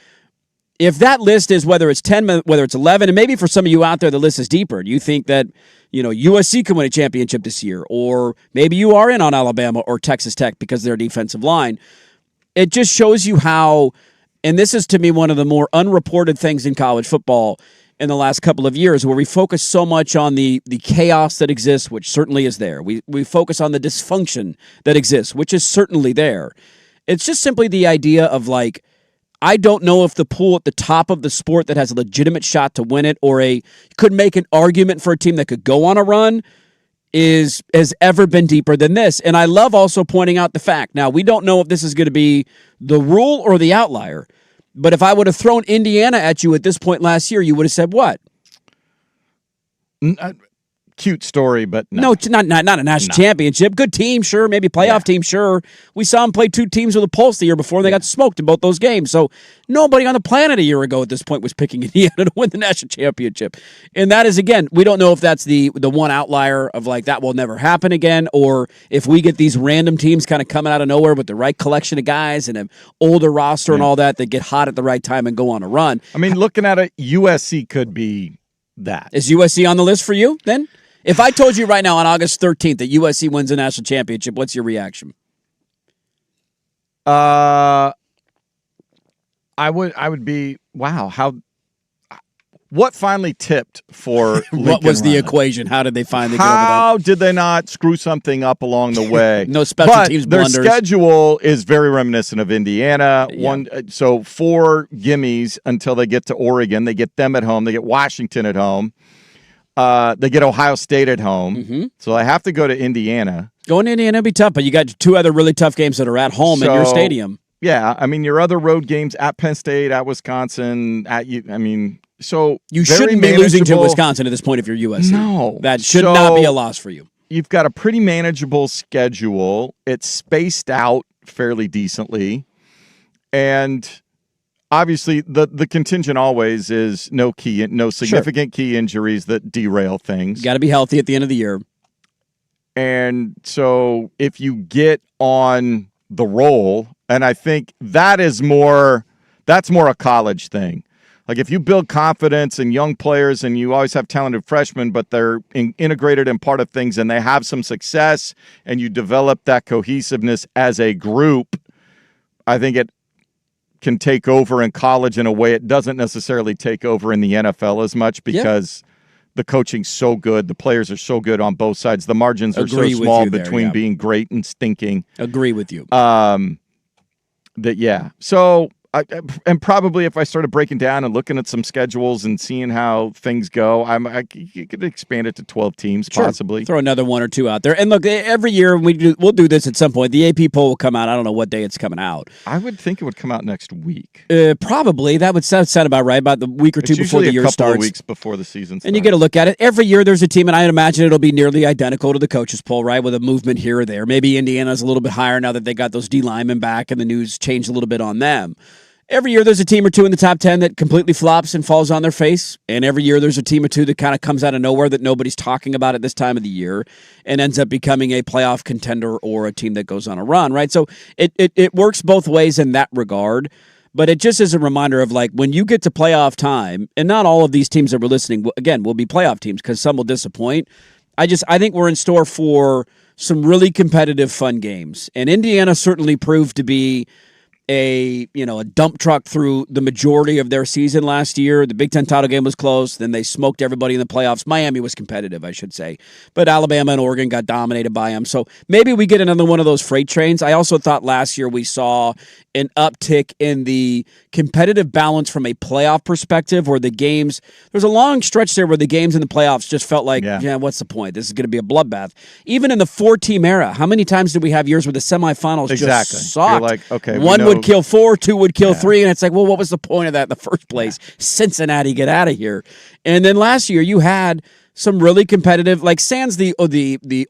if that list is whether it's 10, whether it's 11, and maybe for some of you out there, the list is deeper. Do you think that, USC can win a championship this year? Or maybe you are in on Alabama or Texas Tech because of their defensive line. It just shows you how, and this is to me one of the more unreported things in college football in the last couple of years, where we focus so much on the chaos that exists, which certainly is there. We focus on the dysfunction that exists, which is certainly there. It's just simply the idea of, like, I don't know if the pool at the top of the sport that has a legitimate shot to win it or could make an argument for a team that could go on a run has ever been deeper than this. And I love also pointing out the fact, now, we don't know if this is going to be the rule or the outlier. But if I would have thrown Indiana at you at this point last year, you would have said what? Cute story, but no. No, not a national championship. Good team, sure. Maybe playoff team, sure. We saw them play 2 teams with a pulse the year before, and they got smoked in both those games. So nobody on the planet a year ago at this point was picking Indiana to win the national championship. And that is, again, we don't know if that's the one outlier of, like, that will never happen again, or if we get these random teams kind of coming out of nowhere with the right collection of guys and an older roster and all that get hot at the right time and go on a run. I mean, looking at it, USC could be that. Is USC on the list for you then? If I told you right now on August 13th that USC wins a national championship, what's your reaction? I would be, wow, what finally tipped for what was the equation? How did they finally get over that? How did they not screw something up along the way? No special teams blunders. Their schedule is very reminiscent of Indiana. So 4 gimmies until they get to Oregon. They get them at home. They get Washington at home. They get Ohio State at home, so I have to go to Indiana. Going to Indiana would be tough, but you got 2 other really tough games that are at home in your stadium. Yeah, I mean, your other road games at Penn State, at Wisconsin, so you shouldn't be losing to Wisconsin at this point if you're USC. No. That should not be a loss for you. You've got a pretty manageable schedule. It's spaced out fairly decently, and obviously, the contingent always is no significant key injuries that derail things. Got to be healthy at the end of the year. And so if you get on the roll, and I think that's more a college thing. Like, if you build confidence in young players and you always have talented freshmen, but they're integrated and part of things and they have some success and you develop that cohesiveness as a group, I think it can take over in college in a way it doesn't necessarily take over in the NFL as much because the coaching's so good. The players are so good on both sides. The margins are so small between being great and stinking. Agree with you. So and probably if I started breaking down and looking at some schedules and seeing how things go, you could expand it to 12 teams possibly. Throw another 1 or 2 out there. And look, every year we'll do this at some point. The AP poll will come out. I don't know what day it's coming out. I would think it would come out next week. Probably. That would sound about right, about the week or 2 before the year starts. It's usually a couple of weeks before the season starts. And you get to look at it. Every year there's a team, and I imagine it'll be nearly identical to the coaches poll, right, with a movement here or there. Maybe Indiana's a little bit higher now that they got those D linemen back and the news changed a little bit on them. every year there's a team or two in the top 10 that completely flops and falls on their face. And every year there's a team or two that kind of comes out of nowhere that nobody's talking about at this time of the year and ends up becoming a playoff contender or a team that goes on a run, right? So it works both ways in that regard. But it just is a reminder of, like, when you get to playoff time, and not all of these teams that we're listening, again, will be playoff teams because some will disappoint. I think we're in store for some really competitive, fun games. And Indiana certainly proved to be a dump truck through the majority of their season last year. The Big Ten title game was close. Then they smoked everybody in the playoffs. Miami was competitive, I should say. But Alabama and Oregon got dominated by them. So maybe we get another one of those freight trains. I also thought last year we saw an uptick in the competitive balance from a playoff perspective where the games, there's a long stretch there where the games in the playoffs just felt like, what's the point? This is going to be a bloodbath. Even in the 4-team era, how many times did we have years where the semifinals just sucked? You're like, okay, one would kill 4, 2 would kill 3, and it's like, well, what was the point of that in the first place? Cincinnati, get out of here. And then last year you had some really competitive, like sans the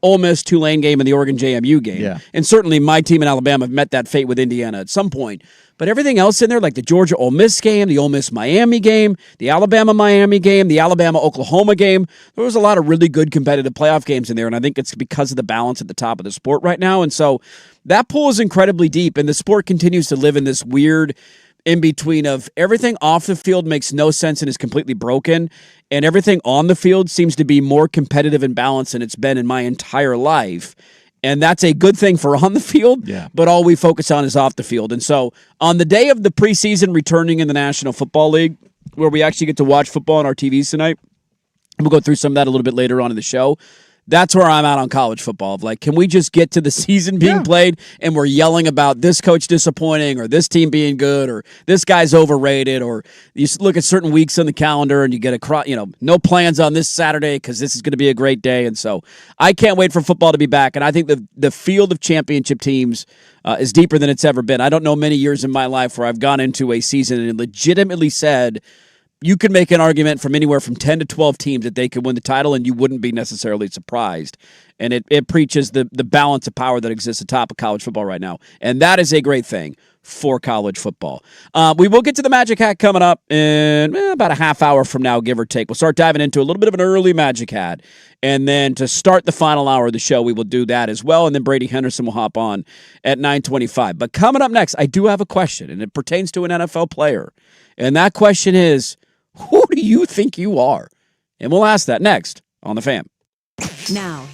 Ole Miss Tulane game and the Oregon JMU game. Yeah. And certainly my team in Alabama have met that fate with Indiana at some point. But everything else in there, like the Georgia Ole Miss game, the Ole Miss Miami game, the Alabama Miami game, the Alabama Oklahoma game, there was a lot of really good competitive playoff games in there. And I think it's because of the balance at the top of the sport right now. And so that pool is incredibly deep, and the sport continues to live in this weird in between of everything off the field makes no sense and is completely broken, and everything on the field seems to be more competitive and balanced than it's been in my entire life. And that's a good thing for on the field, but all we focus on is off the field. And so on the day of the preseason returning in the National Football League, where we actually get to watch football on our TVs tonight, we'll go through some of that a little bit later on in the show. That's where I'm at on college football. Of like, can we just get to the season being played and we're yelling about this coach disappointing or this team being good or this guy's overrated, or you look at certain weeks on the calendar and you get no plans on this Saturday because this is going to be a great day. And so I can't wait for football to be back. And I think the field of championship teams is deeper than it's ever been. I don't know many years in my life where I've gone into a season and legitimately said, you could make an argument from anywhere from 10 to 12 teams that they could win the title, and you wouldn't be necessarily surprised. And it preaches the balance of power that exists atop of college football right now. And that is a great thing for college football. We will get to the Magic Hat coming up in about a half hour from now, give or take. We'll start diving into a little bit of an early Magic Hat. And then to start the final hour of the show, we will do that as well. And then Brady Henderson will hop on at 9:25. But coming up next, I do have a question, and it pertains to an NFL player. And that question is, who do you think you are? And we'll ask that next on The Fan. Now,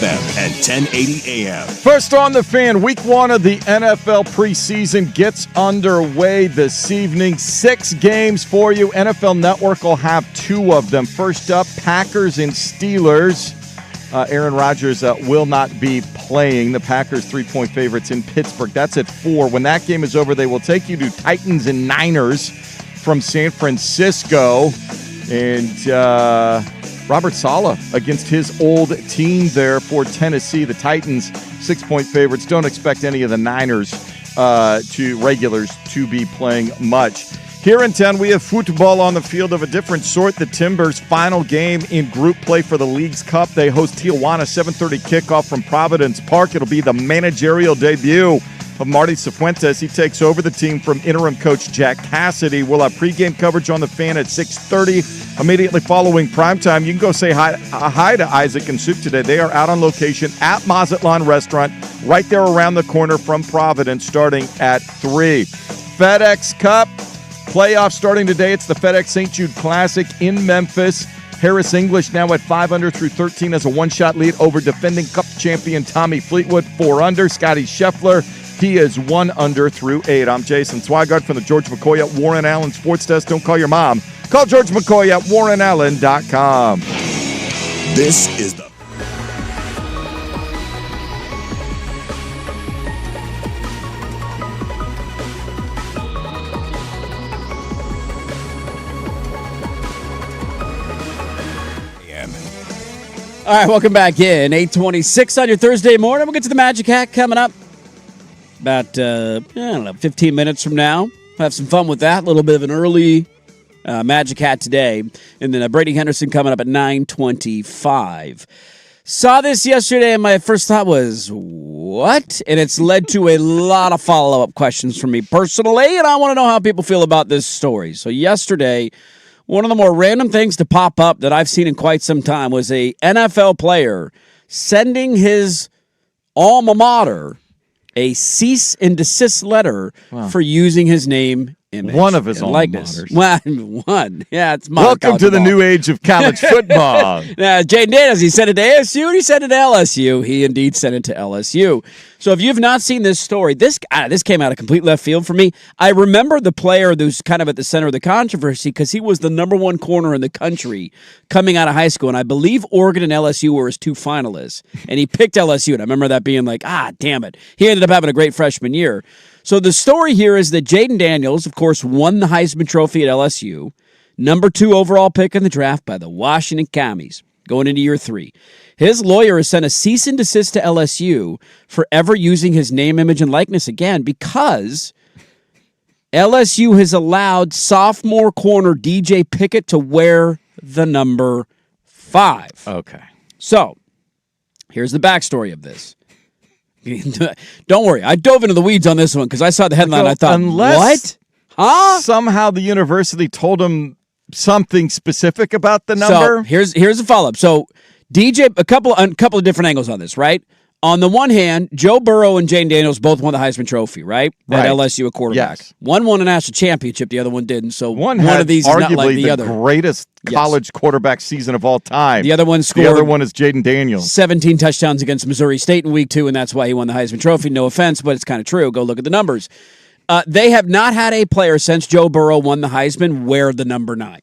FM and 1080 AM. First on the Fan, week 1 of the NFL preseason gets underway this evening. 6 games for you. NFL Network will have 2 of them. First up, Packers and Steelers. Aaron Rodgers will not be playing. The Packers 3-point favorites in Pittsburgh. That's at 4. When that game is over, they will take you to Titans and Niners from San Francisco. And Robert Saleh against his old team there for Tennessee. The Titans, 6-point favorites. Don't expect any of the Niners regulars to be playing much. Here in town, we have football on the field of a different sort. The Timbers' final game in group play for the League's Cup. They host Tijuana, 7:30 kickoff from Providence Park. It'll be the managerial debut of Marty Cifuentes. He takes over the team from interim coach Jack Cassidy. We'll have pregame coverage on the Fan at 6:30. Immediately following primetime, you can go say hi to Isaac and Soup today. They are out on location at Mazatlan Restaurant, right there around the corner from Providence, starting at 3. FedEx Cup playoff starting today. It's the FedEx St. Jude Classic in Memphis. Harris English now at 5 under through 13 as a one-shot lead over defending Cup champion Tommy Fleetwood. 4 under. Scotty Scheffler, he is 1 under through 8. I'm Jason Swigard from the George McCoy at Warren Allen Sports Desk. Don't call your mom. Call George McCoy at warrenallen.com. This is the All right, welcome back in. 8:26 on your Thursday morning. We'll get to the Magic Hat coming up about, 15 minutes from now. We'll have some fun with that. A little bit of an early Magic Hat today. And then Brady Henderson coming up at 9:25. Saw this yesterday, and my first thought was, what? And it's led to a lot of follow-up questions from me personally, and I want to know how people feel about this story. So yesterday, one of the more random things to pop up that I've seen in quite some time was a NFL player sending his alma mater a cease and desist letter for using his name, image, one of his and alma likeness. maters. Well, one. Yeah, it's my Welcome to the new age of college football. Now, Jaden Daniels, he sent it to ASU and he sent it to LSU. He indeed sent it to LSU. So if you've not seen this story, this came out of complete left field for me. I remember the player who's kind of at the center of the controversy because he was the number 1 corner in the country coming out of high school. And I believe Oregon and LSU were his 2 finalists. And he picked LSU. And I remember that being like, damn it. He ended up having a great freshman year. So the story here is that Jaden Daniels, of course, won the Heisman Trophy at LSU. Number 2 overall pick in the draft by the Washington Commies going into year 3. His lawyer has sent a cease and desist to LSU for ever using his name, image, and likeness again because LSU has allowed sophomore corner DJ Pickett to wear the number 5. Okay. So, here's the backstory of this. Don't worry. I dove into the weeds on this one because I saw the headline and I thought, what? Huh? Somehow the university told him something specific about the number. So here's a follow-up. So DJ, a couple of different angles on this, right? On the one hand, Joe Burrow and Jaden Daniels both won the Heisman Trophy, right? At LSU, a quarterback. Yes. One won a national championship, the other one didn't. So one had of these is not like the other. Greatest college quarterback season of all time. The other one scored. The other one is Jaden Daniels. 17 touchdowns against Missouri State in week 2, and that's why he won the Heisman Trophy. No offense, but it's kind of true. Go look at the numbers. They have not had a player since Joe Burrow won the Heisman wear the number 9.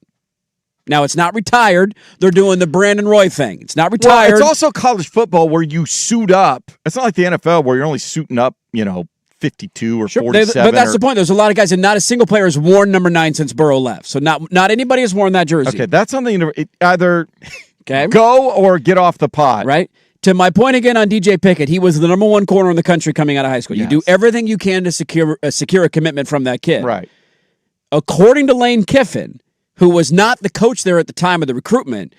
Now, it's not retired. They're doing the Brandon Roy thing. It's not retired. Well, it's also college football where you suit up. It's not like the NFL where you're only suiting up, 52 or 47. But that's the point. There's a lot of guys, and not a single player has worn number 9 since Burrow left. So not anybody has worn that jersey. Okay, that's on the either go or get off the pot. Right? To my point again on DJ Pickett, he was the number 1 corner in the country coming out of high school. Yes. You do everything you can to secure a commitment from that kid. Right. According to Lane Kiffin, who was not the coach there at the time of the recruitment,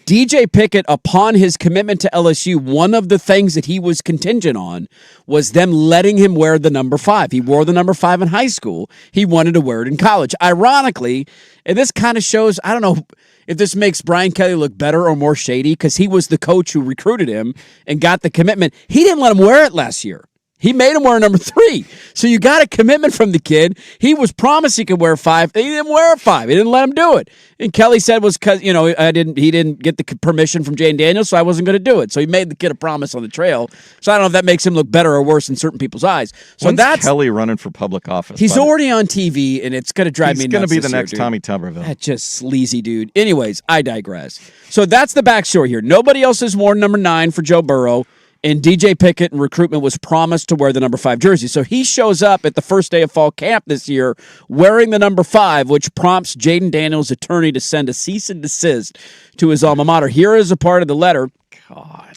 DJ Pickett, upon his commitment to LSU, one of the things that he was contingent on was them letting him wear the number 5. He wore the number 5 in high school. He wanted to wear it in college. Ironically, and this kind of shows, I don't know if this makes Brian Kelly look better or more shady, because he was the coach who recruited him and got the commitment. He didn't let him wear it last year. He made him wear number 3. So you got a commitment from the kid. He was promised he could wear 5. He didn't wear 5. He didn't let him do it. And Kelly said was because, he didn't get the permission from Jaden Daniels, so I wasn't going to do it. So he made the kid a promise on the trail. So I don't know if that makes him look better or worse in certain people's eyes. So When's Kelly running for public office? He's already on TV, and it's going to drive me nuts. He's going to be the year, next dude. Tommy Tuberville. That's just sleazy, dude. Anyways, I digress. So that's the backstory here. Nobody else has worn number 9 for Joe Burrow. And DJ Pickett in recruitment was promised to wear the number 5 jersey. So he shows up at the first day of fall camp this year wearing the number 5, which prompts Jaden Daniels' attorney to send a cease and desist to his alma mater. Here is a part of the letter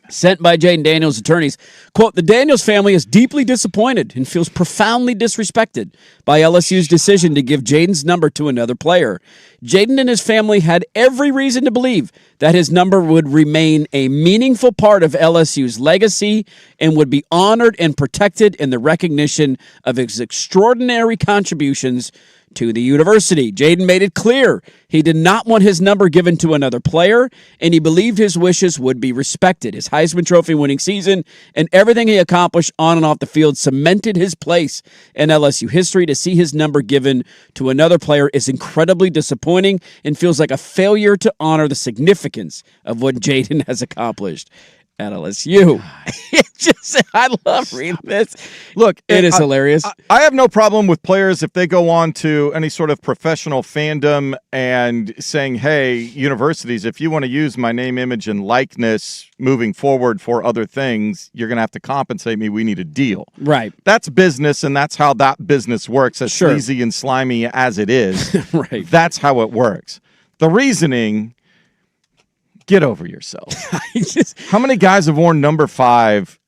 sent by Jaden Daniels' attorneys. Quote, the Daniels family is deeply disappointed and feels profoundly disrespected by LSU's decision to give Jaden's number to another player. Jaden and his family had every reason to believe that his number would remain a meaningful part of LSU's legacy and would be honored and protected in the recognition of his extraordinary contributions to the university. Jaden made it clear he did not want his number given to another player, and he believed his wishes would be respected. His Heisman Trophy winning season and everything he accomplished on and off the field cemented his place in LSU history. To see his number given to another player is incredibly disappointing and feels like a failure to honor the significance of what Jaden has accomplished at LSU. I love reading this. Look, it is hilarious. I have no problem with players if they go on to any sort of professional fandom and saying, hey, universities, if you want to use my name, image, and likeness moving forward for other things, you're going to have to compensate me. We need a deal. Right. That's business, and that's how that business works, as sleazy and slimy as it is. Right. That's how it works. The reasoning... Get over yourself. How many guys have worn number 5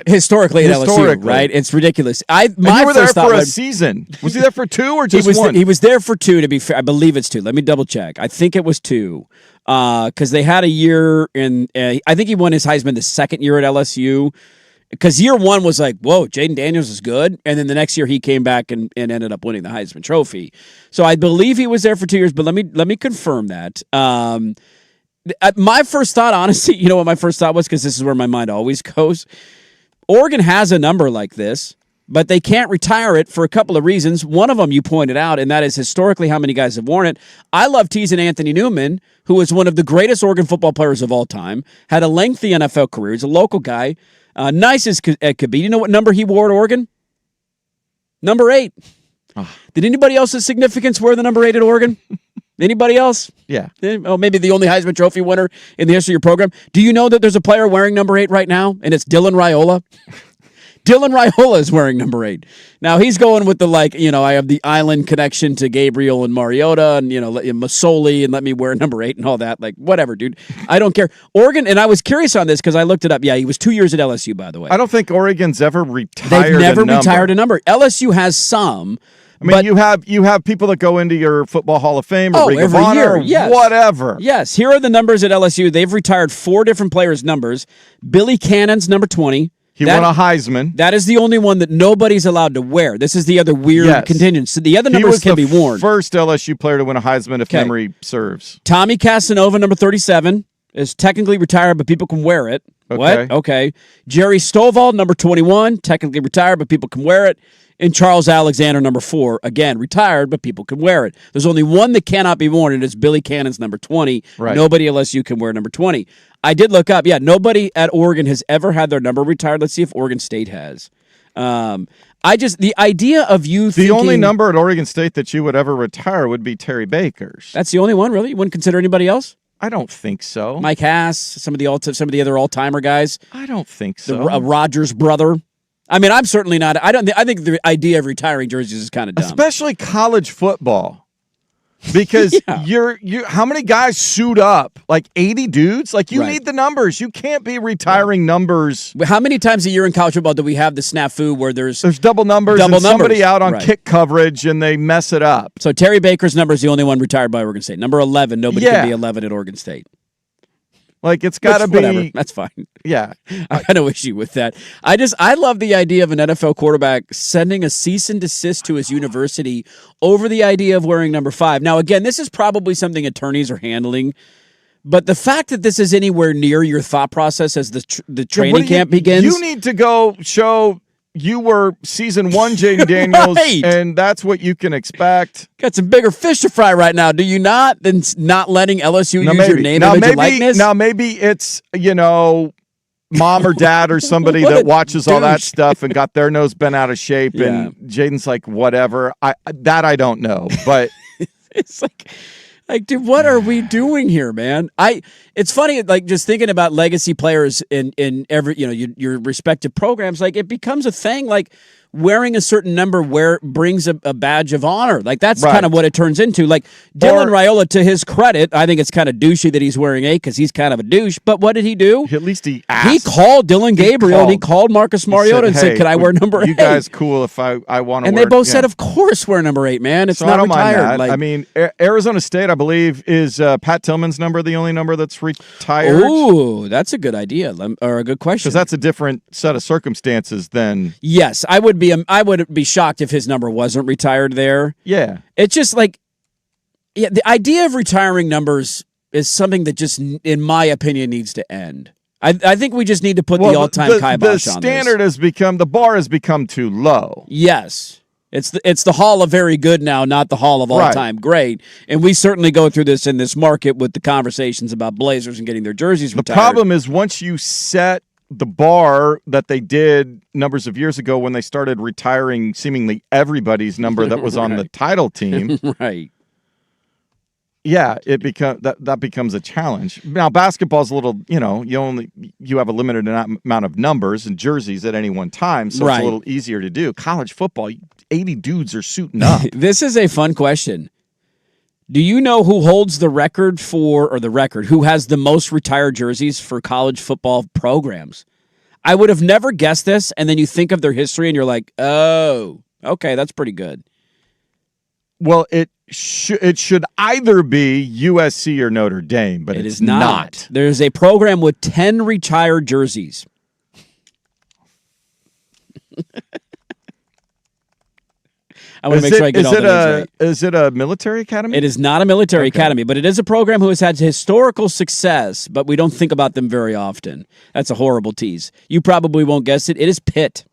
historically at LSU? Right, it's ridiculous. You were there for a season. Was he there for 2 or just 1? He was there for 2. To be fair, I believe it's 2. Let me double check. I think it was 2 because they had a year in. I think he won his Heisman the second year at LSU. Because year 1 was like, whoa, Jaden Daniels is good. And then the next year he came back and ended up winning the Heisman Trophy. So I believe he was there for 2 years, but let me confirm that. My first thought, honestly, you know what my first thought was? Because this is where my mind always goes. Oregon has a number like this, but they can't retire it for a couple of reasons. One of them you pointed out, and that is historically how many guys have worn it. I love teasing Anthony Newman, who is one of the greatest Oregon football players of all time, had a lengthy NFL career. He's a local guy, nice as it could be. You know what number he wore at Oregon? Number 8. Oh. Did anybody else of significance wear the number 8 at Oregon? Anybody else? Yeah. Oh, maybe the only Heisman Trophy winner in the history of your program. Do you know that there's a player wearing number 8 right now, and it's Dylan Raiola? Dylan Raiola is wearing number 8. Now, he's going with the, I have the island connection to Gabriel and Mariota and, Masoli, and let me wear number 8 and all that. Like, whatever, dude. I don't care. Oregon, and I was curious on this because I looked it up. Yeah, he was 2 years at LSU, by the way. I don't think Oregon's ever retired They've never retired a number. LSU has some. I mean, you have people that go into your Football Hall of Fame or Ring of every Honor, year. Yes. Whatever. Yes, here are the numbers at LSU. They've retired 4 different players' numbers. Billy Cannon's number 20. He won a Heisman. That is the only one that nobody's allowed to wear. This is the other weird contingency. The other numbers can be worn. First LSU player to win a Heisman, if memory serves. Tommy Casanova, number 37, is technically retired, but people can wear it. Okay. What? Okay. Jerry Stovall, number 21, technically retired, but people can wear it. And Charles Alexander, number 4, again, retired, but people can wear it. There's only one that cannot be worn, and it's Billy Cannon's number 20. Right. Nobody unless you can wear number 20. I did look up. Yeah, nobody at Oregon has ever had their number retired. Let's see if Oregon State has. The idea of you thinking... The only number at Oregon State that you would ever retire would be Terry Baker's. That's the only one, really? You wouldn't consider anybody else? I don't think so. Mike Hass, some of the other all-timer guys? I don't think so. The Rogers brother? I mean, I'm certainly not. I think the idea of retiring jerseys is kind of dumb, especially college football, because how many guys suit up? Like 80 dudes. Like you need the numbers. You can't be retiring numbers. How many times a year in college football do we have the snafu where there's double numbers and somebody out on kick coverage and they mess it up? So Terry Baker's number is the only one retired by Oregon State. Number 11. Nobody can be 11 at Oregon State. Like, it's got to be... Whatever. That's fine. Yeah. I got no issue with that. I love the idea of an NFL quarterback sending a cease and desist to his university over the idea of wearing number 5. Now, again, this is probably something attorneys are handling, but the fact that this is anywhere near your thought process as the training camp begins... You need to go show you were season 1 Jaden Daniels, Right. and that's what you can expect. Got some bigger fish to fry right now, do you not? Than not letting LSU use your name, now, image, maybe, and likeness? Now, maybe it's, mom or dad or somebody that watches all that stuff and got their nose bent out of shape, and Jaden's like, whatever. I don't know, but it's like, dude, what are we doing here, man? It's funny, like, just thinking about legacy players in every, your respective programs. Like, it becomes a thing. Like, wearing a certain number brings a badge of honor. Like, that's kind of what it turns into. Like, Dylan Raiola, to his credit, I think it's kind of douchey that he's wearing 8 because he's kind of a douche. But what did he do? At least he asked. He called Dylan Gabriel and he called Marcus Mariota and said, "Can I wear number 8? You guys cool if I want to?" And wear, they both said, "Of course, wear number 8, man. It's so not I don't retired." Mind that. Like, I mean, Arizona State, I believe, is Pat Tillman's number the only number that's retired? Ooh, that's a good idea or a good question. Because that's a different set of circumstances than. Yes, I would be shocked if his number wasn't retired there. Yeah. It's just like, the idea of retiring numbers is something that just, in my opinion, needs to end. I think we just need to put the all-time kibosh on this. The bar has become too low. Yes. It's the Hall of Very Good now, not the Hall of All-Time Great. And we certainly go through this in this market with the conversations about Blazers and getting their jerseys retired. The problem is once you set the bar that they did numbers of years ago when they started retiring seemingly everybody's number that was on the title team. Right. Yeah, that becomes a challenge. Now basketball's a little, you have a limited amount of numbers and jerseys at any one time, so it's a little easier to do. College football, 80 dudes are suiting up. This is a fun question. Do you know who holds the record who has the most retired jerseys for college football programs? I would have never guessed this, and then you think of their history, and you're like, oh, okay, that's pretty good. Well, it should either be USC or Notre Dame, but it is not. There's a program with 10 retired jerseys. I want to make sure I get all the names right. Is it a military academy? It is not a military academy, but it is a program who has had historical success, but we don't think about them very often. That's a horrible tease. You probably won't guess it. It is Pitt.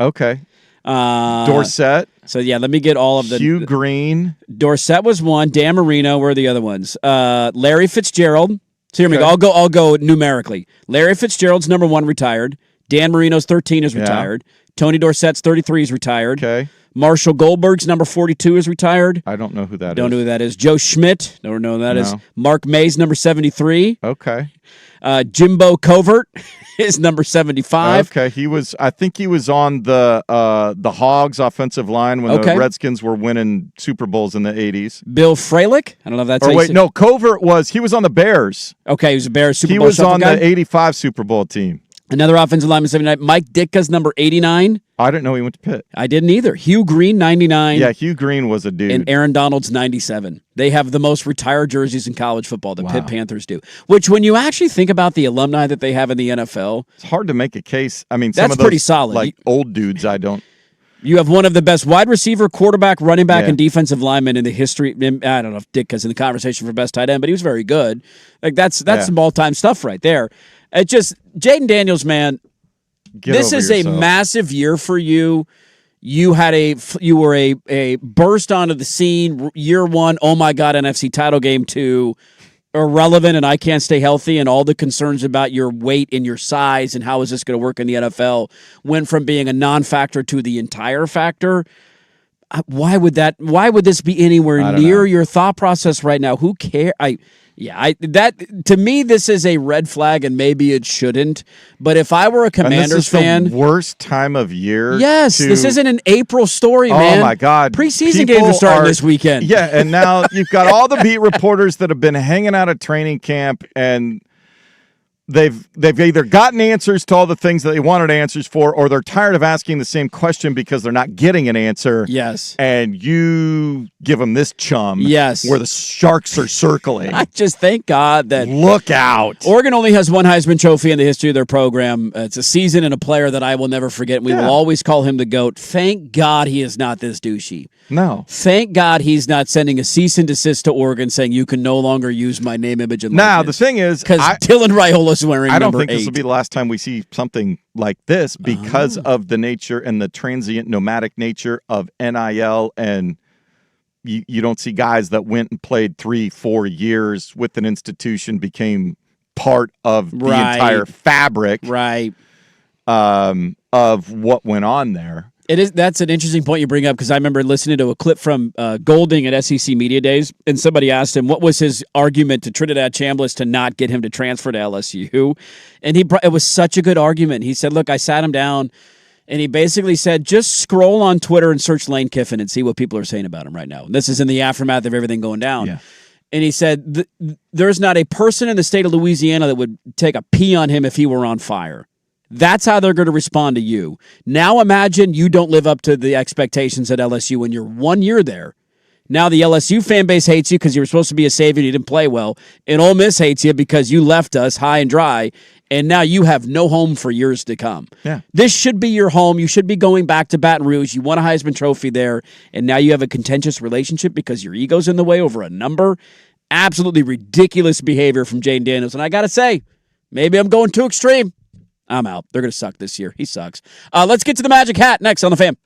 Okay. Dorset. So, yeah, let me get all of the... Hugh Green. Dorset was one. Dan Marino. Where are the other ones? Larry Fitzgerald. So here we go. I'll go numerically. Larry Fitzgerald's number 1 retired. Dan Marino's 13 is retired. Tony Dorset's 33 is retired. Okay. Marshall Goldberg's number 42 is retired. I don't know who that is. Don't know who that is. Joe Schmidt. Don't know who that is. Mark May's number 73. Okay. Jimbo Covert is number 75. Okay. I think he was on the Hogs offensive line when the Redskins were winning Super Bowls in the 80s. Bill Fralick. I don't know if that's Covert he was on the Bears. Okay, he was a Bears Super Bowl. He was on the 85 Super Bowl team. Another offensive lineman, 79. Mike Ditka's number 89. I didn't know he went to Pitt. I didn't either. Hugh Green, 99. Yeah, Hugh Green was a dude. And Aaron Donald's 97. They have the most retired jerseys in college football, the Pitt Panthers do. Which, when you actually think about the alumni that they have in the NFL... It's hard to make a case. I mean, that's pretty solid. Like old dudes, I don't... You have one of the best wide receiver, quarterback, running back, and defensive linemen in the history. I don't know if Ditka's in the conversation for best tight end, but he was very good. Like that's some all-time stuff right there. It just... Jaden Daniels, man... This is a massive year for you. You were a burst onto the scene year 1. Oh my God, NFC title game 2, irrelevant, and I can't stay healthy, and all the concerns about your weight and your size and how is this going to work in the NFL went from being a non-factor to the entire factor. Why would this be anywhere near your thought process right now? Who cares? To me, this is a red flag, and maybe it shouldn't. But if I were a Commanders fan, the worst time of year. Yes, this isn't an April story, man. Oh my God, preseason games are starting this weekend. Yeah, and now you've got all the beat reporters that have been hanging out at training camp, and they've either gotten answers to all the things that they wanted answers for, or they're tired of asking the same question because they're not getting an answer. Yes. And you give them this chum. Yes. Where the sharks are circling. I just thank God that... Look out. Oregon only has 1 Heisman Trophy in the history of their program. It's a season and a player that I will never forget. We will always call him the GOAT. Thank God he is not this douchey. No. Thank God he's not sending a cease and desist to Oregon saying you can no longer use my name, image, and likeness. Now, the thing is... Because Dylan Raiola was wearing I don't number think 8. this will be the last time we see something like this because of the nature and the transient nomadic nature of NIL, and you don't see guys that went and played 3-4 years with an institution became part of the entire fabric of what went on there. That's an interesting point you bring up, because I remember listening to a clip from Golding at SEC Media Days, and somebody asked him what was his argument to Trinidad Chambliss to not get him to transfer to LSU, and it was such a good argument. He said, "Look, I sat him down, and he basically said, just scroll on Twitter and search Lane Kiffin and see what people are saying about him right now. And this is in the aftermath of everything going down." Yeah. And he said, "There's not a person in the state of Louisiana that would take a pee on him if he were on fire." That's how they're going to respond to you. Now imagine you don't live up to the expectations at LSU when you're 1 year there. Now the LSU fan base hates you because you were supposed to be a savior and you didn't play well. And Ole Miss hates you because you left us high and dry. And now you have no home for years to come. Yeah. This should be your home. You should be going back to Baton Rouge. You won a Heisman Trophy there. And now you have a contentious relationship because your ego's in the way over a number. Absolutely ridiculous behavior from Jane Daniels. And I got to say, maybe I'm going too extreme. I'm out. They're going to suck this year. He sucks. Let's get to the Magic Hat next on The Fan.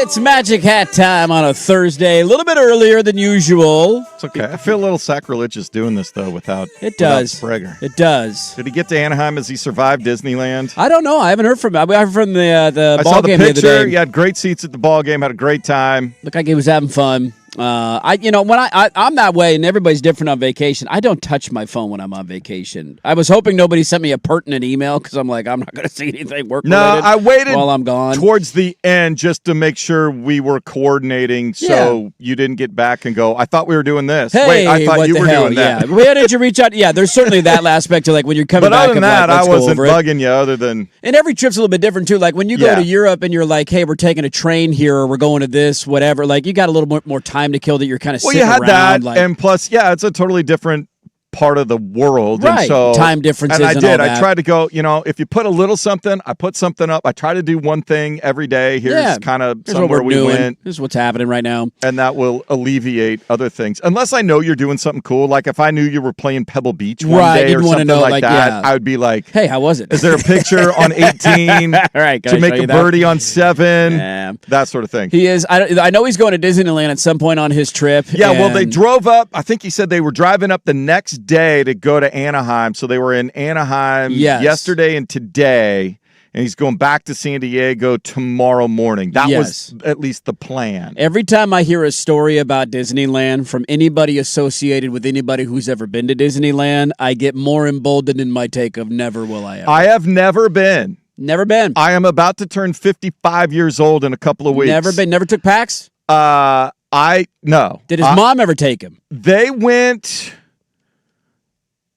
It's Magic Hat time on a Thursday, a little bit earlier than usual. It's okay. I feel a little sacrilegious doing this, though, without Sprague. It does. Did he get to Anaheim as he survived Disneyland? I don't know. I haven't heard from him. I heard from the I ball saw the game picture. the other day. You had great seats at the ball game, had a great time. Looked like he was having fun. When I'm that way, and everybody's different on vacation. I don't touch my phone when I'm on vacation. I was hoping nobody sent me a pertinent email because I'm like, I'm not going to see anything work. No, I waited while I'm gone towards the end just to make sure we were coordinating, so you didn't get back and go, I thought we were doing this. Hey, wait, I thought what you the were hell? doing that. Yeah, where did you reach out? Yeah, there's certainly that aspect to like when you're coming but back. Other than that, like, I wasn't bugging bugging you. Other than and every trip's a little bit different too. Like when you go to Europe and you're like, hey, we're taking a train here, or we're going to this, whatever. Like you got a little more time to kill that you're kind of sitting around. That, like, and plus, it's a totally different part of the world. Right. And so, time differences. And I and did. all that. I tried to go, if you put a little something, I put something up. I try to do one thing every day. Here's kind of somewhere we went. This is what's happening right now. And that will alleviate other things. Unless I know you're doing something cool. Like if I knew you were playing Pebble Beach one day or something like that, I would be like, hey, how was it? Is there a picture on 18 all right, to make a birdie on 7? That sort of thing. He is. I know he's going to Disneyland at some point on his trip. Yeah, well, they drove up. I think he said they were driving up the next day to go to Anaheim. So they were in Anaheim yesterday and today. And he's going back to San Diego tomorrow morning. That was at least the plan. Every time I hear a story about Disneyland from anybody associated with anybody who's ever been to Disneyland, I get more emboldened in my take of never will I ever. I have never been. Never been. I am about to turn 55 years old in a couple of weeks. Never been. Never took PAX? No. Did his mom ever take him? They went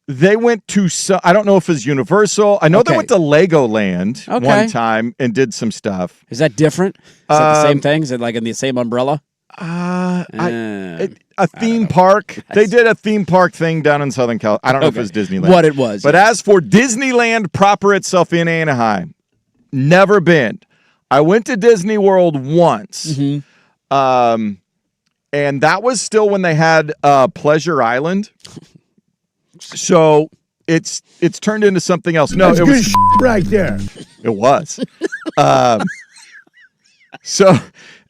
to I don't know if it's Universal. I know they went to Legoland one time and did some stuff. Is that different? Is that the same thing? Is it like in the same umbrella? A theme park. They did a theme park thing down in Southern California. I don't know if it was Disneyland. What it was. But as for Disneyland proper itself in Anaheim, never been. I went to Disney World once. And that was still when they had Pleasure Island. So it's turned into something else. No, That's it was good right there. It was. And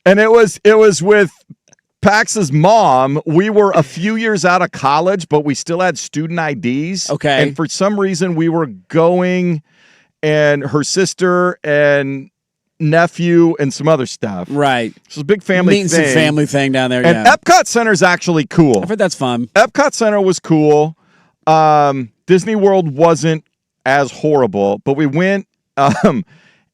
it was with Pax's mom. We were a few years out of college, but we still had student IDs. Okay. And for some reason we were going, and her sister and nephew and some other stuff. Right. So it's a big family Meeting thing. some family thing down there. And Epcot Center is actually cool. I've heard that's fun. Epcot Center was cool. Disney World wasn't as horrible, but we went, and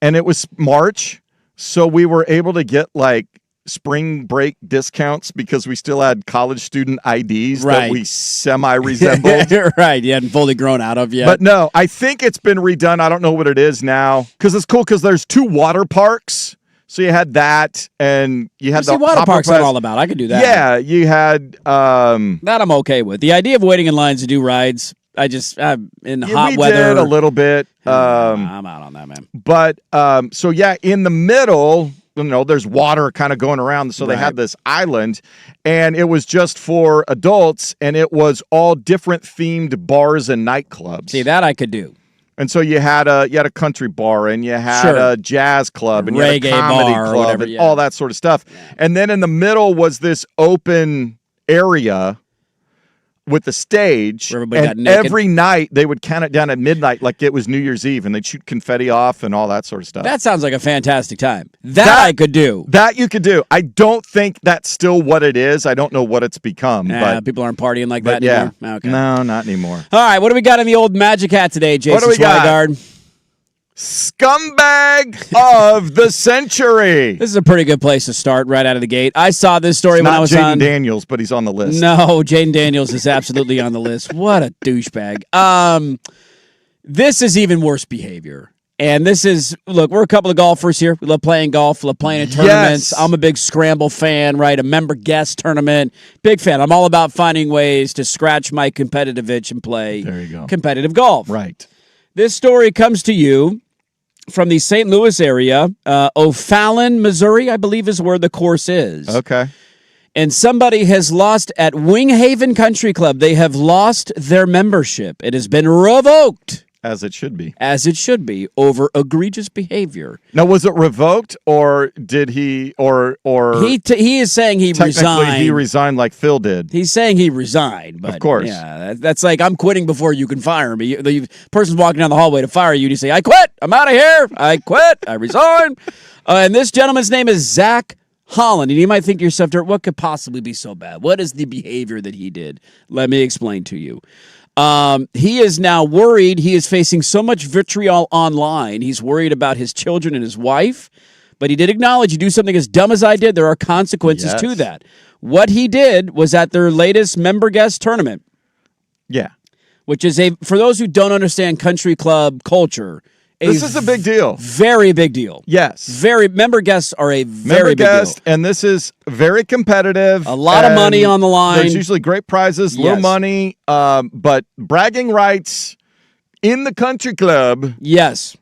it was March, so we were able to get like spring break discounts because we still had college student IDs that we semi-resembled. Right, you hadn't fully grown out of yet. But no, I think it's been redone. I don't know what it is now, because it's cool because there's 2 water parks. So you had that, and you had the water parks. I'm all about. I could do that. Yeah, you had that. I'm okay with the idea of waiting in lines to do rides. I'm in hot weather. We did a little bit. I'm out on that, man. But so yeah, in the middle, there's water kind of going around. So they had this island, and it was just for adults, and it was all different themed bars and nightclubs. See, that I could do. And so you had a country bar, and you had a jazz club, and you had a comedy club, whatever, and all that sort of stuff. Yeah. And then in the middle was this open area with the stage, where everybody got and naked. Every night they would count it down at midnight like it was New Year's Eve, and they'd shoot confetti off and all that sort of stuff. That sounds like a fantastic time. That I could do. That you could do. I don't think that's still what it is. I don't know what it's become. But people aren't partying like that anymore? Okay. No, not anymore. All right, what do we got in the old Magic Hat today, Jason What do we got? Swigard? Scumbag of the century. This is a pretty good place to start right out of the gate. I saw this story when I was on Daniels, but he's on the list. No, Jaden Daniels is absolutely on the list. What a douchebag. This is even worse behavior. And this is, look, we're a couple of golfers here. We love playing golf, love playing in tournaments. Yes. I'm a big scramble fan, right? A member guest tournament. Big fan. I'm all about finding ways to scratch my competitive itch and play competitive golf. Right. This story comes to you from the St. Louis area, O'Fallon, Missouri, I believe is where the course is. Okay. And somebody has lost at Winghaven Country Club. They have lost their membership. It has been revoked. As it should be. As it should be, over egregious behavior. Now, was it revoked, or did he, or he is saying he resigned. He resigned like Phil did. He's saying he resigned, but of course, yeah, that's like I'm quitting before you can fire me. The person's walking down the hallway to fire you, and you say, "I quit. I'm out of here. I quit. I resign." And this gentleman's name is Zach Holland, and you might think to yourself, what could possibly be so bad? What is the behavior that he did? Let me explain to you. He is now worried. He is facing so much vitriol online. He's worried about his children and his wife, but he did acknowledge you do something as dumb as I did, there are consequences to that. What he did was at their latest member guest tournament. Yeah. Which is for those who don't understand country club culture, this is a big deal. Very big deal. Yes. Member guests are a very big deal. And this is very competitive. A lot of money on the line. There's usually great prizes, little money, but bragging rights in the country club. Yes.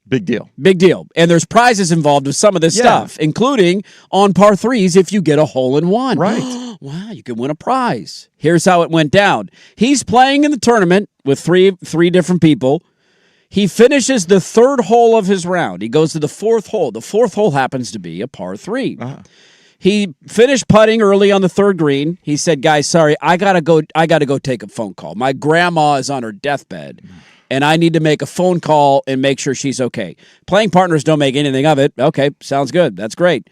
Big deal. Big deal. And there's prizes involved with some of this stuff, including on par threes if you get a hole-in-one. Right. Wow, you can win a prize. Here's how it went down. He's playing in the tournament with three different people. He finishes the third hole of his round. He goes to the fourth hole. The fourth hole happens to be a par three. He finished putting early on the third green. He said, "Guys, sorry, I gotta go take a phone call. My grandma is on her deathbed, and I need to make a phone call and make sure she's okay." Playing partners don't make anything of it. Okay, sounds good. That's great.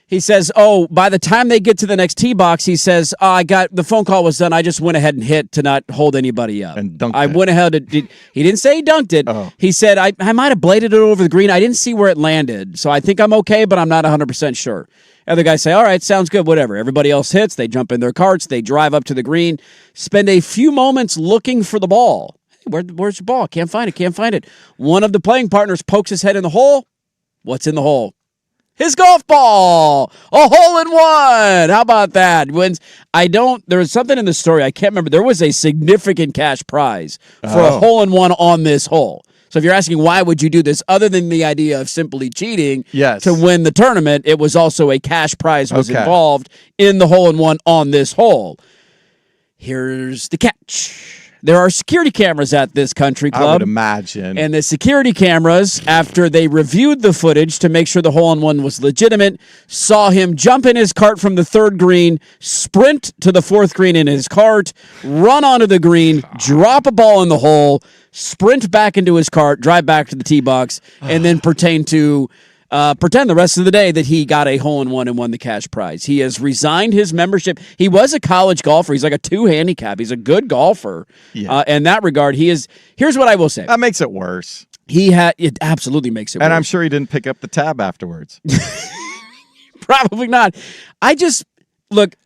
He says, by the time they get to the next tee box, he says, the phone call was done. I just went ahead and hit to not hold anybody up. And dunked I went ahead and he didn't say he dunked it. He said, I might have bladed it over the green. I didn't see where it landed. So I think I'm okay, but I'm not 100% sure. Other guys say, all right, sounds good, whatever. Everybody else hits. They jump in their carts. They drive up to the green, spend a few moments looking for the ball. Hey, where's your ball? Can't find it. One of the playing partners pokes his head in the hole. What's in the hole? His golf ball, a hole-in-one. How about that? There was something in the story, I can't remember. There was a significant cash prize for a hole-in-one on this hole. So if you're asking why would you do this, other than the idea of simply cheating to win the tournament, it was also a cash prize was involved in the hole-in-one on this hole. Here's the catch. There are security cameras at this country club. I would imagine. And the security cameras, after they reviewed the footage to make sure the hole-in-one was legitimate, saw him jump in his cart from the third green, sprint to the fourth green in his cart, run onto the green, drop a ball in the hole, sprint back into his cart, drive back to the tee box, and then pretend the rest of the day that he got a hole-in-one and won the cash prize. He has resigned his membership. He was a college golfer. He's like a 2 handicap. He's a good golfer. In that regard, here's what I will say. That makes it worse. It absolutely makes it worse. And I'm sure he didn't pick up the tab afterwards. Probably not. Look,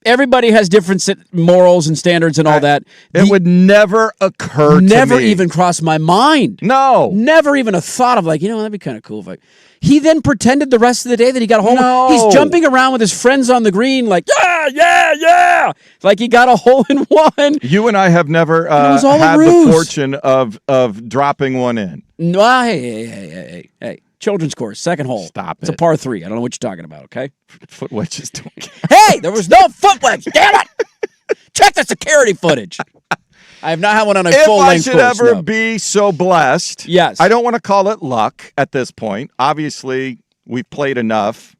everybody has different morals and standards and all that. It would never occur to me. Never even crossed my mind. No. Never even a thought of that'd be kind of cool if He then pretended the rest of the day that he got a hole. No. He's jumping around with his friends on the green like, yeah. Like he got a hole-in-one. You and I have never had the fortune of dropping one in. No, hey. Children's course, second hole. Stop it. It's a par 3. I don't know what you're talking about, okay? Foot wedges don't count. Hey, there was no foot wedge. Damn it. Check the security footage. I have not had one on a full-length course. If I should ever be so blessed, I don't want to call it luck at this point. Obviously, we've played enough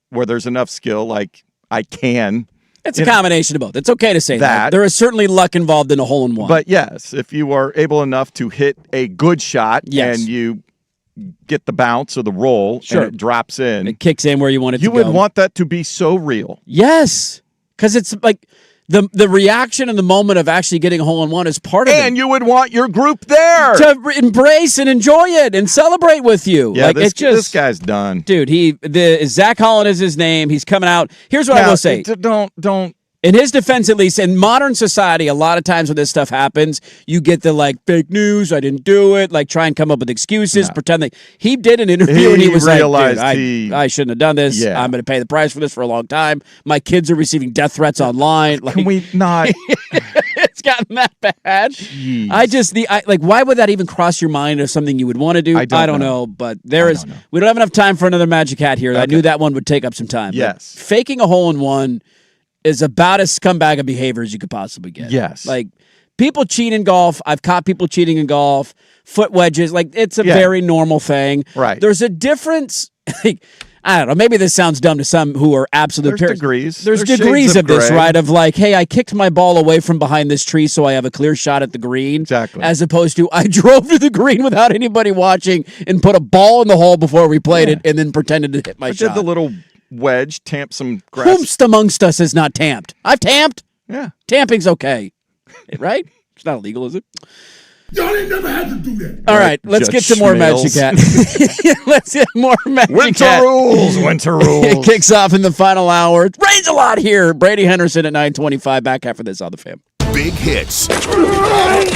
where there's enough skill, like I can. It's a combination of both. It's okay to say that. There is certainly luck involved in a hole-in-one. But yes, if you are able enough to hit a good shot and you get the bounce or the roll and it drops in. It kicks in where you want it to go. You would want that to be so real. Yes. Because it's like the reaction and the moment of actually getting a hole-in-one is part of it. And you would want your group there. To embrace and enjoy it and celebrate with you. Yeah, this guy's done. Dude, Zach Holland is his name. He's coming out. Here's what I will say. Don't. In his defense, at least, in modern society, a lot of times when this stuff happens, you get the, fake news, I didn't do it, try and come up with excuses, pretend that he did an interview and he was realized like, I shouldn't have done this. Yeah. I'm going to pay the price for this for a long time. My kids are receiving death threats online. Can we not? It's gotten that bad. Jeez. Why would that even cross your mind of something you would want to do? I don't know, but we don't have enough time for another magic hat here. Okay. I knew that one would take up some time. Yes. But faking a hole-in-one is about as scumbag of behavior as you could possibly get. Yes. people cheat in golf. I've caught people cheating in golf. Foot wedges, like it's a very normal thing. Right. There's a difference. I don't know. Maybe this sounds dumb to some who are absolute There's degrees. There's There's degrees shades of this, gray. right? Of like, hey, I kicked my ball away from behind this tree so I have a clear shot at the green. Exactly. As opposed to I drove to the green without anybody watching and put a ball in the hole before we played it and then pretended to hit my shot. Did the little wedge, tamp some grass. Whomst amongst us is not tamped? I've tamped. Yeah. Tamping's okay. Right? It's not illegal, is it? Y'all ain't never had to do that. All right, let's get to more Magic Hat. Let's get more Magic Hat. Winter rules. It kicks off in the final hour. It rains a lot here. Brady Henderson at 9:25. Back after this on the Fan. Big hits,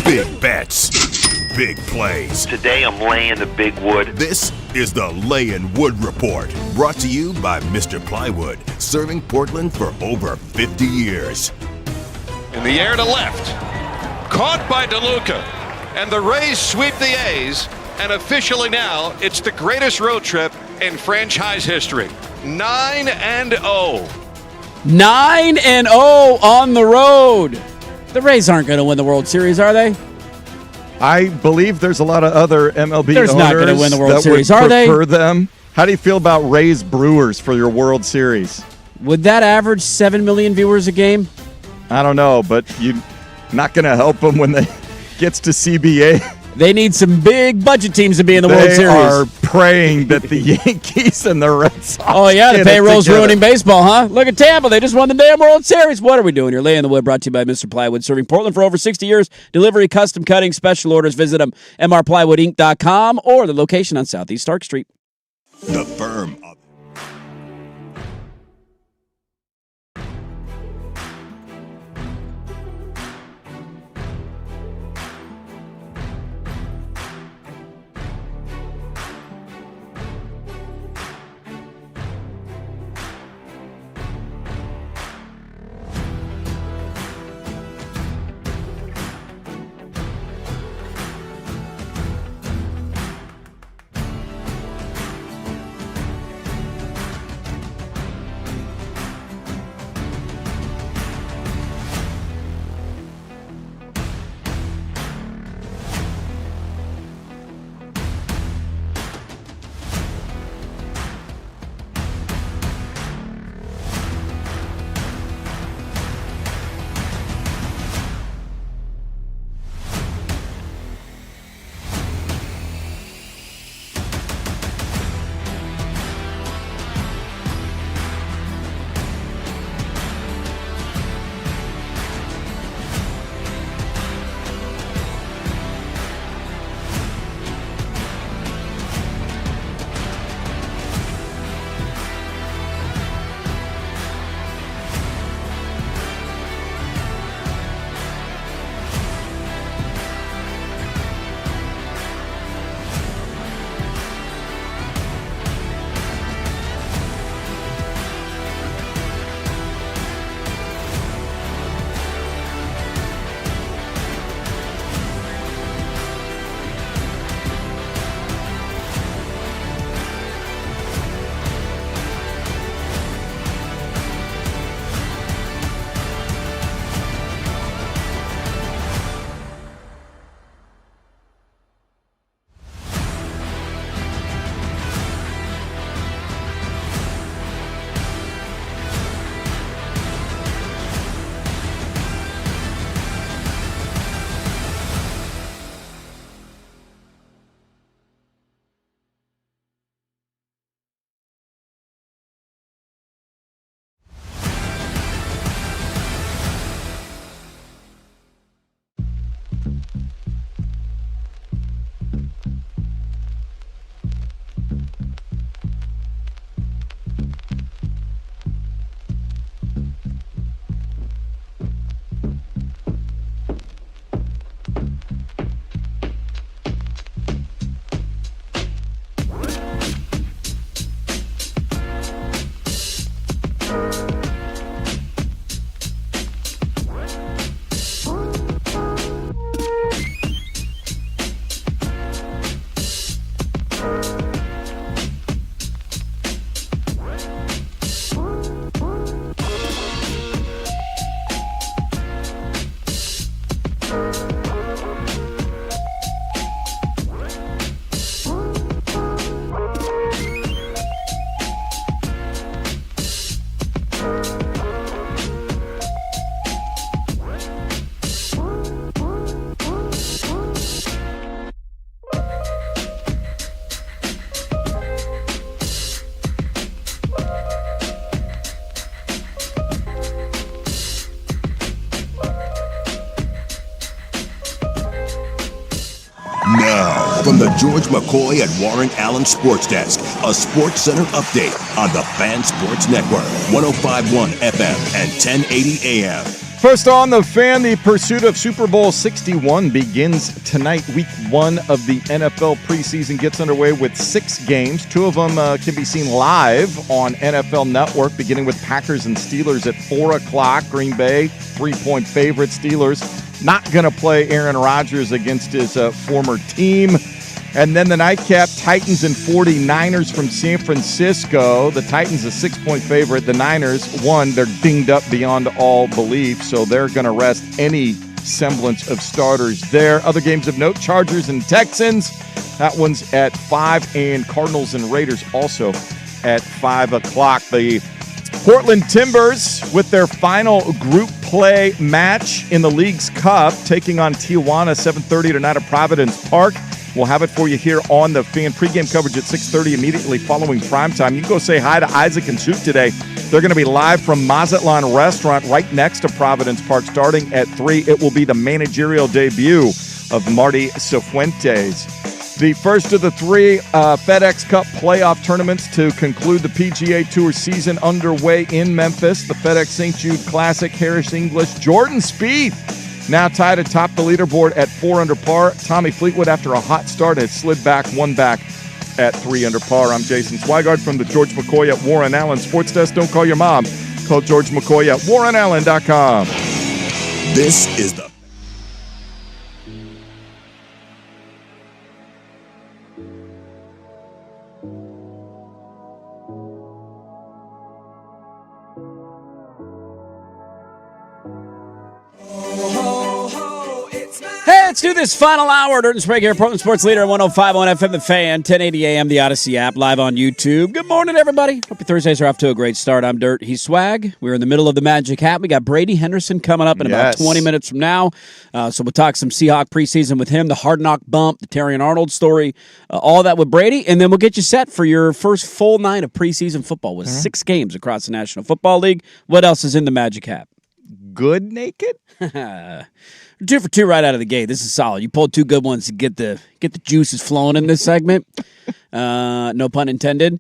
big bets, big plays. Today I'm laying the big wood. This is the Layin' Wood Report, brought to you by Mr. Plywood, serving Portland for over 50 years. In the air to left, caught by DeLuca. And the Rays sweep the A's, and officially now, it's the greatest road trip in franchise history. 9-0. 9-0 on the road. The Rays aren't going to win the World Series, are they? I believe there's a lot of other MLB There's owners not gonna win the World that Series, would are they? prefer them. How do you feel about Rays Brewers for your World Series? Would that average 7 million viewers a game? I don't know, but you're not going to help them when they gets to CBA. They need some big budget teams to be in the World Series. They are praying that the Yankees and the Red Sox. Oh, yeah, the get it payroll's together. ruining baseball, huh? Look at Tampa. They just won the damn World Series. What are we doing here? Laying the Wood, brought to you by Mr. Plywood, serving Portland for over 60 years. Delivery, custom cutting, special orders. Visit them, mrplywoodinc.com, or the location on Southeast Stark Street. The firm of Now, from the George McCoy and Warren Allen Sports Desk, a Sports Center update on the Fan Sports Network, 105.1 FM and 1080 AM. First on the Fan, the pursuit of Super Bowl 61 begins tonight. Week 1 of the NFL preseason gets underway with 6 games. 2 of them can be seen live on NFL Network, beginning with Packers and Steelers at 4 o'clock. Green Bay, 3-point favorite. Steelers not going to play Aaron Rodgers against his former team. And then the nightcap, Titans and 49ers from San Francisco. The Titans a 6-point favorite. The Niners, 1, they're dinged up beyond all belief, so they're going to rest any semblance of starters there. Other games of note, Chargers and Texans. That one's at 5, and Cardinals and Raiders also at 5 o'clock. The Portland Timbers with their final group play match in the League's Cup, taking on Tijuana, 7:30 tonight at Providence Park. We'll have it for you here on the Fan. Pregame coverage at 6:30 immediately following primetime. You can go say hi to Isaac and Soup today. They're going to be live from Mazatlan Restaurant right next to Providence Park starting at 3. It will be the managerial debut of Marty Cifuentes. The first of the 3 FedEx Cup playoff tournaments to conclude the PGA Tour season underway in Memphis. The FedEx St. Jude Classic, Harris English, Jordan Spieth now tied atop the leaderboard at 4 under par. Tommy Fleetwood, after a hot start, has slid back 1 back at 3 under par. I'm Jason Swigard from the George McCoy at Warren Allen Sports Desk. Don't call your mom. Call George McCoy at warrenallen.com. This is the Let's do this final hour. Dirt and Sprague here, Portland Sports Leader, 105.1 FM, The Fan, 1080 AM, the Odyssey app, live on YouTube. Good morning, everybody. Hope your Thursdays are off to a great start. I'm Dirt. He's Swag. We're in the middle of the Magic Hat. We got Brady Henderson coming up in about 20 minutes from now. So we'll talk some Seahawk preseason with him, the Hard Knock bump, the Terrion Arnold story, all that with Brady. And then we'll get you set for your first full night of preseason football with 6 games across the National Football League. What else is in the Magic Hat? Good naked? 2 for 2 right out of the gate. This is solid. You pulled 2 good ones to get the juices flowing in this segment. No pun intended.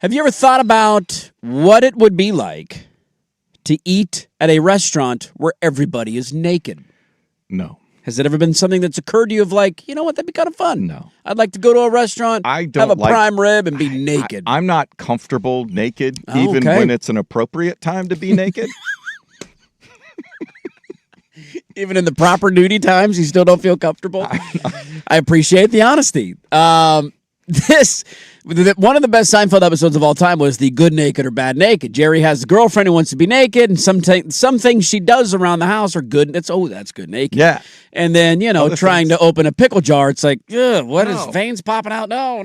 Have you ever thought about what it would be like to eat at a restaurant where everybody is naked? No. Has it ever been something that's occurred to you of like, you know what, that'd be kind of fun? No. I'd like to go to a restaurant, have a prime rib, and be naked. I'm not comfortable naked, even when it's an appropriate time to be naked. Even in the proper duty times, you still don't feel comfortable? I appreciate the honesty. One of the best Seinfeld episodes of all time was the good naked or bad naked. Jerry has a girlfriend who wants to be naked, and some things she does around the house are good. That's good naked. Yeah. And then, trying to open a pickle jar, it's like, what is veins popping out? No.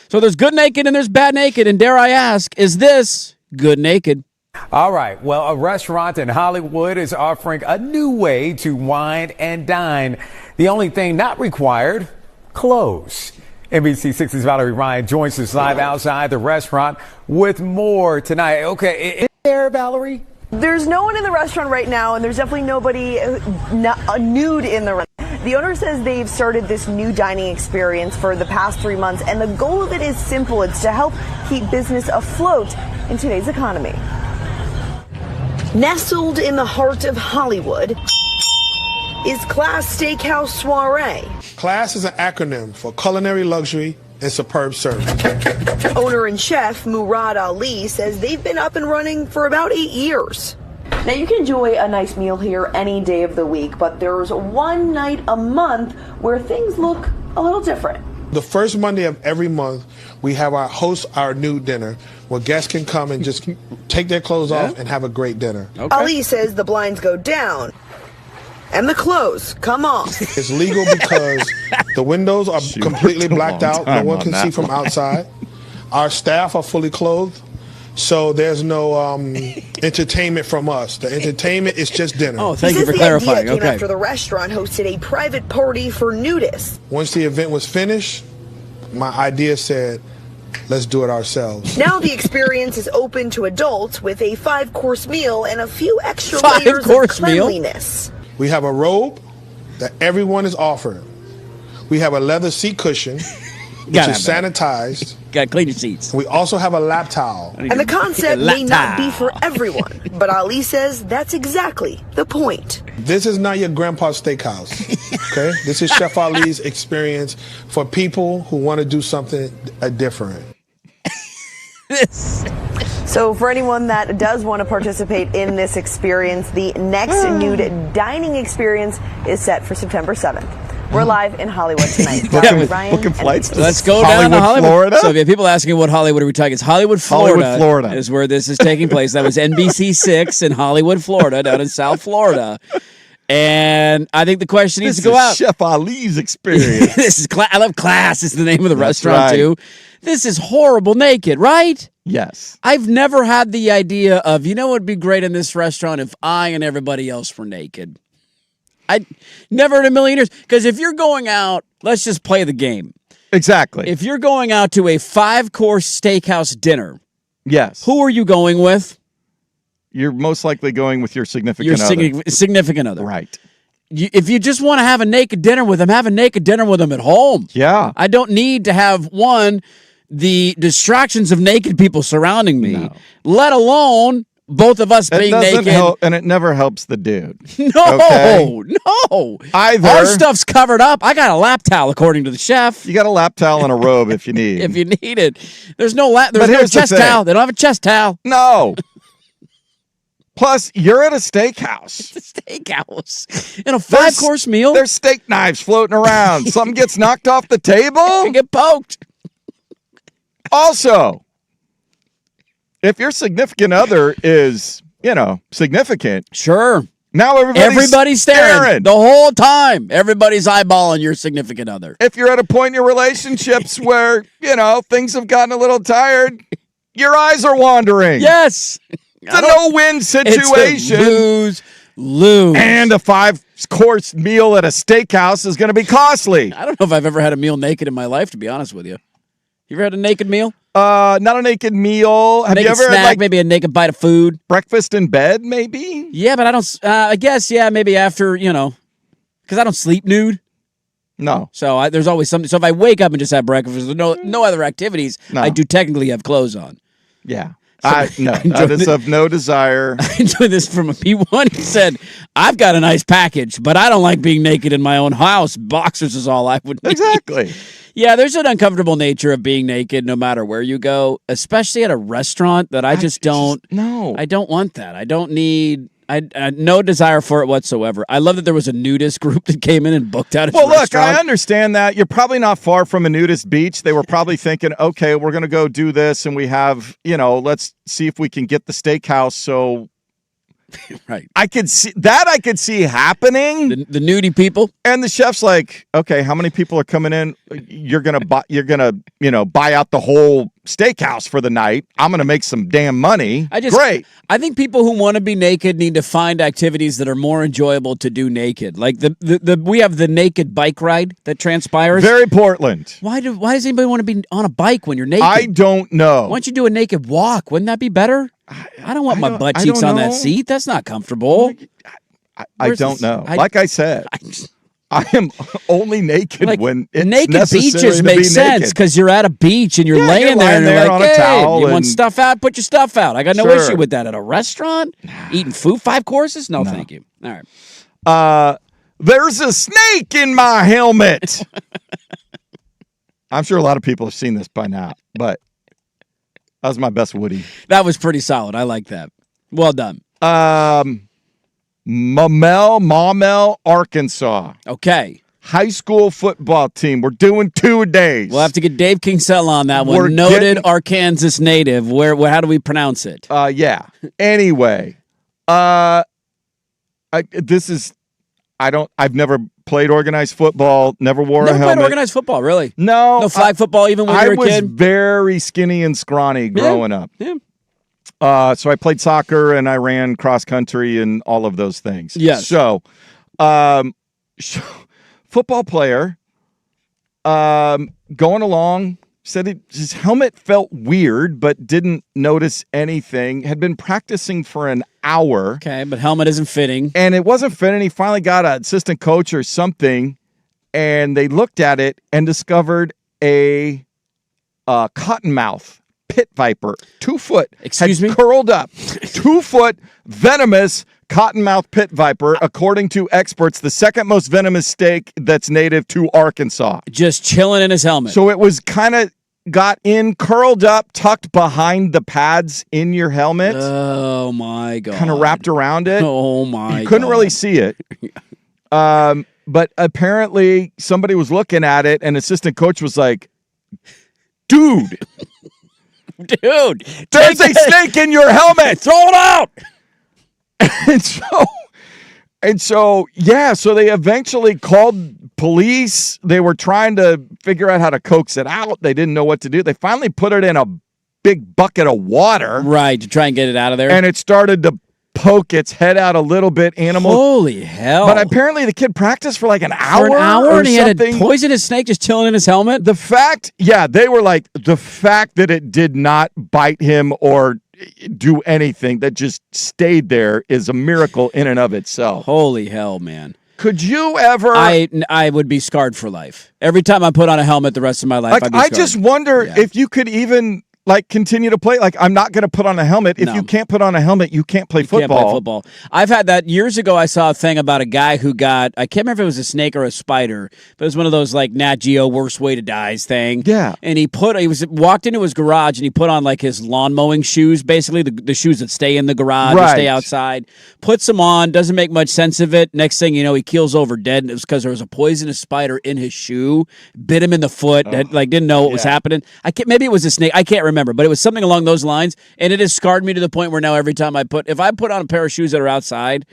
So there's good naked and there's bad naked, and dare I ask, is this good naked? All right. Well, a restaurant in Hollywood is offering a new way to wine and dine. The only thing not required, clothes. NBC6's Valerie Ryan joins us live outside the restaurant with more tonight. Okay, is there, Valerie? There's no one in the restaurant right now, and there's definitely nobody nude in the restaurant. The owner says they've started this new dining experience for the past 3 months, and the goal of it is simple. It's to help keep business afloat in today's economy. Nestled in the heart of Hollywood is Class Steakhouse Soiree. CLASS is an acronym for Culinary Luxury and Superb Service. Owner and chef Murad Ali says they've been up and running for about 8 years. Now you can enjoy a nice meal here any day of the week, but there's one night a month where things look a little different. The first Monday of every month, we have our nude dinner where guests can come and just take their clothes off and have a great dinner. Okay. Ali says the blinds go down and the clothes come off. It's legal because the windows are completely blacked out. No one can see from outside. Our staff are fully clothed. So there's no entertainment from us. The entertainment is just dinner. Oh, thank you for clarifying. The idea came after the restaurant hosted a private party for nudists. Once the event was finished, my idea said, let's do it ourselves. Now the experience is open to adults with a 5-course meal and a few extra layers of cleanliness. We have a robe that everyone is offered. We have a leather seat cushion, which is sanitized. Got to clean your seats. We also have a lap towel. And the concept may not be for everyone, but Ali says that's exactly the point. This is not your grandpa's steakhouse, okay? This is Chef Ali's experience for people who want to do something different. So for anyone that does want to participate in this experience, the next nude dining experience is set for September 7th. We're live in Hollywood tonight. Booking flights. Let's go Hollywood, down to Hollywood, Florida. So if you have people asking what Hollywood are we talking, it's Hollywood, Florida. Hollywood, Florida is where this is taking place. That was NBC6 in Hollywood, Florida, down in South Florida. And I think the question needs to go out. Chef Ali's experience. This is I love Class. Is the name of the That's restaurant right. too. This is horrible naked, right? Yes. I've never had the idea of, what would be great in this restaurant if I and everybody else were naked. I never in a million years. Because if you're going out, let's just play the game. Exactly. If you're going out to a 5-course steakhouse dinner, yes. Who are you going with? You're most likely going with your significant other. Significant other. Right. If you just want to have a naked dinner with them, have a naked dinner with them at home. Yeah. I don't need to have, the distractions of naked people surrounding me, let alone both of us being naked. Help, and it never helps the dude. No. Either. Our stuff's covered up. I got a lap towel, according to the chef. You got a lap towel and a robe if you need. If you need it. There's no chest towel. They don't have a chest towel. No. Plus, you're at a steakhouse. It's a steakhouse. In a 5-course meal? There's steak knives floating around. Something gets knocked off the table. You get poked. Also, if your significant other is, significant. Sure. Now everybody's staring the whole time. Everybody's eyeballing your significant other. If you're at a point in your relationships where, things have gotten a little tired, your eyes are wandering. Yes. It's a no-win situation. It's lose. And a 5-course meal at a steakhouse is going to be costly. I don't know if I've ever had a meal naked in my life, to be honest with you. You ever had a naked meal? Not a naked meal. Have you ever snack, had maybe a naked bite of food? Breakfast in bed, maybe? Yeah, but I don't. I guess maybe after because I don't sleep nude. No. So there's always something. So if I wake up and just have breakfast, there's no other activities. No. I do technically have clothes on. Yeah. That is of no desire. I enjoy this from a P1. He said, I've got a nice package, but I don't like being naked in my own house. Boxers is all I would need. Exactly. Yeah, there's an uncomfortable nature of being naked no matter where you go, especially at a restaurant that I just don't. No. I don't want that. I don't need. I no desire for it whatsoever. I love that there was a nudist group that came in and booked out. Well, look, I understand that. You're probably not far from a nudist beach. They were probably thinking, okay, we're going to go do this, and we have, let's see if we can get the steakhouse. So, right, I could see happening. The nudie people, and the chef's like, okay, how many people are coming in? You're gonna buy out the whole steakhouse for the night. I'm gonna make some damn money. Great. I think people who want to be naked need to find activities that are more enjoyable to do naked. Like we have the naked bike ride that transpires. Very Portland. Why does anybody want to be on a bike when you're naked? I don't know. Why don't you do a naked walk? Wouldn't that be better? I don't want my butt cheeks on that seat. That's not comfortable. I don't know. Like I said, I am only naked when it's naked necessary beaches to make be sense naked. because you're at a beach and you're laying there and you're on like, a hey, towel you want and- stuff out? Put your stuff out. I got no Sure. issue with that. At a restaurant, eating food, 5 courses? No, thank you. All right. There's a snake in my helmet. I'm sure a lot of people have seen this by now, but that was my best Woody. That was pretty solid. I like that. Well done. Maumelle, Arkansas. Okay. High school football team. We're doing 2-a-days. We'll have to get Dave Kinsella on that one. We're Noted getting- Arkansas native. Where? How do we pronounce it? Yeah. Anyway, I've never played organized football. Never wore a Never helmet. played organized football, really? No flag football, even when you were a I was kid. very skinny and scrawny growing up. Yeah. So I played soccer and I ran cross country and all of those things. Yes. So, football player, going along, said his helmet felt weird, but didn't notice anything. Had been practicing for an hour. Okay, but helmet isn't fitting. And it wasn't fitting. He finally got an assistant coach or something, and they looked at it and discovered a cottonmouth pit viper, 2 foot. Excuse me? Curled up. 2 foot venomous cottonmouth pit viper, according to experts, the second most venomous snake that's native to Arkansas. Just chilling in his helmet. So it was kind of got in, curled up, tucked behind the pads in your helmet. Oh, my God. Kind of wrapped around it. Oh, my God. You couldn't really see it. But apparently somebody was looking at it, and assistant coach was like, dude, there's a snake in your helmet. Throw it out. So they eventually called police. They were trying to figure out how to coax it out. They didn't know what to do. They finally put it in a big bucket of water. Right, to try and get it out of there. And it started to poke its head out a little bit. Holy hell. But apparently the kid practiced for like an hour. For an hour, or and he had something. a poisonous snake just chilling in his helmet? They were like, the fact that it did not bite him or do anything, that just stayed there, is a miracle in and of itself. Holy hell, man. Could you ever... I would be scarred for life. Every time I put on a helmet the rest of my life, I'd be I scarred. just wonder if you could even... continue to play. I'm not going to put on a helmet. If you can't put on a helmet, you can't play football. Can't play football. I've had that years ago. I saw a thing about a guy who got, I can't remember if it was a snake or a spider, but it was one of those Nat Geo worst way to dies thing. Yeah. And he walked into his garage and he put on his lawn mowing shoes, basically the shoes that stay in the garage or stay outside. Puts them on, doesn't make much sense of it. Next thing you know, he keels over dead, and it was because there was a poisonous spider in his shoe, bit him in the foot, didn't know what was happening. Maybe it was a snake. I can't remember, but it was something along those lines, and it has scarred me to the point where now every time if I put on a pair of shoes that are outside,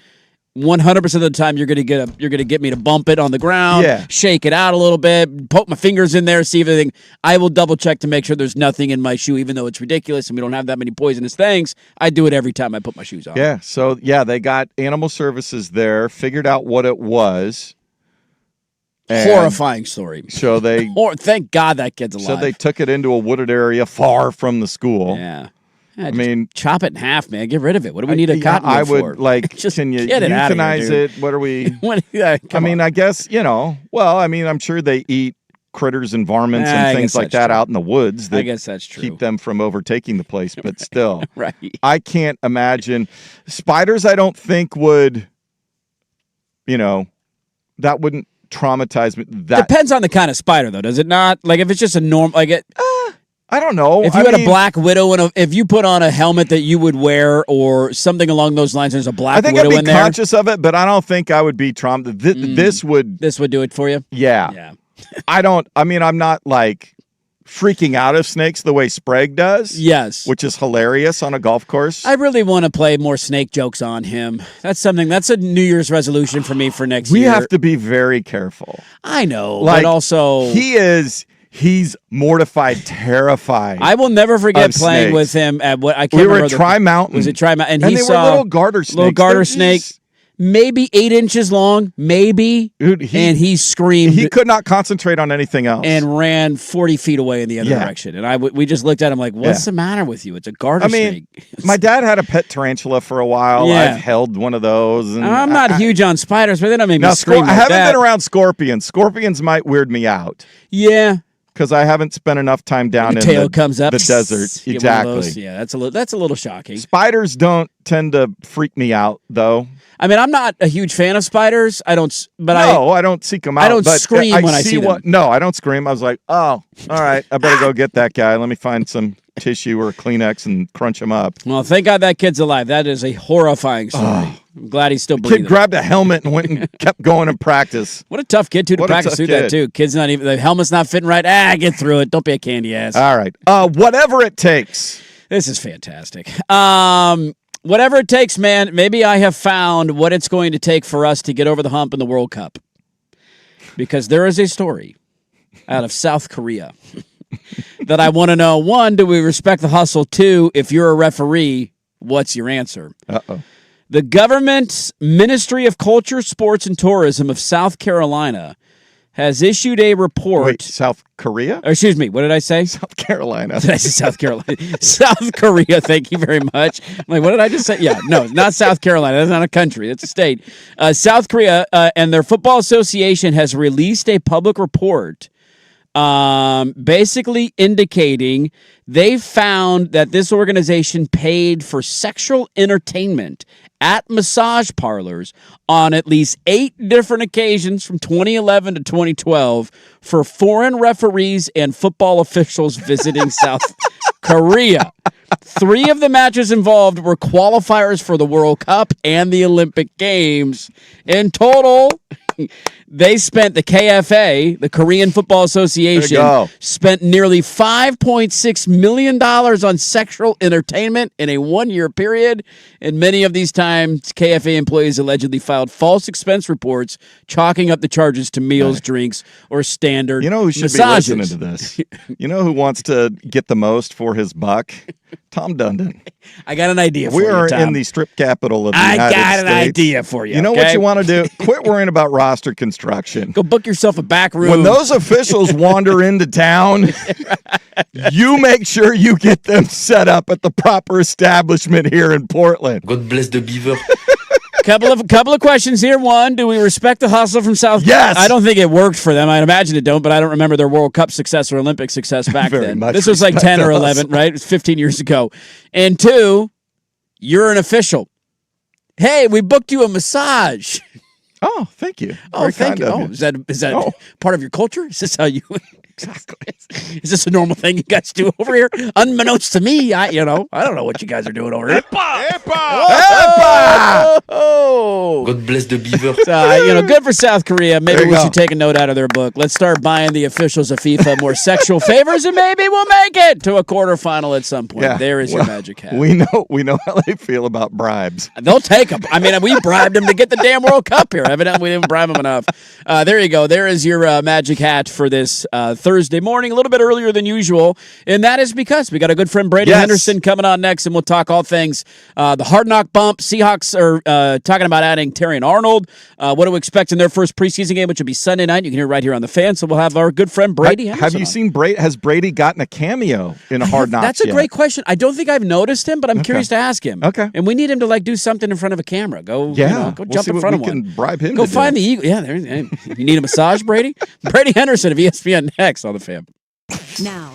100% of the time you're gonna get me to bump it on the ground, shake it out a little bit, poke my fingers in there, see if anything. I will double check to make sure there's nothing in my shoe, even though it's ridiculous and we don't have that many poisonous things. I do it every time I put my shoes on. Yeah. So they got animal services there, figured out what it was. Horrifying story. So they thank God that kid's alive. So they took it into a wooded area far from the school. Yeah. I mean, chop it in half, man. Get rid of it. What do we need a cottonwood for? I would just can you get it out of here, euthanize dude. it? What are we? Come on. I guess I'm sure they eat critters and varmints and things like that out in the woods. I guess that's true. Keep them from overtaking the place, but still, right? I can't imagine spiders. I don't think would. That wouldn't traumatize me. That depends on the kind of spider, though, does it not? If it's just a normal, I don't know. If you had a black widow and if you put on a helmet that you would wear or something along those lines, there's a black widow in there. I think I'd be conscious of it, but I don't think I would be traumatized. This would do it for you. Yeah. I'm not freaking out of snakes the way Sprague does. Yes. Which is hilarious on a golf course. I really want to play more snake jokes on him. That's a New Year's resolution for me for next year. We have to be very careful. I know, but also... He's mortified, terrified. I will never forget playing with him at what I can't remember. We were at Tri-Mountain. Was it Tri-Mountain? And they were little garter snakes. Little garter snakes. Maybe 8 inches long, maybe. Dude, and he screamed. He could not concentrate on anything else. And ran 40 feet away in the other direction. And we just looked at him like, what's the matter with you? It's a garter snake. My dad had a pet tarantula for a while. Yeah. I've held one of those. And I'm not huge on spiders, but they don't make me scream I haven't been around scorpions. Scorpions might weird me out. Yeah. Because I haven't spent enough time down in tail comes up, the desert. Exactly. Yeah, that's a little shocking. Spiders don't tend to freak me out, though. I mean, I'm not a huge fan of spiders. I don't seek them out. I don't scream when I see them. No, I don't scream. I was like, oh, all right, I better go get that guy. Let me find some tissue or Kleenex and crunch him up. Well, thank God that kid's alive. That is a horrifying story. I'm glad he's still breathing. Kid grabbed a helmet and went and kept going in practice. What a tough kid, too, to practice through that, too. Kid's not even, the helmet's not fitting right. Get through it. Don't be a candy ass. All right. Whatever it takes. This is fantastic. Whatever it takes, man. Maybe I have found what it's going to take for us to get over the hump in the World Cup. Because there is a story out of South Korea that I want to know. 1, do we respect the hustle? 2, if you're a referee, what's your answer? Uh-oh. The government's Ministry of Culture, Sports, and Tourism of South Carolina has issued a report. Wait, South Korea? Or excuse me, what did I say? South Carolina. Did I say South Carolina? South Korea, thank you very much. I'm like, what did I just say? Yeah, no, not South Carolina. That's not a country. That's a state. South Korea and their football association has released a public report basically indicating they found that this organization paid for sexual entertainment at massage parlors on at least 8 different occasions from 2011 to 2012 for foreign referees and football officials visiting South Korea. 3 of the matches involved were qualifiers for the World Cup and the Olympic Games. In total, they spent, the KFA, the Korean Football Association, spent nearly $5.6 million on sexual entertainment in a 1-year period. And many of these times, KFA employees allegedly filed false expense reports, chalking up the charges to meals, drinks, or standard You know who should massages. be listening to this? You know who wants to get the most for his buck? Tom Dundon. I got an idea for we you, are Tom. in the strip capital of the United I got States. an idea for you. You know okay? what you want to do? Quit worrying about roster construction. Go book yourself a back room. When those officials wander into town, you make sure you get them set up at the proper establishment here in Portland. God bless the beaver. Couple of questions here. One, do we respect the hustle from South Korea? Yes. I don't think it worked for them. I'd imagine it don't, but I don't remember their World Cup success or Olympic success back Very then. much This was like respect 10 or the 11, hustle. right? It was 15 years ago. And 2, you're an official. Hey, we booked you a massage. Oh, thank you. Oh, Very thank kind you. of Oh, you. is that part of your culture? Is this how you... Exactly. Is this a normal thing you guys do over here? Unbeknownst to me, I don't know what you guys are doing over here. Oh! God bless the beaver. Good for South Korea. Maybe we should take a note out of their book. Let's start buying the officials of FIFA more sexual favors, and maybe we'll make it to a quarterfinal at some point. Yeah, There is your magic hat. We know how they feel about bribes. They'll take them. I mean, we bribed them to get the damn World Cup here. Evidently, we didn't bribe them enough. There you go. There is your magic hat for this Thursday morning, a little bit earlier than usual. And that is because we got a good friend, Brady Henderson, coming on next, and we'll talk all things the Hard Knock bump. Seahawks are talking about adding Terry and Arnold. What to expect in their first preseason game, which will be Sunday night. You can hear right here on the Fan. So we'll have our good friend, Brady Henderson. Have you seen Brady? Has Brady gotten a cameo in Hard Knocks That's a yet? great question. I don't think I've noticed him, but I'm curious to ask him. Okay. And we need him to do something in front of a camera. Go jump in front of one. We can bribe him. Go to find do. the eagle. Yeah, you need a massage, Brady? Brady Henderson of ESPN next on the Fan. Now,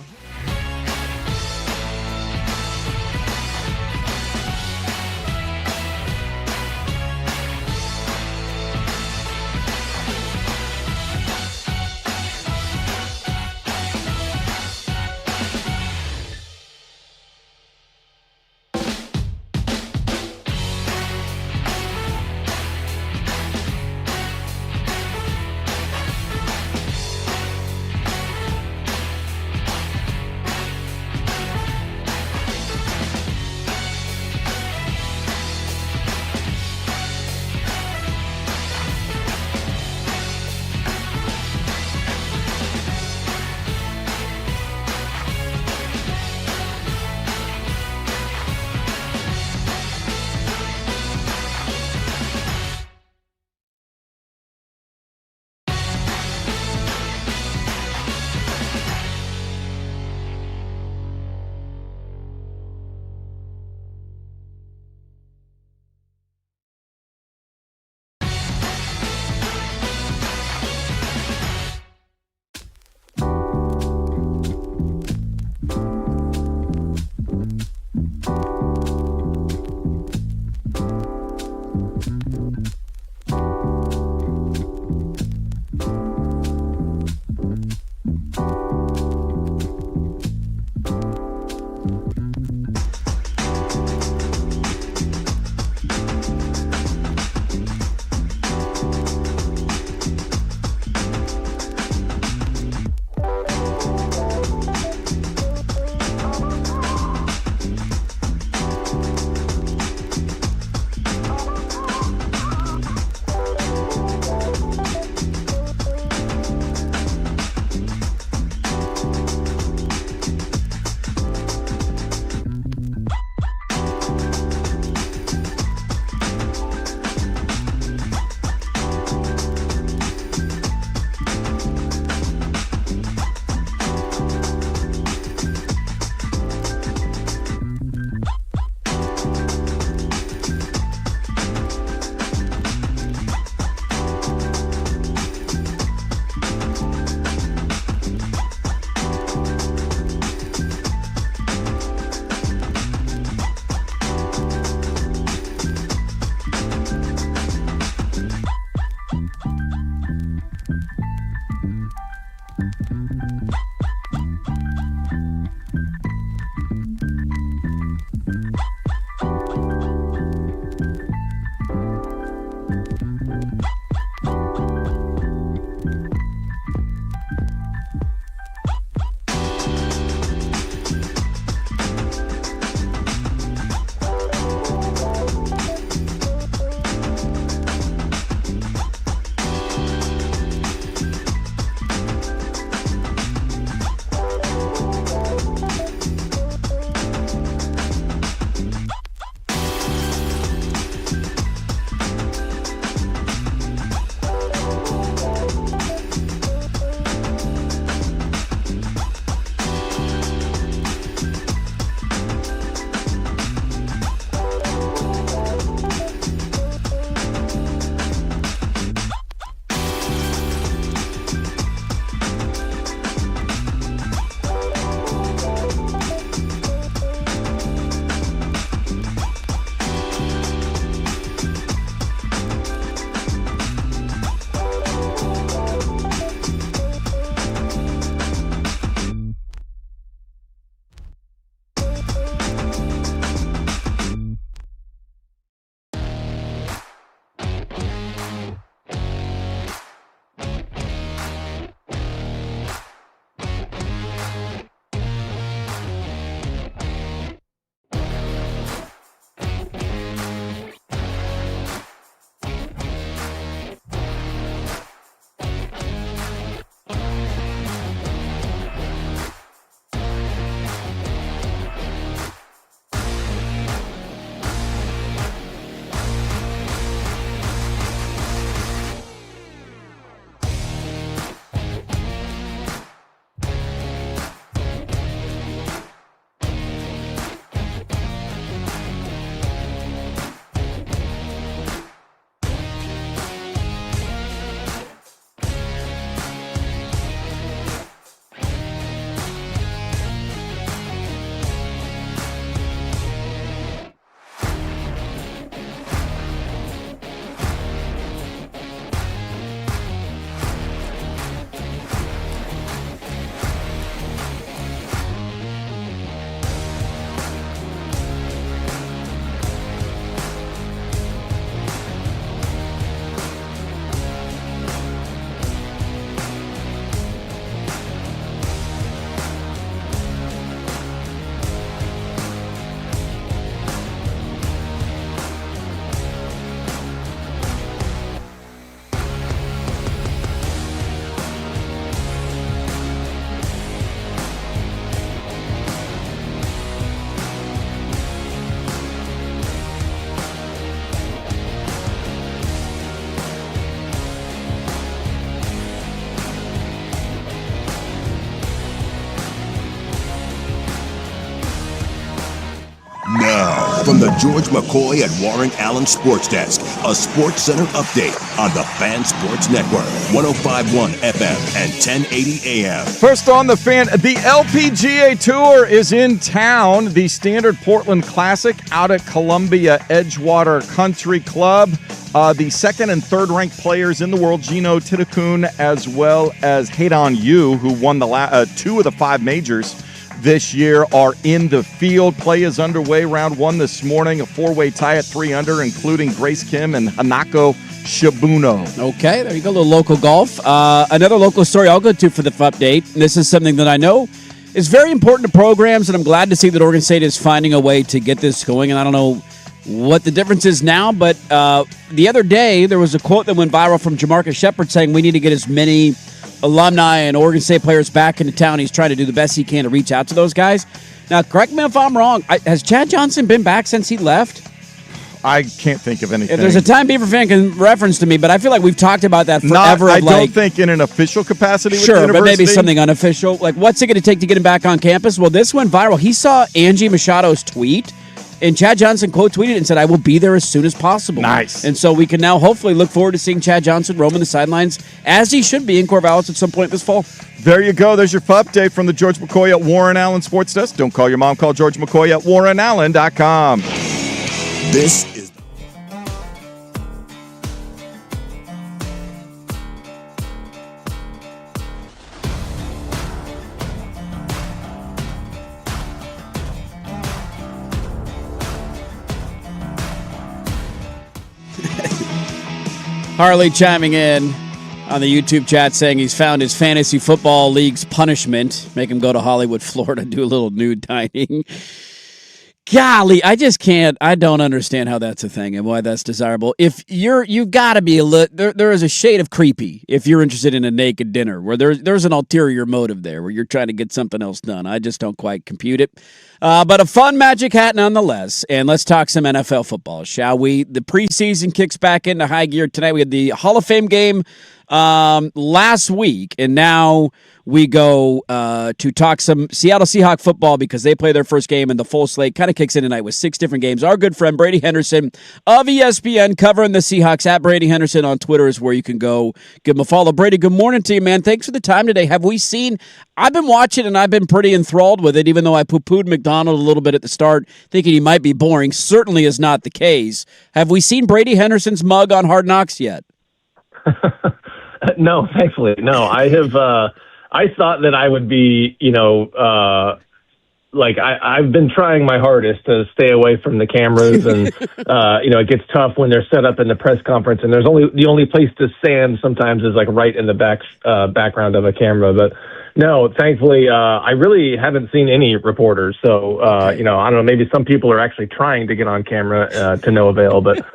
George McCoy and Warren Allen Sports Desk, a Sports Center update on the Fan Sports Network, 105.1 FM and 1080 AM. First on the Fan, the LPGA Tour is in town. The Standard Portland Classic out at Columbia Edgewater Country Club. The second and third ranked players in the world, Gino Titakun, as well as Haydon Yu, who won the 2 of the 5 majors this year, are in the field. Play is underway. Round 1 this morning, a 4-way tie at 3 under, including Grace Kim and Hanako Shibuno. Okay, there you go, a little local golf. Another local story I'll go to for the update. And this is something that I know is very important to programs, and I'm glad to see that Oregon State is finding a way to get this going. And I don't know what the difference is now, but the other day there was a quote that went viral from Jamarcus Shepard saying we need to get as many alumni and Oregon State players back into town. He's trying to do the best he can to reach out to those guys. Now, correct me if I'm wrong. Has Chad Johnson been back since he left? I can't think of anything. If there's a time Beaver fan can reference to me, but I feel like we've talked about that forever. I don't think in an official capacity with the university. But maybe something unofficial. Like, what's it going to take to get him back on campus? Well, this went viral. He saw Angie Machado's tweet, and Chad Johnson quote tweeted and said, "I will be there as soon as possible." Nice. And so we can now hopefully look forward to seeing Chad Johnson roaming the sidelines, as he should be in Corvallis at some point this fall. There you go. There's your update from the George McCoy at Warren Allen Sports Desk. Don't call your mom. Call George McCoy at warrenallen.com. This is Harley chiming in on the YouTube chat saying he's found his fantasy football league's punishment. Make him go to Hollywood, Florida, do a little nude dining. Golly, I just can't. I don't understand how that's a thing and why that's desirable. If you've got to be there is a shade of creepy if you're interested in a naked dinner where there's an ulterior motive there where you're trying to get something else done. I just don't quite compute it. But a fun magic hat nonetheless. And let's talk some NFL football, shall we? The preseason kicks back into high gear tonight. We had the Hall of Fame game last week, and now we go to talk some Seattle Seahawks football because they play their first game, and the full slate kind of kicks in tonight with 6 different games. Our good friend Brady Henderson of ESPN covering the Seahawks at Brady Henderson on Twitter is where you can go give him a follow. Brady, good morning to you, man. Thanks for the time today. Have we seen – I've been watching, and I've been pretty enthralled with it, even though I poo-pooed McDonald a little bit at the start, thinking he might be boring. Certainly is not the case. Have we seen Brady Henderson's mug on Hard Knocks yet? No, thankfully, no. I have. I thought that I would be, I've been trying my hardest to stay away from the cameras, and it gets tough when they're set up in the press conference, and the only place to stand sometimes is like right in the background of a camera. But no, thankfully, I really haven't seen any reporters. So I don't know. Maybe some people are actually trying to get on camera to no avail, but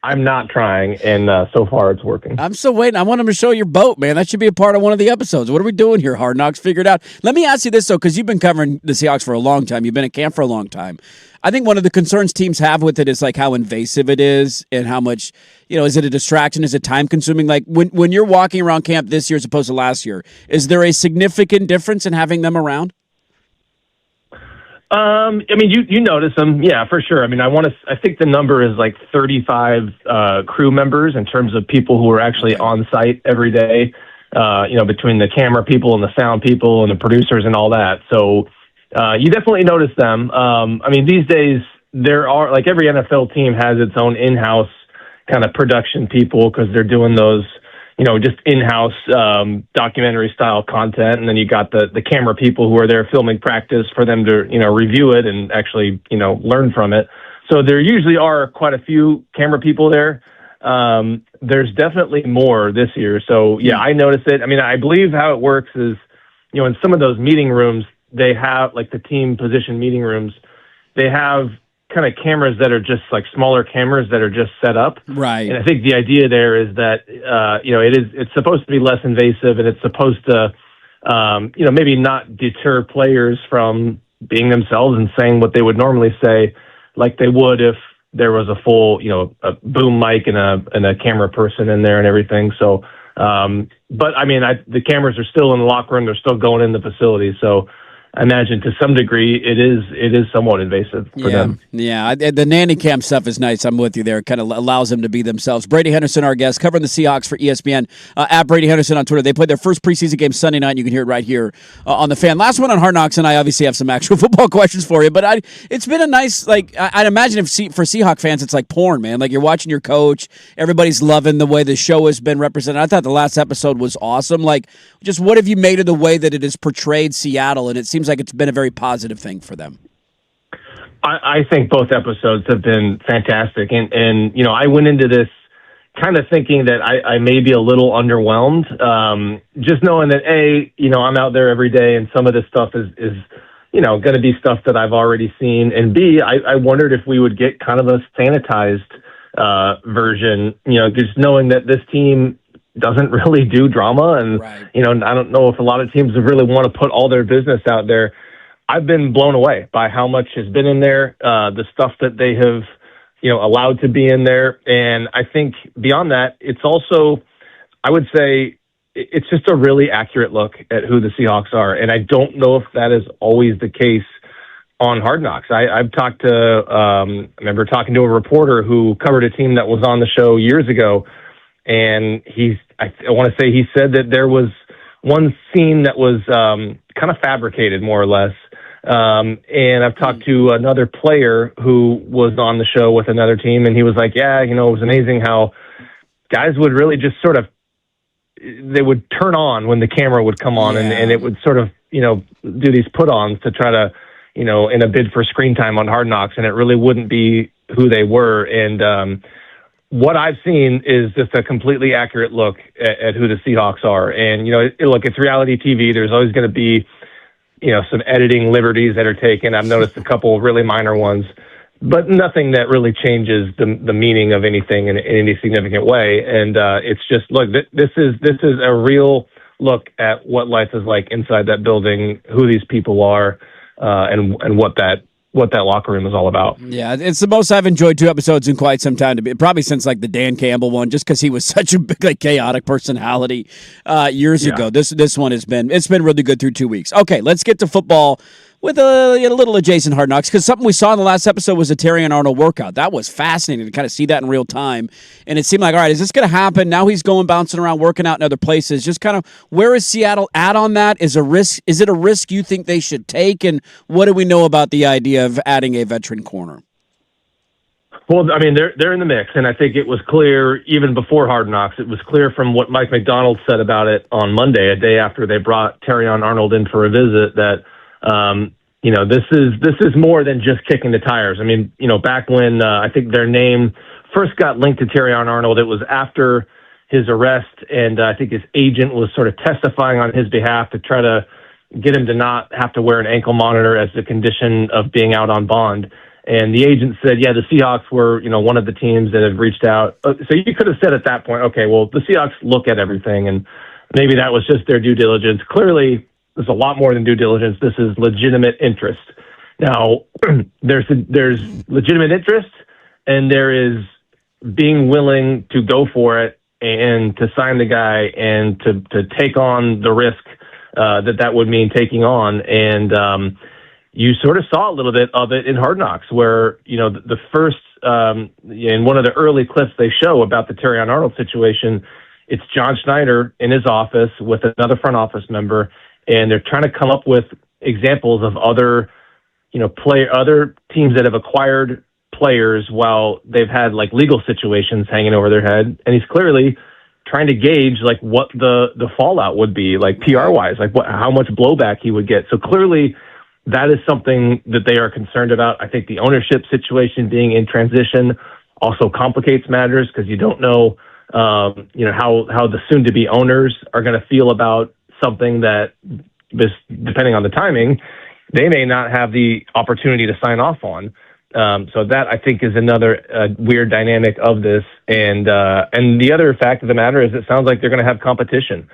I'm not trying, and so far it's working. I'm still waiting. I want them to show your boat, man. That should be a part of one of the episodes. What are we doing here, Hard Knocks? Figure it out. Let me ask you this, though, because you've been covering the Seahawks for a long time. You've been at camp for a long time. I think one of the concerns teams have with it is like how invasive it is and how much, is it a distraction? Is it time consuming? Like when you're walking around camp this year as opposed to last year, is there a significant difference in having them around? You notice them, yeah, for sure. I think the number is like 35 crew members in terms of people who are actually on site every day. Between the camera people and the sound people and the producers and all that. So you definitely notice them. These days there are, like, every NFL team has its own in-house kind of production people because they're doing those, just in-house documentary style content. And then you got the camera people who are there filming practice for them to, review it and actually, learn from it. So there usually are quite a few camera people there. There's definitely more this year. So yeah, I notice it. I believe how it works is, in some of those meeting rooms, they have, like, the team position meeting rooms, they have kind of cameras that are just like smaller cameras that are just set up. Right. And I think the idea there is that, it's supposed to be less invasive, and it's supposed to, maybe not deter players from being themselves and saying what they would normally say, like they would if there was a full, a boom mic and a camera person in there and everything. So, the cameras are still in the locker room. They're still going in the facility. So, I imagine to some degree it is somewhat invasive for them. Yeah, the nanny cam stuff is nice. I'm with you there. It kind of allows them to be themselves. Brady Henderson, our guest, covering the Seahawks for ESPN, at Brady Henderson on Twitter. They played their first preseason game Sunday night, and you can hear it right here on the Fan. Last one on Hard Knocks, and I obviously have some actual football questions for you, but it's been a nice, I'd imagine for Seahawk fans, it's like porn, man. Like you're watching your coach. Everybody's loving the way the show has been represented. I thought the last episode was awesome. Like, just what have you made of the way that it has portrayed Seattle? And it seems like it's been a very positive thing for them. I think both episodes have been fantastic. And I went into this kind of thinking that I may be a little underwhelmed. Just knowing that, I'm out there every day and some of this stuff is going to be stuff that I've already seen. And B, I wondered if we would get kind of a sanitized version, just knowing that this team doesn't really do drama. And, I don't know if a lot of teams really want to put all their business out there. I've been blown away by how much has been in there, the stuff that they have, allowed to be in there. And I think beyond that, it's also, I would say, it's just a really accurate look at who the Seahawks are. And I don't know if that is always the case on Hard Knocks. I've talked to, I remember talking to a reporter who covered a team that was on the show years ago. And I want to say he said that there was one scene that was kind of fabricated, more or less. And I've talked to another player who was on the show with another team, and he was like, it was amazing how guys would really just sort of, they would turn on when the camera would come on, and it would sort of, do these put-ons to try to, in a bid for screen time on Hard Knocks, and it really wouldn't be who they were. And what I've seen is just a completely accurate look at who the Seahawks are. And, look, it's reality TV. There's always going to be, some editing liberties that are taken. I've noticed a couple of really minor ones, but nothing that really changes the meaning of anything in any significant way. And it's just, look, this is a real look at what life is like inside that building, who these people are, and what that locker room is all about. Yeah, it's the most I've enjoyed two episodes in quite some time, probably since like the Dan Campbell one, just because he was such a big, chaotic personality years ago. This one it's been really good through 2 weeks. Okay, let's get to football with a little adjacent Hard Knocks, because something we saw in the last episode was a Terrion Arnold workout. That was fascinating to kind of see that in real time, and it seemed like, all right, is this going to happen? Now he's going bouncing around, working out in other places. Just kind of, where is Seattle at on that? Is it a risk you think they should take, and what do we know about the idea of adding a veteran corner? Well, I mean, they're in the mix, and I think it was clear even before Hard Knocks. It was clear from what Mike McDonald said about it on Monday, a day after they brought Terrion Arnold in for a visit, that this is more than just kicking the tires. I mean, back when I think their name first got linked to Terrion Arnold, it was after his arrest, and I think his agent was sort of testifying on his behalf to try to get him to not have to wear an ankle monitor as a condition of being out on bond. And the agent said, the Seahawks were, one of the teams that have reached out. So you could have said at that point, okay, well, the Seahawks look at everything, and maybe that was just their due diligence. Clearly, there's a lot more than due diligence. This is legitimate interest. Now, there's legitimate interest, and there is being willing to go for it and to sign the guy and to take on the risk that would mean taking on. And you sort of saw a little bit of it in Hard Knocks, where, the first, in one of the early clips they show about the Terrion Arnold situation, it's John Schneider in his office with another front office member, and they're trying to come up with examples of other, other teams that have acquired players while they've had like legal situations hanging over their head. And he's clearly trying to gauge like what the fallout would be, like PR wise, like how much blowback he would get. So clearly that is something that they are concerned about. I think the ownership situation being in transition also complicates matters, because you don't know, how the soon to be owners are going to feel about something that, depending on the timing, they may not have the opportunity to sign off on. So that, I think, is another weird dynamic of this. And the other fact of the matter is, it sounds like they're going to have competition.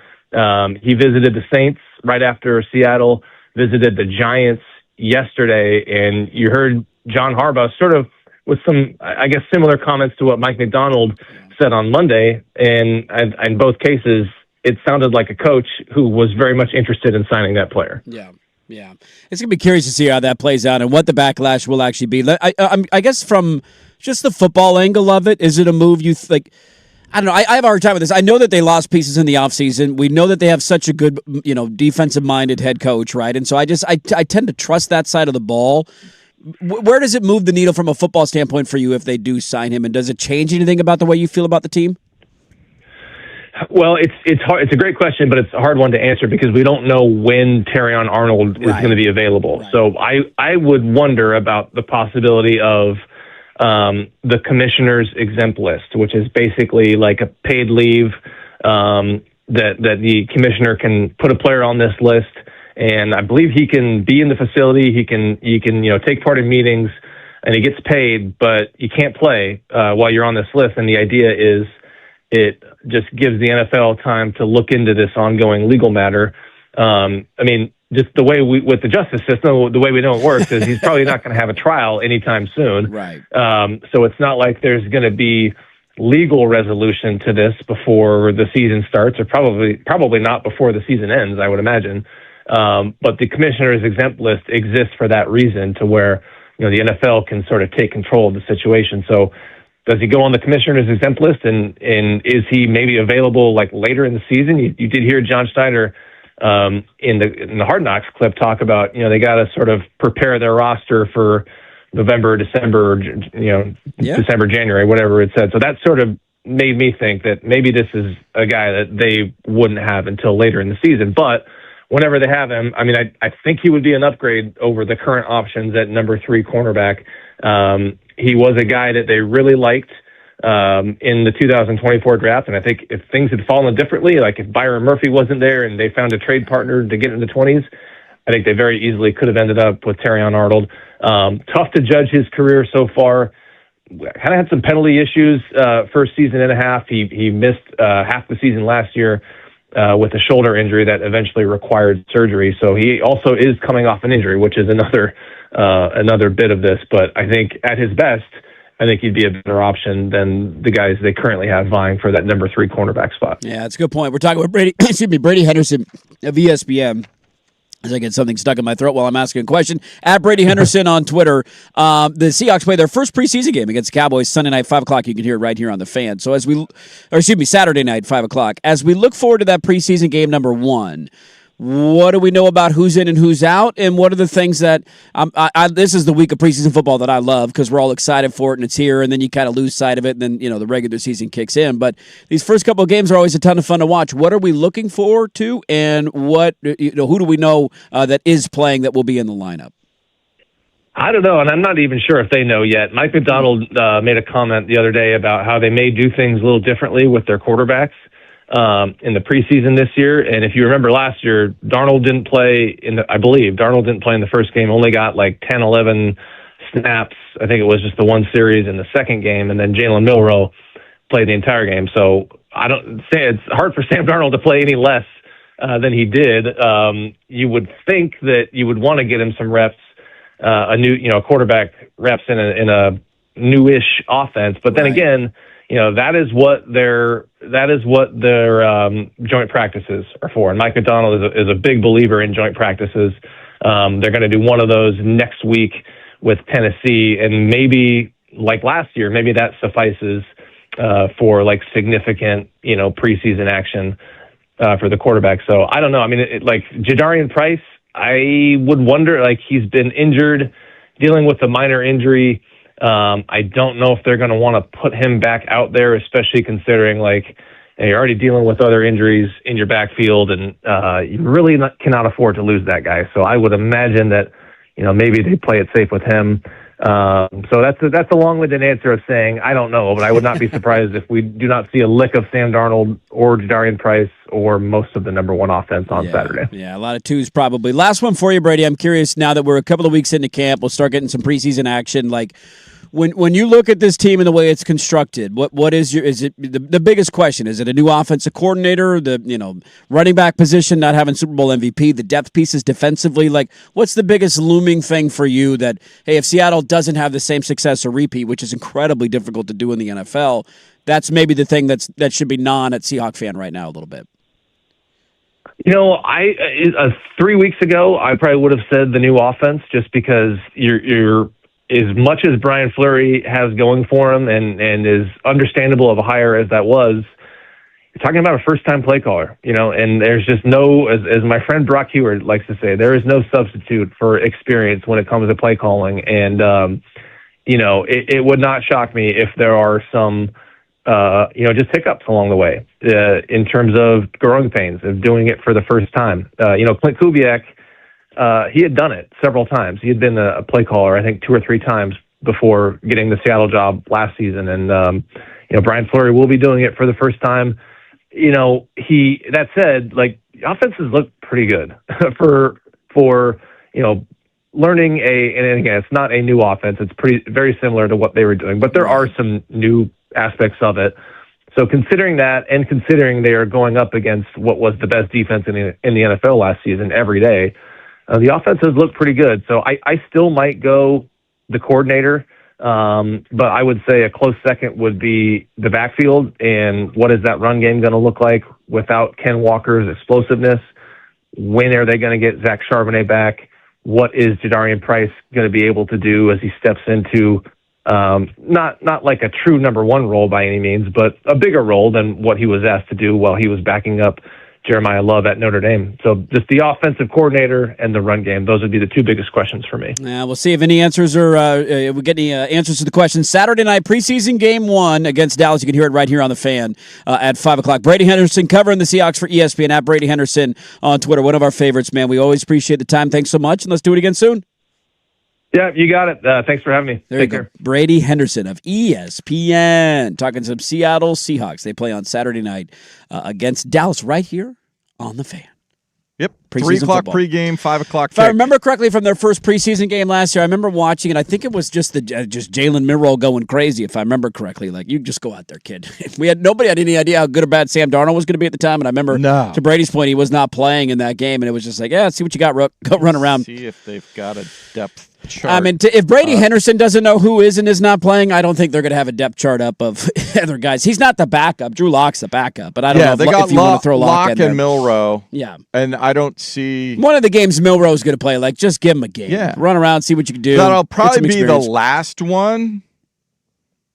He visited the Saints right after Seattle visited the Giants yesterday, and you heard John Harbaugh sort of with some, I guess, similar comments to what Mike McDonald said on Monday. And in both cases, it sounded like a coach who was very much interested in signing that player. Yeah. Yeah, it's gonna be curious to see how that plays out and what the backlash will actually be. I guess from just the football angle of it, is it a move you like? I don't know. I have a hard time with this. I know that they lost pieces in the offseason. We know that they have such a good, defensive-minded head coach, right? And so I tend to trust that side of the ball. Where does it move the needle from a football standpoint for you if they do sign him? And does it change anything about the way you feel about the team? Well, it's hard. It's a great question, but it's a hard one to answer because we don't know when Terrion Arnold is going to be available. Right. So I would wonder about the possibility of the commissioner's exempt list, which is basically like a paid leave that the commissioner can put a player on this list, and I believe he can be in the facility. He can take part in meetings, and he gets paid, but you can't play while you're on this list. And the idea is it just gives the NFL time to look into this ongoing legal matter. Just the way with the justice system, the way we know it works is he's probably not going to have a trial anytime soon. Right. So it's not like there's going to be legal resolution to this before the season starts, or probably not before the season ends, I would imagine. But the commissioner's exempt list exists for that reason, to where the NFL can sort of take control of the situation. So does he go on the commissioner's exempt list, and is he maybe available like later in the season? You did hear John Schneider in the Hard Knocks clip talk about, they got to sort of prepare their roster for November, December, December, January, whatever it said. So that sort of made me think that maybe this is a guy that they wouldn't have until later in the season. But whenever they have him, I think he would be an upgrade over the current options at number 3 cornerback. He was a guy that they really liked in the 2024 draft. And I think if things had fallen differently, like if Byron Murphy wasn't there and they found a trade partner to get in the 20s, I think they very easily could have ended up with Terrion Arnold. Tough to judge his career so far. Kind of had some penalty issues first season and a half. He missed half the season last year with a shoulder injury that eventually required surgery. So he also is coming off an injury, which is another bit of this. But I think at his best, I think he'd be a better option than the guys they currently have vying for that number 3 cornerback spot. Yeah, that's a good point. We're talking with Brady Henderson of ESPN. As I get something stuck in my throat while I'm asking a question. At Brady Henderson on Twitter. The Seahawks play their first preseason game against the Cowboys Sunday night, 5 o'clock. You can hear it right here on the Fan. So Saturday night, 5 o'clock. As we look forward to that preseason game number 1, what do we know about who's in and who's out? And what are the things that this is the week of preseason football that I love because we're all excited for it and it's here, and then you kind of lose sight of it, and then the regular season kicks in. But these first couple of games are always a ton of fun to watch. What are we looking forward to, and what who do we know that is playing that will be in the lineup? I don't know, and I'm not even sure if they know yet. Mike McDonald made a comment the other day about how they may do things a little differently with their quarterbacks in the preseason this year. And if you remember last year, Darnold didn't play Darnold didn't play in the first game, only got like 10, 11 snaps. I think it was just the one series in the second game, and then Jalen Milroe played the entire game. So it's hard for Sam Darnold to play any less than he did. You would think that you would want to get him some reps, quarterback reps in a newish offense. But then again, that is what their joint practices are for. And Mike McDonald is a big believer in joint practices. They're going to do one of those next week with Tennessee, and maybe like last year, maybe that suffices for like significant, preseason action for the quarterback. So I don't know. Like Jadarian Price, I would wonder, like he's been injured, dealing with a minor injury. I don't know if they're going to want to put him back out there, especially considering you're already dealing with other injuries in your backfield, and you really cannot afford to lose that guy. So I would imagine that, maybe they play it safe with him. So that's a long-winded answer of saying I don't know, but I would not be surprised if we do not see a lick of Sam Darnold or Jadarian Price or most of the number 1 offense on Saturday. Yeah, a lot of twos probably. Last one for you, Brady. I'm curious now that we're a couple of weeks into camp, we'll start getting some preseason action. Like when you look at this team and the way it's constructed, what is the biggest question? Is it a new offensive coordinator, the running back position not having Super Bowl MVP, the depth pieces defensively? Like, what's the biggest looming thing for you that, hey, if Seattle doesn't have the same success or repeat, which is incredibly difficult to do in the NFL, that's maybe the thing that should be gnawing at Seahawk fan right now a little bit? I 3 weeks ago, I probably would have said the new offense, just because you're as much as Brian Fleury has going for him and is understandable of a hire as that was. You're talking about a first-time play caller, and there's just no, as my friend Brock Heward likes to say, there is no substitute for experience when it comes to play calling. And, it would not shock me if there are some, just hiccups along the way in terms of growing pains of doing it for the first time. Clint Kubiak, he had done it several times. He had been a play caller, I think, 2 or 3 times before getting the Seattle job last season. And, Brian Fleury will be doing it for the first time. That said, offenses look pretty good for learning and again, it's not a new offense. It's very similar to what they were doing, but there are some new aspects of it. So considering that, and considering they are going up against what was the best defense in the NFL last season every day, the offenses look pretty good. So I still might go the coordinator. But I would say a close second would be the backfield, and what is that run game going to look like without Ken Walker's explosiveness? When are they going to get Zach Charbonnet back? What is Jadarian Price going to be able to do as he steps into not like a true number one role by any means, but a bigger role than what he was asked to do while he was backing up Jeremiah Love at Notre Dame. So just the offensive coordinator and the run game, those would be the 2 biggest questions for me. Yeah, we'll see if any answers we get any answers to the questions. Saturday night, preseason game 1 against Dallas. You can hear it right here on the Fan at 5 o'clock. Brady Henderson covering the Seahawks for ESPN at Brady Henderson on Twitter. One of our favorites, man. We always appreciate the time. Thanks so much, and let's do it again soon. Yeah, you got it. Thanks for having me. There you go. Brady Henderson of ESPN talking some Seattle Seahawks. They play on Saturday night against Dallas right here on the Fan. Yep. Preseason 3 o'clock football. pregame, 5 o'clock If kick. I remember correctly from their first preseason game last year, I remember watching it. I think it was just Jalen Milroe going crazy, if I remember correctly. Like, you just go out there, kid. Nobody had any idea how good or bad Sam Darnold was going to be at the time. And I remember, to Brady's point, he was not playing in that game. And it was just like, yeah, see what you got, Rook. Go run around. See if they've got a depth chart. I mean, if Brady Henderson doesn't know who is and is not playing, I don't think they're going to have a depth chart up of other guys. He's not the backup. Drew Lock's the backup. But I don't know if you want to throw Lock in there. and Milroe. Yeah. And I don't see... One of the games Milroe's going to play, just give him a game. Yeah. Run around, see what you can do. That'll probably be the last one.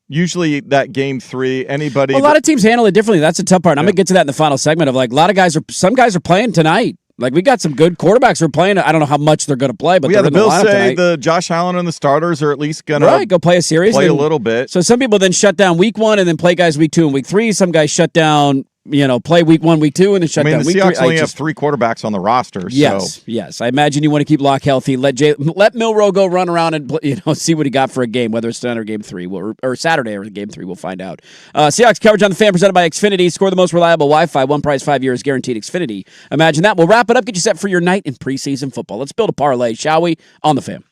Usually that game 3, anybody... Well, a lot of teams handle it differently. That's the tough part. I'm going to get to that in the final segment of a lot of some guys are playing tonight. We got some good quarterbacks who are playing. I don't know how much they're going to play, but they're in the lineup tonight. The Josh Allen and the starters are at least going to go play a series. Play a little bit. So some people then shut down week 1 and then play guys week 2 and week 3. Some guys shut down, play week 1, week 2, and then shut down week 3. The Seahawks only have 3 quarterbacks on the roster. Yes. I imagine you want to keep Locke healthy. Let Milroe go run around and see what he got for a game, whether it's tonight or game 3 or Saturday or game 3. We'll find out. Seahawks coverage on the Fan presented by Xfinity. Score the most reliable Wi-Fi. One price, 5 years guaranteed. Xfinity. Imagine that. We'll wrap it up. Get you set for your night in preseason football. Let's build a parlay, shall we? On the Fan.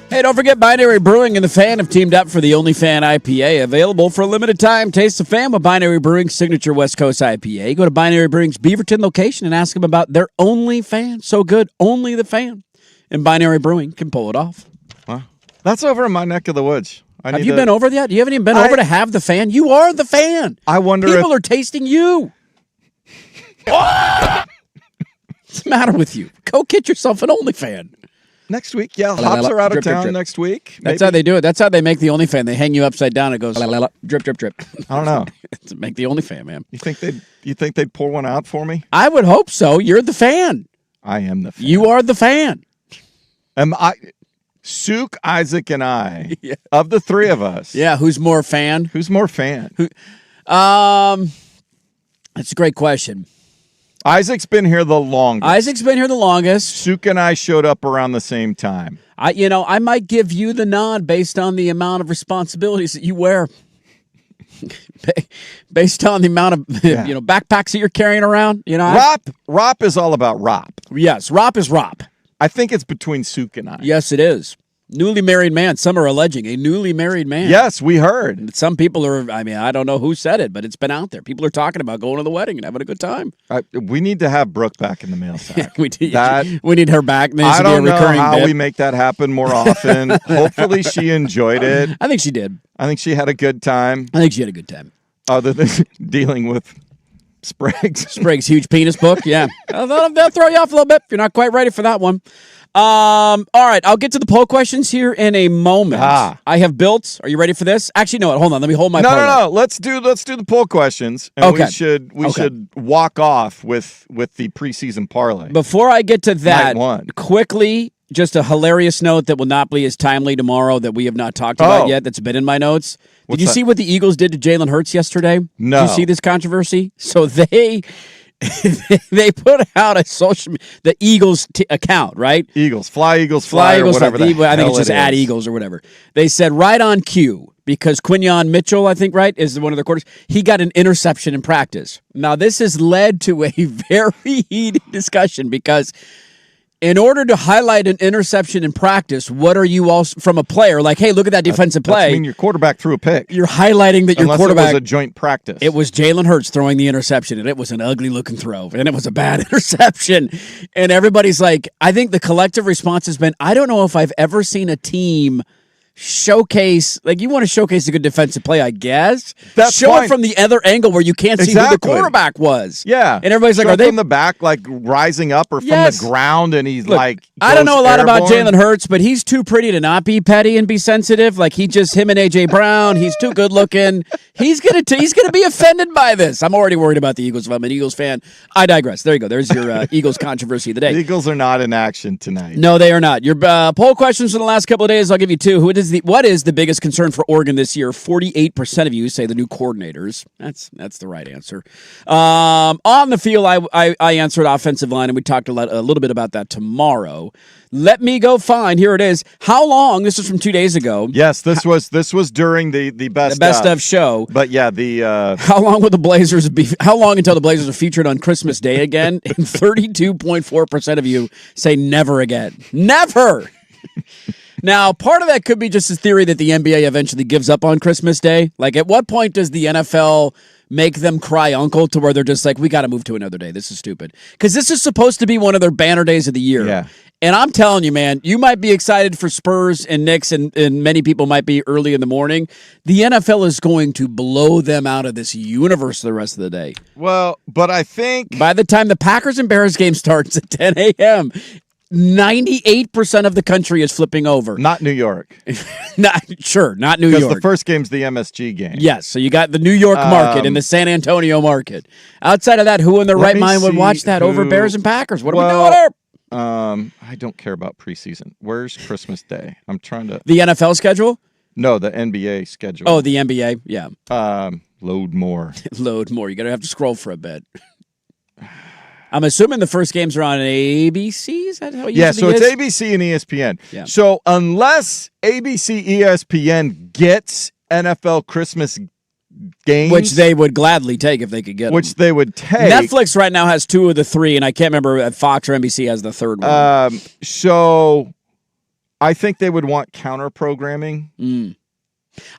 Hey, don't forget Binary Brewing and the Fan have teamed up for the Only Fan IPA, available for a limited time. Taste the Fan with Binary Brewing's signature West Coast IPA. Go to Binary Brewing's Beaverton location and ask them about their Only Fan. So good, only the Fan. And Binary Brewing can pull it off. Wow. That's over in my neck of the woods. Have you been over yet? You haven't even been over to have the Fan? You are the Fan. I wonder People are tasting you. What's the matter with you? Go get yourself an Only Fan. Next week, yeah. Hops are out of town next week. That's how they do it. That's how they make the OnlyFan. They hang you upside down. It goes drip, drip, drip. I don't know. To make the OnlyFan, man. You think they'd pour one out for me? I would hope so. You're the Fan. I am the Fan. You are the Fan. Am I? Suk, Isaac, and I. Yeah. Of the three of us. Yeah. Who's more Fan? Who's more Fan? That's a great question. Isaac's been here the longest. Suk and I showed up around the same time. I might give you the nod based on the amount of responsibilities that you wear. Based on the amount of backpacks that you're carrying around. ROP is all about ROP. Yes, ROP is ROP. I think it's between Suk and I. Yes, it is. Newly married man. Some are alleging a newly married man. Yes, we heard. Some people are, I don't know who said it, but it's been out there. People are talking about going to the wedding and having a good time. We need to have Brooke back in the mail sack. we need her back. I don't know how we make that happen more often. Hopefully she enjoyed it. I think she did. I think she had a good time. Other than dealing with Sprague's huge penis book, yeah. They'll throw you off a little bit if you're not quite ready for that one. All right, I'll get to the poll questions here in a moment. I have built. Are you ready for this? Actually, no. Hold on. Let me hold my. No. Let's do the poll questions. And we should walk off with the preseason parlay. Before I get to that, quickly, just a hilarious note that will not be as timely tomorrow that we have not talked about yet. That's been in my notes. Did you see what the Eagles did to Jalen Hurts yesterday? No. Did you see this controversy? So they put out the Eagles account, right? Fly Eagles, or whatever I think it's just at Eagles or whatever. They said right on cue, because Quinyon Mitchell, I think, right, is one of their quarters. He got an interception in practice. Now, this has led to a very heated discussion because in order to highlight an interception in practice, what are you all from a player? Like, hey, look at that defensive play. I mean, your quarterback threw a pick. You're highlighting that your quarterback. Unless it was a joint practice. It was Jalen Hurts throwing the interception, and it was an ugly-looking throw, and it was a bad interception. And everybody's like, I think the collective response has been, I don't know if I've ever seen a team showcase, like, you want to showcase a good defensive play, I guess. Show it from the other angle where you can't see who the quarterback was. Yeah. And everybody's like, are they from the back, like rising up, or from the ground, and he's I don't know a lot about Jalen Hurts, but he's too pretty to not be petty and be sensitive. Like, him and AJ Brown, he's too good looking. He's gonna be offended by this. I'm already worried about the Eagles. If I'm an Eagles fan, I digress. There you go. There's your Eagles controversy of the day. The Eagles are not in action tonight. No, they are not. Your poll questions for the last couple of days, I'll give you two. What is the biggest concern for Oregon this year? 48% of you say the new coordinators. That's the right answer. On the field, I answered offensive line, and we talked a little bit about that tomorrow. Let me go find. Here it is. How long? This was from 2 days ago. Yes, this was during the best of show. But yeah, how long will the Blazers be? How long until the Blazers are featured on Christmas Day again? And 32.4% of you say never again. Never. Now, part of that could be just the theory that the NBA eventually gives up on Christmas Day. Like, at what point does the NFL make them cry uncle to where they're just like, we got to move to another day. This is stupid. Because this is supposed to be one of their banner days of the year. Yeah. And I'm telling you, man, you might be excited for Spurs and Knicks, and many people might be early in the morning. The NFL is going to blow them out of this universe the rest of the day. Well, but I think by the time the Packers and Bears game starts at 10 a.m., 98% of the country is flipping over. Not New York. Not New York. Because the first game's the MSG game. Yes, so you got the New York market and the San Antonio market. Outside of that, who in their right mind would watch that over Bears and Packers? What are we doing here? I don't care about preseason. Where's Christmas Day? I'm trying to... The NFL schedule? No, the NBA schedule. Oh, the NBA, yeah. Load more. Load more. You're going to have to scroll for a bit. I'm assuming the first games are on ABC. Is that how it so it's ABC and ESPN. Yeah. So unless ABC, ESPN gets NFL Christmas games, which they would gladly take if they could get them. They would take. Netflix right now has two of the three, and I can't remember if Fox or NBC has the third one. So I think they would want counter programming.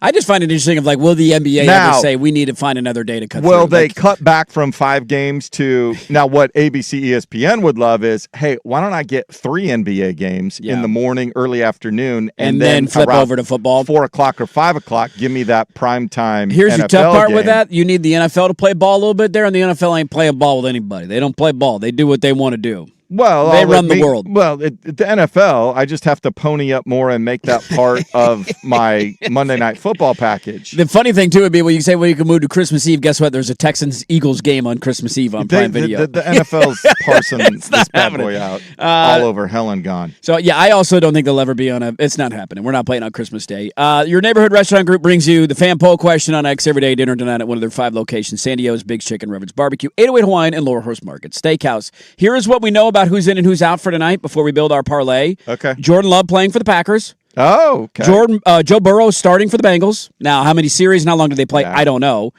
I just find it interesting of like, will the NBA ever say we need to find another day to cut through? Well, they cut back from 5 games to now what ABC ESPN would love is, hey, why don't I get 3 NBA games in the morning, early afternoon, and then flip over to football? 4 o'clock or 5 o'clock, give me that prime time. Here's NFL your tough part game. with that. You need the NFL to play ball a little bit there, and the NFL ain't playing ball with anybody. They don't play ball. They do what they want to do. Well, they run the world. Well, the NFL, I just have to pony up more and make that part of my Monday Night Football package. The funny thing, too, would be when you say, well, you can move to Christmas Eve. Guess what? There's a Texans-Eagles game on Christmas Eve on Prime Video. The NFL's parsing this bad boy out all over hell and gone. So, yeah, I also don't think they'll ever be on a – it's not happening. We're not playing on Christmas Day. Your neighborhood restaurant group brings you the fan poll question on X every day, dinner tonight at one of their 5 locations, San Diego's Big's Chicken, Reverend's Barbecue, 808 Hawaiian, and Lower Horse Market Steakhouse. Here is what we know about who's in and who's out for tonight before we build our parlay. Okay. Jordan Love playing for the Packers. Oh, okay. Joe Burrow starting for the Bengals. Now, how many series and how long do they play? I don't know.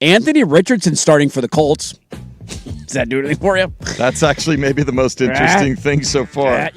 Anthony Richardson starting for the Colts. Does that do anything for you? That's actually maybe the most interesting thing so far.